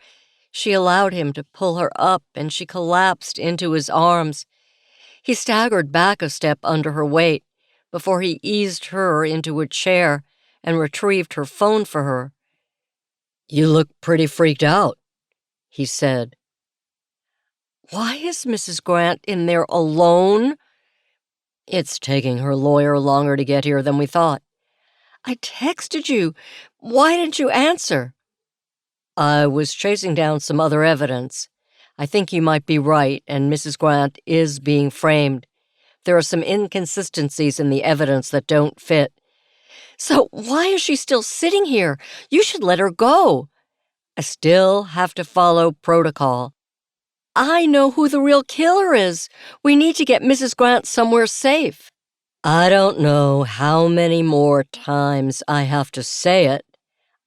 She allowed him to pull her up, and she collapsed into his arms. He staggered back a step under her weight before he eased her into a chair and retrieved her phone for her. "You look pretty freaked out," he said. Why is Mrs. Grant in there alone? It's taking her lawyer longer to get here than we thought. I texted you. Why didn't you answer? I was chasing down some other evidence. I think you might be right, and Mrs. Grant is being framed. There are some inconsistencies in the evidence that don't fit. So why is she still sitting here? You should let her go. I still have to follow protocol. I know who the real killer is. We need to get Mrs. Grant somewhere safe. I don't know how many more times I have to say it.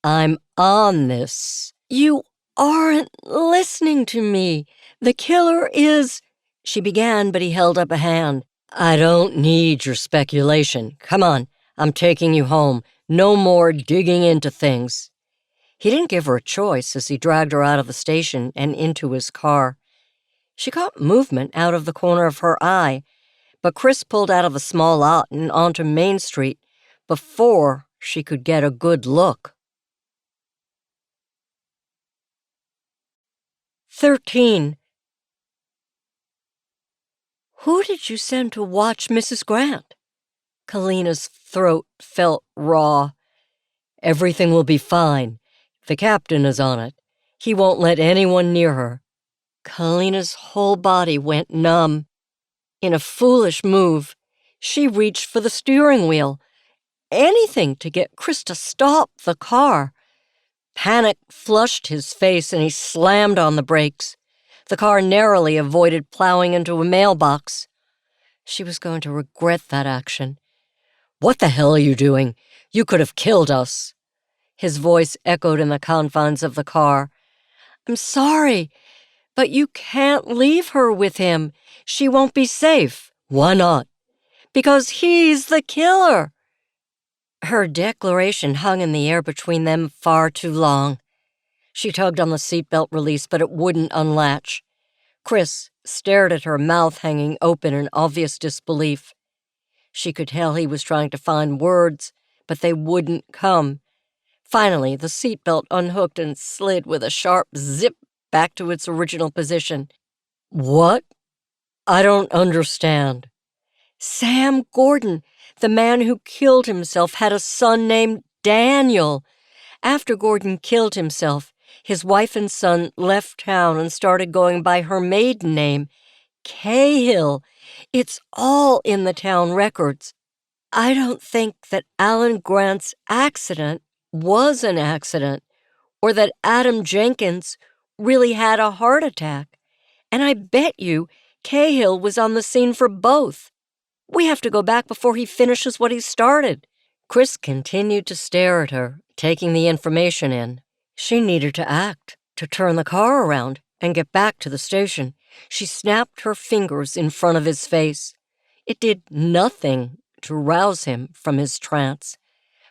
I'm on this. You aren't listening to me. The killer is... She began, but he held up a hand. I don't need your speculation. Come on, I'm taking you home. No more digging into things. He didn't give her a choice as he dragged her out of the station and into his car. She caught movement out of the corner of her eye, but Chris pulled out of a small lot and onto Main Street before she could get a good look. 13. Who did you send to watch Mrs. Grant? Kalina's throat felt raw. Everything will be fine. The captain is on it. He won't let anyone near her. Kalina's whole body went numb. In a foolish move, she reached for the steering wheel. Anything to get Chris to stop the car. Panic flushed his face and he slammed on the brakes. The car narrowly avoided plowing into a mailbox. She was going to regret that action. "What the hell are you doing? You could have killed us." His voice echoed in the confines of the car. "I'm sorry, but you can't leave her with him. She won't be safe." "Why not?" "Because he's the killer." Her declaration hung in the air between them far too long. She tugged on the seatbelt release, but it wouldn't unlatch. Chris stared at her, mouth hanging open in obvious disbelief. She could tell he was trying to find words, but they wouldn't come. Finally, the seatbelt unhooked and slid with a sharp zip back to its original position. "What? I don't understand." "Sam Gordon, the man who killed himself, had a son named Daniel. After Gordon killed himself, his wife and son left town and started going by her maiden name, Cahill. It's all in the town records. I don't think that Alan Grant's accident was an accident, or that Adam Jenkins really had a heart attack. And I bet you Cahill was on the scene for both. We have to go back before he finishes what he started." Chris continued to stare at her, taking the information in. She needed to act, to turn the car around and get back to the station. She snapped her fingers in front of his face. It did nothing to rouse him from his trance.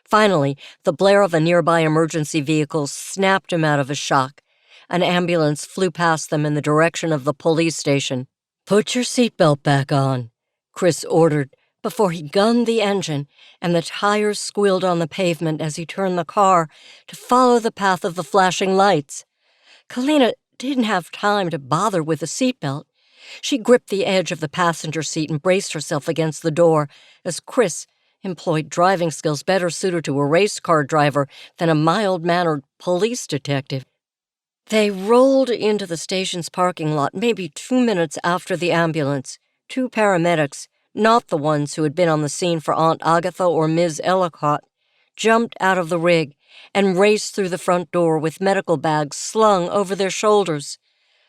Finally, the blare of a nearby emergency vehicle snapped him out of his shock. An ambulance flew past them in the direction of the police station. "Put your seatbelt back on," Chris ordered, before he gunned the engine, and the tires squealed on the pavement as he turned the car to follow the path of the flashing lights. Kalina didn't have time to bother with the seatbelt. She gripped the edge of the passenger seat and braced herself against the door as Chris employed driving skills better suited to a race car driver than a mild-mannered police detective. They rolled into the station's parking lot maybe 2 minutes after the ambulance. 2 paramedics, not the ones who had been on the scene for Aunt Agatha or Ms. Ellicott, jumped out of the rig and raced through the front door with medical bags slung over their shoulders.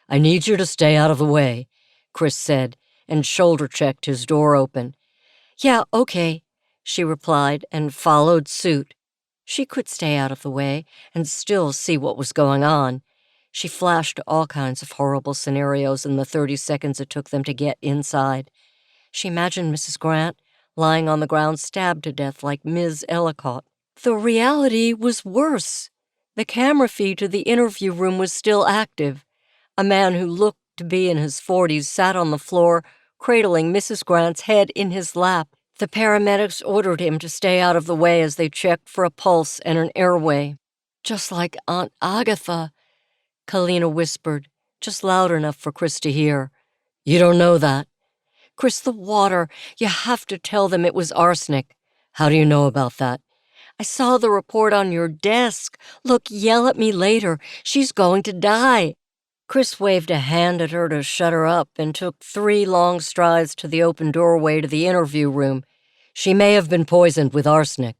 "I need you to stay out of the way," Chris said, and shoulder-checked his door open. "Yeah, okay," she replied and followed suit. She could stay out of the way and still see what was going on. She flashed all kinds of horrible scenarios in the 30 seconds it took them to get inside. She imagined Mrs. Grant lying on the ground stabbed to death like Ms. Ellicott. The reality was worse. The camera feed to the interview room was still active. A man who looked to be in his 40s sat on the floor, cradling Mrs. Grant's head in his lap. The paramedics ordered him to stay out of the way as they checked for a pulse and an airway. "Just like Aunt Agatha," Kalina whispered, just loud enough for Chris to hear. "You don't know that." "Chris, the water. You have to tell them it was arsenic." "How do you know about that?" "I saw the report on your desk. Look, yell at me later. She's going to die." Chris waved a hand at her to shut her up and took 3 long strides to the open doorway to the interview room. "She may have been poisoned with arsenic."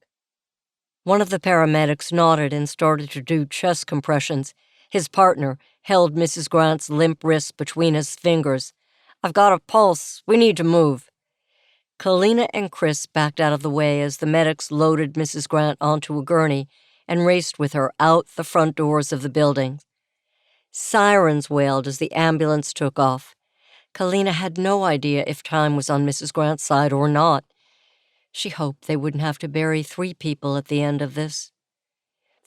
One of the paramedics nodded and started to do chest compressions. His partner held Mrs. Grant's limp wrist between his fingers. "I've got a pulse. We need to move." Kalina and Chris backed out of the way as the medics loaded Mrs. Grant onto a gurney and raced with her out the front doors of the building. Sirens wailed as the ambulance took off. Kalina had no idea if time was on Mrs. Grant's side or not. She hoped they wouldn't have to bury 3 people at the end of this.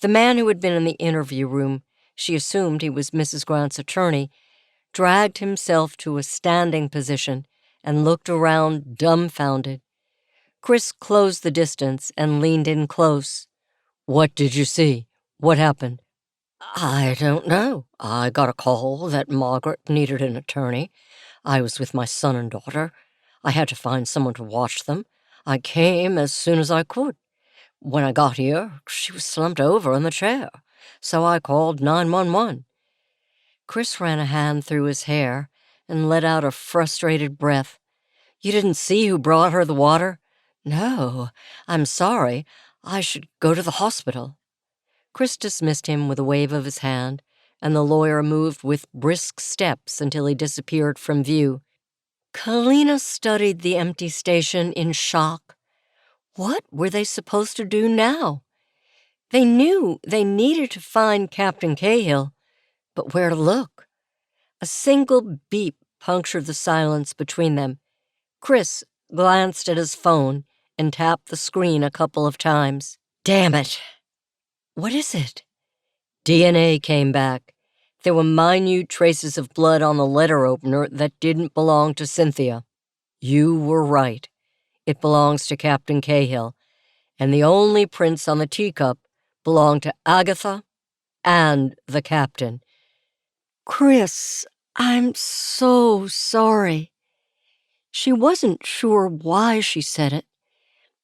The man who had been in the interview room, she assumed he was Mrs. Grant's attorney, dragged himself to a standing position and looked around dumbfounded. Chris closed the distance and leaned in close. "What did you see? What happened?" I don't know. I got a call that Margaret needed an attorney. I was with my son and daughter. I had to find someone to watch them. I came as soon as I could. When I got here, she was slumped over in the chair, so I called 911. Chris ran a hand through his hair and let out a frustrated breath. You didn't see who brought her the water? No, I'm sorry. I should go to the hospital. Chris dismissed him with a wave of his hand, and the lawyer moved with brisk steps until he disappeared from view. Kalina studied the empty station in shock. What were they supposed to do now? They knew they needed to find Captain Cahill, but where to look? A single beep punctured the silence between them. Chris glanced at his phone and tapped the screen a couple of times. Damn it! What is it? DNA came back. There were minute traces of blood on the letter opener that didn't belong to Cynthia. You were right. It belongs to Captain Cahill, and the only prints on the teacup belong to Agatha and the captain. Chris, I'm so sorry. She wasn't sure why she said it,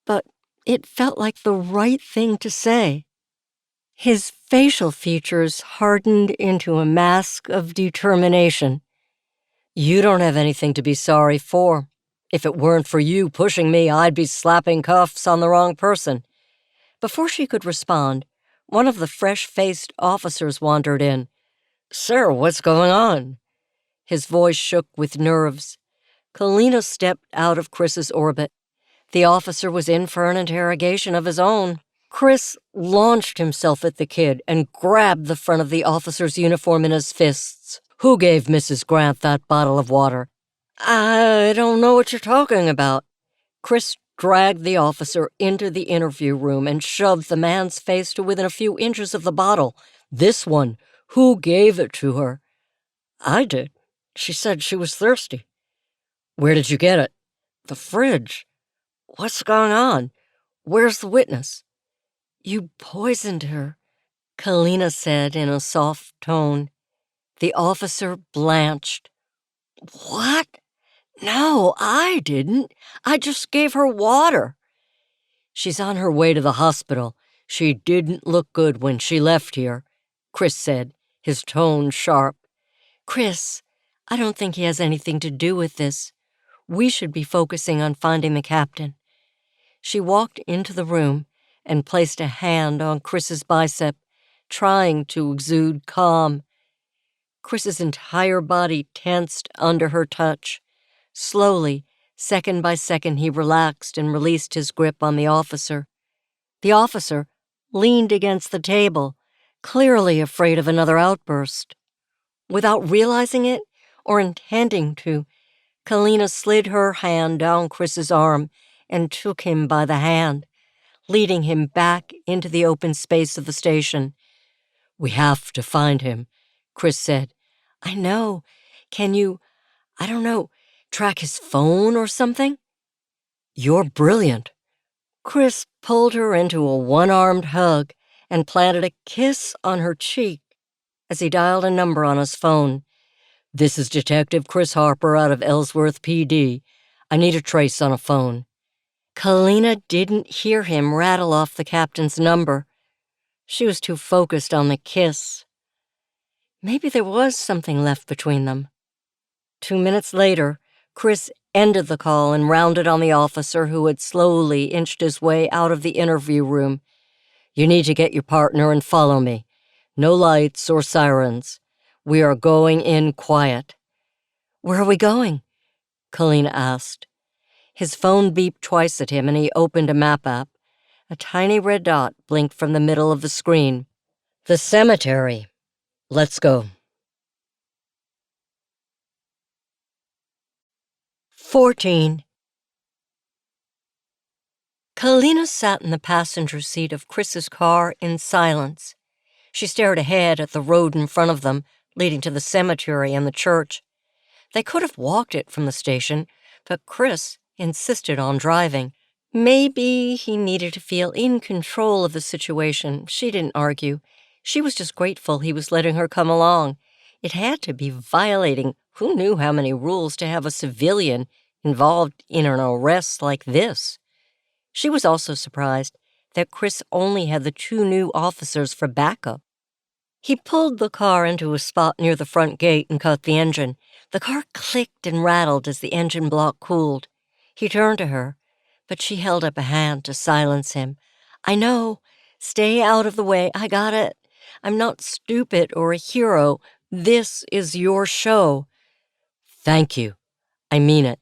but it felt like the right thing to say. His facial features hardened into a mask of determination. You don't have anything to be sorry for. If it weren't for you pushing me, I'd be slapping cuffs on the wrong person. Before she could respond, one of the fresh-faced officers wandered in. Sir, what's going on? His voice shook with nerves. Kalina stepped out of Chris's orbit. The officer was in for an interrogation of his own. Chris launched himself at the kid and grabbed the front of the officer's uniform in his fists. Who gave Mrs. Grant that bottle of water? I don't know what you're talking about. Chris dragged the officer into the interview room and shoved the man's face to within a few inches of the bottle. This one. Who gave it to her? I did. She said she was thirsty. Where did you get it? The fridge. What's going on? Where's the witness? You poisoned her, Kalina said in a soft tone. The officer blanched. What? No, I didn't. I just gave her water. She's on her way to the hospital. She didn't look good when she left here, Chris said, his tone sharp. Chris, I don't think he has anything to do with this. We should be focusing on finding the captain. She walked into the room and placed a hand on Chris's bicep, trying to exude calm. Chris's entire body tensed under her touch. Slowly, second by second, he relaxed and released his grip on the officer. The officer leaned against the table, clearly afraid of another outburst. Without realizing it or intending to, Kalina slid her hand down Chris's arm and took him by the hand, leading him back into the open space of the station. We have to find him, Chris said. I know. Can you, I don't know, track his phone or something? You're brilliant. Chris pulled her into a one-armed hug and planted a kiss on her cheek as he dialed a number on his phone. This is Detective Chris Harper out of Ellesworth PD. I need a trace on a phone. Kalina didn't hear him rattle off the captain's number. She was too focused on the kiss. Maybe there was something left between them. 2 minutes later, Chris ended the call and rounded on the officer who had slowly inched his way out of the interview room. You need to get your partner and follow me. No lights or sirens. We are going in quiet. Where are we going? Kalina asked. His phone beeped twice at him and he opened a map app. A tiny red dot blinked from the middle of the screen. The cemetery. Let's go. 14. Kalina sat in the passenger seat of Chris's car in silence. She stared ahead at the road in front of them, leading to the cemetery and the church. They could have walked it from the station, but Chris insisted on driving. Maybe he needed to feel in control of the situation. She didn't argue. She was just grateful he was letting her come along. It had to be violating who knew how many rules to have a civilian involved in an arrest like this. She was also surprised that Chris only had the 2 new officers for backup. He pulled the car into a spot near the front gate and cut the engine. The car clicked and rattled as the engine block cooled. He turned to her, but she held up a hand to silence him. "I know. Stay out of the way. I got it. I'm not stupid or a hero. This is your show." "Thank you. I mean it.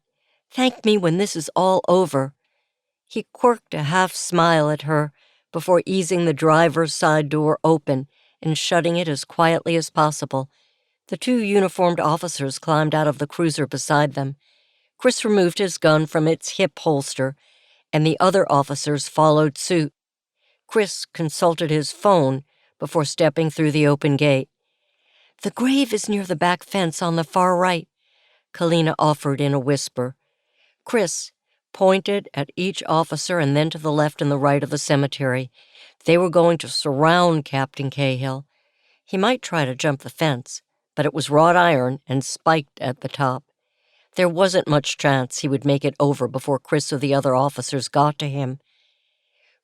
Thank me when this is all over." He quirked a half-smile at her before easing the driver's side door open and shutting it as quietly as possible. The 2 uniformed officers climbed out of the cruiser beside them. Chris removed his gun from its hip holster, and the other officers followed suit. Chris consulted his phone before stepping through the open gate. "The grave is near the back fence on the far right," Kalina offered in a whisper. Chris pointed at each officer and then to the left and the right of the cemetery. They were going to surround Captain Cahill. He might try to jump the fence, but it was wrought iron and spiked at the top. There wasn't much chance he would make it over before Chris or the other officers got to him.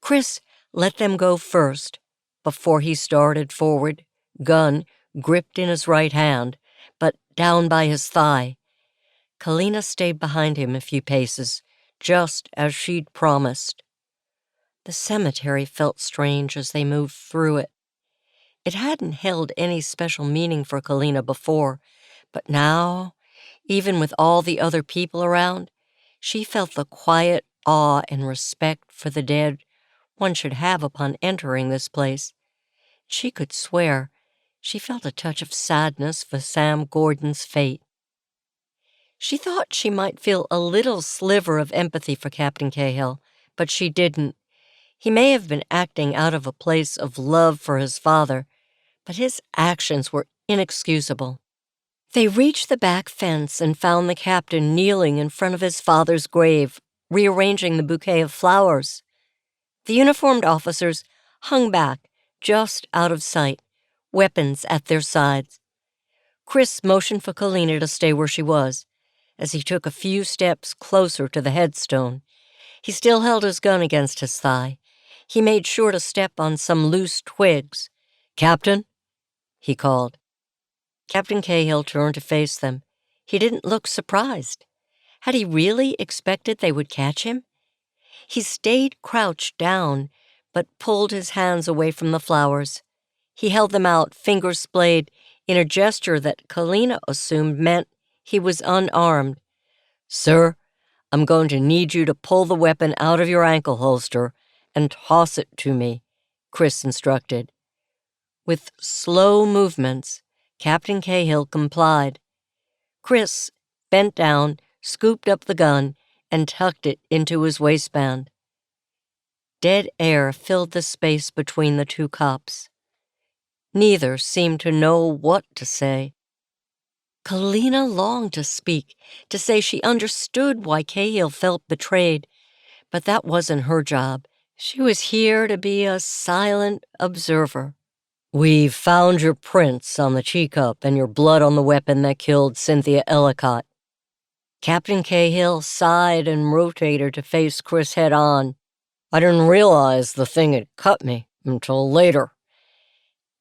Chris let them go first before he started forward, gun gripped in his right hand, but down by his thigh. Kalina stayed behind him a few paces, just as she'd promised. The cemetery felt strange as they moved through it. It hadn't held any special meaning for Kalina before, but now, even with all the other people around, she felt the quiet awe and respect for the dead one should have upon entering this place. She could swear she felt a touch of sadness for Sam Gordon's fate. She thought she might feel a little sliver of empathy for Captain Cahill, but she didn't. He may have been acting out of a place of love for his father, but his actions were inexcusable. They reached the back fence and found the captain kneeling in front of his father's grave, rearranging the bouquet of flowers. The uniformed officers hung back, just out of sight, weapons at their sides. Chris motioned for Kalina to stay where she was, as he took a few steps closer to the headstone. He still held his gun against his thigh. He made sure to step on some loose twigs. "Captain?" he called. Captain Cahill turned to face them. He didn't look surprised. Had he really expected they would catch him? He stayed crouched down, but pulled his hands away from the flowers. He held them out, fingers splayed, in a gesture that Kalina assumed meant he was unarmed. "Sir, I'm going to need you to pull the weapon out of your ankle holster and toss it to me," Chris instructed. With slow movements, Captain Cahill complied. Chris bent down, scooped up the gun, and tucked it into his waistband. Dead air filled the space between the 2 cops. Neither seemed to know what to say. Kalina longed to speak, to say she understood why Cahill felt betrayed, but that wasn't her job. She was here to be a silent observer. "We've found your prints on the teacup and your blood on the weapon that killed Cynthia Ellicott." Captain Cahill sighed and rotated to face Chris head-on. "I didn't realize the thing had cut me until later."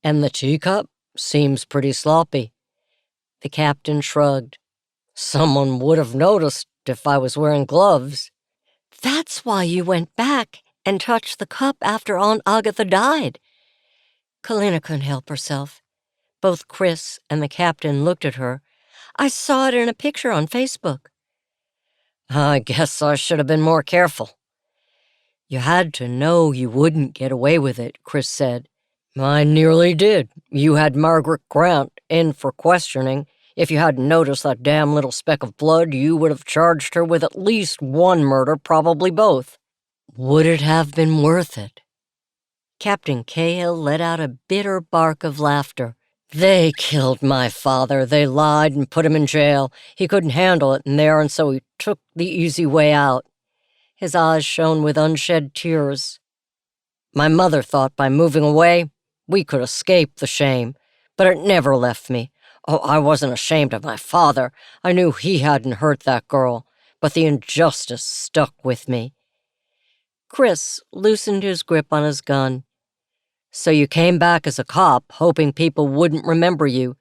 "And the teacup seems pretty sloppy." The captain shrugged. "Someone would have noticed if I was wearing gloves." "That's why you went back and touched the cup after Aunt Agatha died." Kalina couldn't help herself. Both Chris and the captain looked at her. "I saw it in a picture on Facebook." "I guess I should have been more careful." "You had to know you wouldn't get away with it," Chris said. "I nearly did. You had Margaret Grant in for questioning. If you hadn't noticed that damn little speck of blood, you would have charged her with at least 1 murder, probably both." "Would it have been worth it?" Captain Cahill let out a bitter bark of laughter. "They killed my father. They lied and put him in jail. He couldn't handle it in there, and so he took the easy way out." His eyes shone with unshed tears. "My mother thought by moving away, We could escape the shame, but it never left me. Oh, I wasn't ashamed of my father. I knew he hadn't hurt that girl, but the injustice stuck with me. Chris loosened his grip on his gun. So you came back as a cop, hoping people wouldn't remember you.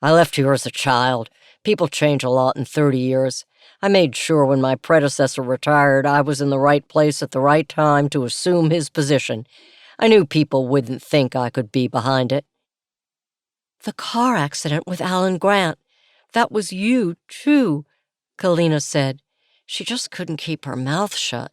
I left here as a child. People change a lot in 30 years. I made sure when my predecessor retired, I was in the right place at the right time to assume his position. I knew people wouldn't think I could be behind it. The car accident with Alan Grant. That was you, too, Kalina said. She just couldn't keep her mouth shut.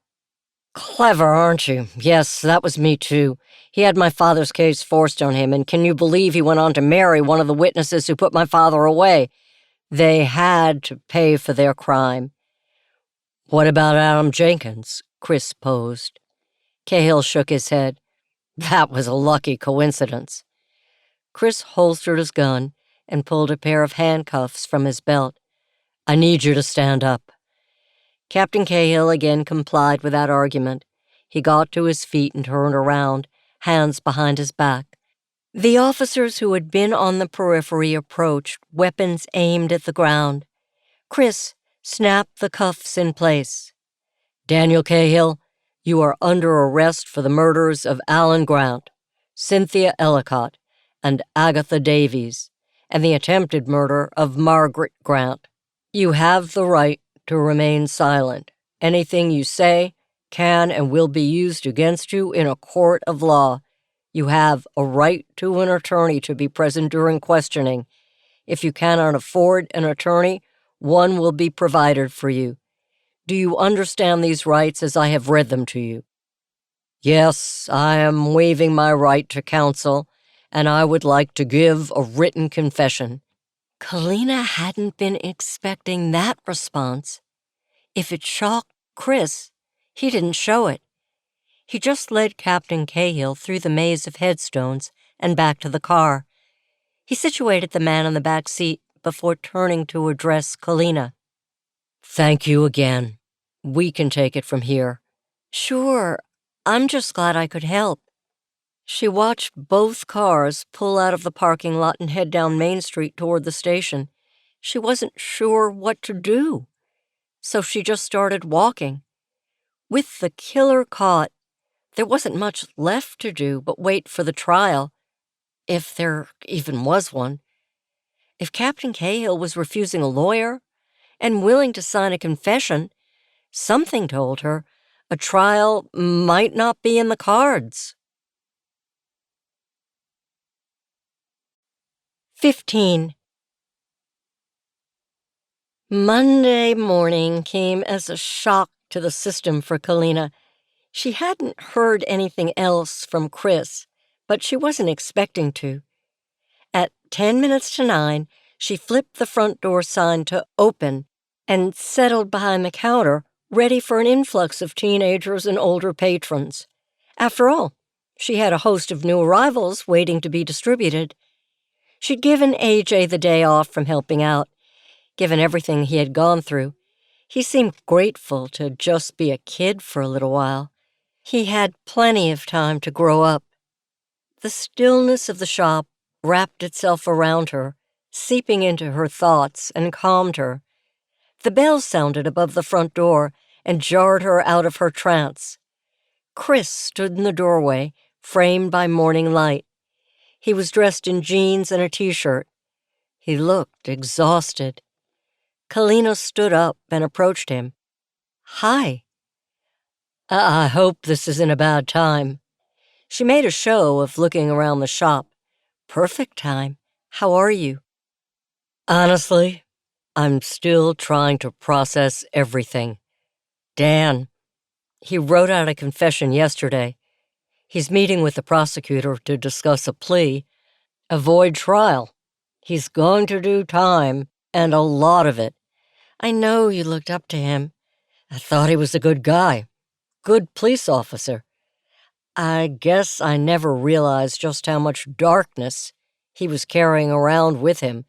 Clever, aren't you? Yes, that was me, too. He had my father's case forced on him, and can you believe he went on to marry one of the witnesses who put my father away? They had to pay for their crime. What about Adam Jenkins? Chris posed. Cahill shook his head. That was a lucky coincidence. Chris holstered his gun and pulled a pair of handcuffs from his belt. I need you to stand up. Captain Cahill again complied without argument. He got to his feet and turned around, hands behind his back. The officers who had been on the periphery approached, weapons aimed at the ground. Chris snapped the cuffs in place. Daniel Cahill, you are under arrest for the murders of Alan Grant, Cynthia Ellicott, and Agatha Davies, and the attempted murder of Margaret Grant. You have the right to remain silent. Anything you say can and will be used against you in a court of law. You have a right to an attorney to be present during questioning. If you cannot afford an attorney, one will be provided for you. Do you understand these rights as I have read them to you? Yes, I am waiving my right to counsel, and I would like to give a written confession. Kalina hadn't been expecting that response. If it shocked Chris, he didn't show it. He just led Captain Cahill through the maze of headstones and back to the car. He situated the man in the back seat before turning to address Kalina. Thank you again. We can take it from here. Sure, I'm just glad I could help. She watched both cars pull out of the parking lot and head down Main Street toward the station. She wasn't sure what to do, so she just started walking. With the killer caught, there wasn't much left to do but wait for the trial, if there even was one. If Captain Cahill was refusing a lawyer and willing to sign a confession, something told her a trial might not be in the cards. 15. Monday morning came as a shock to the system for Kalina. She hadn't heard anything else from Chris, but she wasn't expecting to. At 10 minutes to 9, she flipped the front door sign to open and settled behind the counter, ready for an influx of teenagers and older patrons. After all, she had a host of new arrivals waiting to be distributed. She'd given AJ the day off from helping out. Given everything he had gone through, he seemed grateful to just be a kid for a little while. He had plenty of time to grow up. The stillness of the shop wrapped itself around her, seeping into her thoughts, and calmed her. The bell sounded above the front door and jarred her out of her trance. Chris stood in the doorway, framed by morning light. He was dressed in jeans and a t-shirt. He looked exhausted. Kalina stood up and approached him. Hi. I hope this isn't a bad time. She made a show of looking around the shop. Perfect time. How are you? Honestly, I'm still trying to process everything. Dan, he wrote out a confession yesterday. He's meeting with the prosecutor to discuss a plea, avoid trial. He's going to do time, and a lot of it. I know you looked up to him. I thought he was a good guy, good police officer. I guess I never realized just how much darkness he was carrying around with him.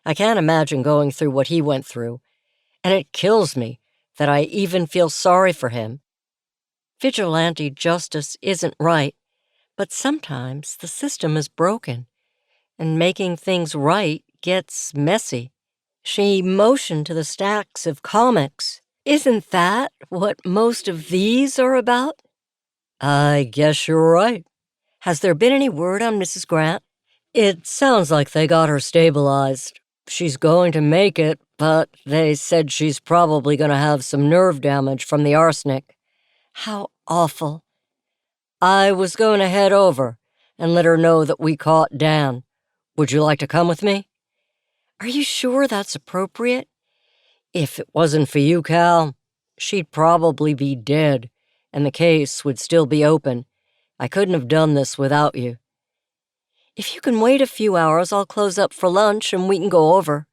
I can't imagine going through what he went through, and it kills me that I even feel sorry for him. Vigilante justice isn't right, But sometimes the system is broken, and making things right gets messy. She motioned to the stacks of comics. Isn't that what most of these are about? I guess you're right. Has there been any word on Mrs. Grant? It sounds like they got her stabilized. She's going to make it, but they said she's probably going to have some nerve damage from the arsenic. How awful. I was going to head over and let her know that we caught Dan. Would you like to come with me? Are you sure that's appropriate? If it wasn't for you, Cal, she'd probably be dead, and the case would still be open. I couldn't have done this without you. If you can wait a few hours, I'll close up for lunch and we can go over.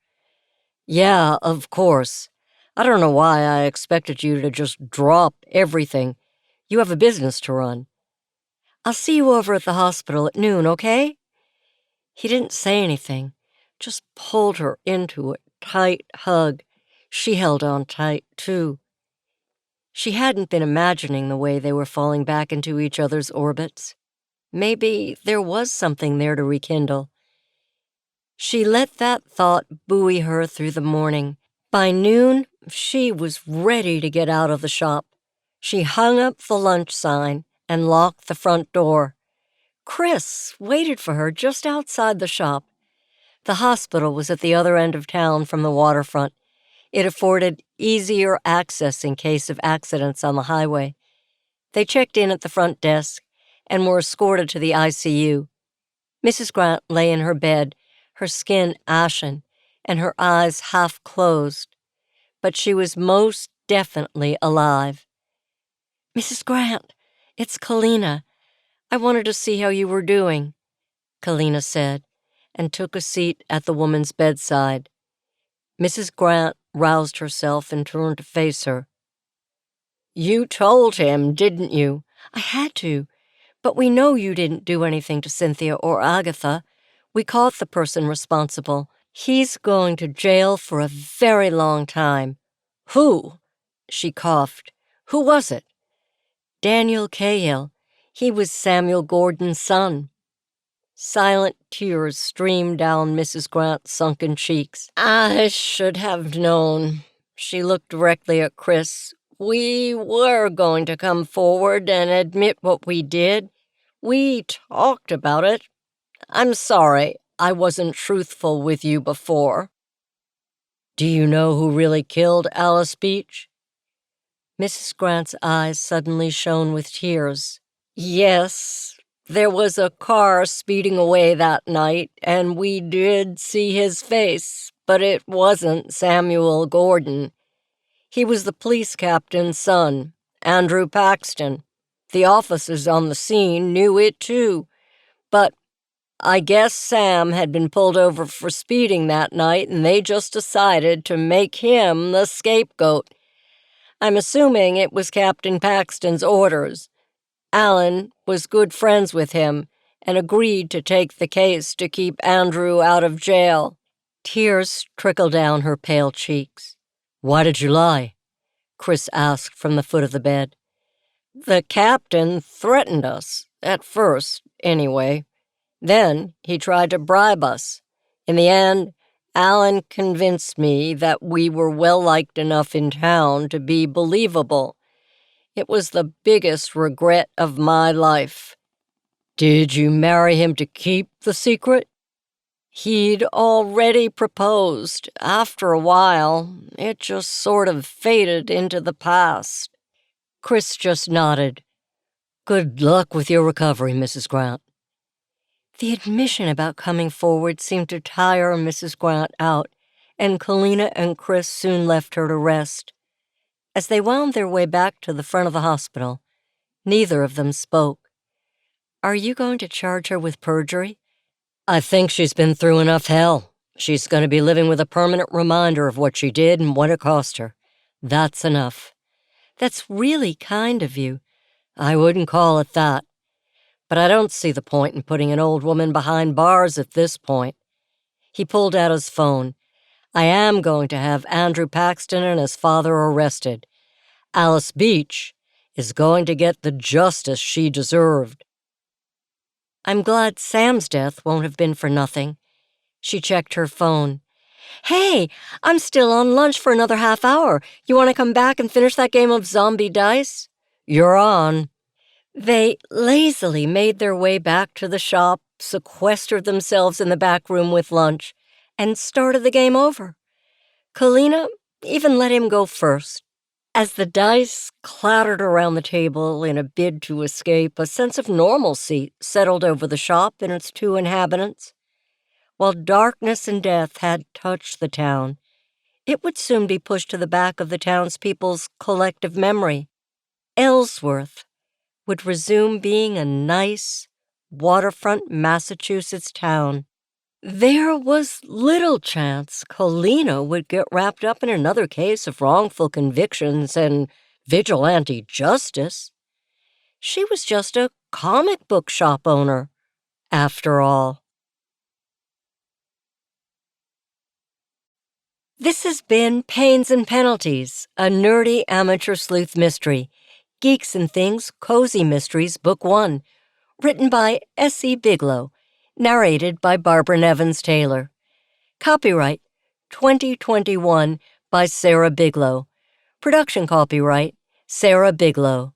Yeah, of course. I don't know why I expected you to just drop everything. You have a business to run. I'll see you over at the hospital at noon, okay? He didn't say anything, just pulled her into a tight hug. She held on tight, too. She hadn't been imagining the way they were falling back into each other's orbits. Maybe there was something there to rekindle. She let that thought buoy her through the morning. By noon, she was ready to get out of the shop. She hung up the lunch sign and locked the front door. Chris waited for her just outside the shop. The hospital was at the other end of town from the waterfront. It afforded easier access in case of accidents on the highway. They checked in at the front desk and were escorted to the ICU. Mrs. Grant lay in her bed, her skin ashen and her eyes half closed, but she was most definitely alive. Mrs. Grant, it's Kalina. I wanted to see how you were doing, Kalina said, and took a seat at the woman's bedside. Mrs. Grant roused herself and turned to face her. You told him, didn't you? I had to. But we know you didn't do anything to Cynthia or Agatha. We caught the person responsible. He's going to jail for a very long time. Who? She coughed. Who was it? Daniel Cahill. He was Samuel Gordon's son. Silent tears streamed down Mrs. Grant's sunken cheeks. I should have known. She looked directly at Chris. We were going to come forward and admit what we did. We talked about it. I'm sorry I wasn't truthful with you before. Do you know who really killed Alice Beach? Mrs. Grant's eyes suddenly shone with tears. Yes, there was a car speeding away that night, and we did see his face, but it wasn't Samuel Gordon. He was the police captain's son, Andrew Paxton. The officers on the scene knew it too, but I guess Sam had been pulled over for speeding that night, and they just decided to make him the scapegoat. I'm assuming it was Captain Paxton's orders. Alan was good friends with him and agreed to take the case to keep Andrew out of jail. Tears trickled down her pale cheeks. Why did you lie? Chris asked from the foot of the bed. The captain threatened us, at first, anyway. Then he tried to bribe us. In the end, Alan convinced me that we were well-liked enough in town to be believable. It was the biggest regret of my life. Did you marry him to keep the secret? He'd already proposed. After a while, it just sort of faded into the past. Chris just nodded. Good luck with your recovery, Mrs. Grant. The admission about coming forward seemed to tire Mrs. Grant out, and Kalina and Chris soon left her to rest. As they wound their way back to the front of the hospital, neither of them spoke. Are you going to charge her with perjury? I think she's been through enough hell. She's going to be living with a permanent reminder of what she did and what it cost her. That's enough. That's really kind of you. I wouldn't call it that. But I don't see the point in putting an old woman behind bars at this point. He pulled out his phone. I am going to have Andrew Paxton and his father arrested. Alice Beach is going to get the justice she deserved. I'm glad Sam's death won't have been for nothing. She checked her phone. Hey, I'm still on lunch for another half hour. You want to come back and finish that game of zombie dice? You're on. They lazily made their way back to the shop, sequestered themselves in the back room with lunch, and started the game over. Kalina even let him go first. As the dice clattered around the table in a bid to escape, a sense of normalcy settled over the shop and its two inhabitants. While darkness and death had touched the town, it would soon be pushed to the back of the townspeople's collective memory. Ellesworth would resume being a nice, waterfront Massachusetts town. There was little chance Kalina would get wrapped up in another case of wrongful convictions and vigilante justice. She was just a comic book shop owner, after all. This has been Pains and Penalties, a nerdy amateur sleuth mystery. Geeks and Things Cozy Mysteries, Book 1, written by S.E. Biglow, narrated by Barbara Nevins Taylor. Copyright 2021 by Sarah Biglow. Production copyright Sarah Biglow.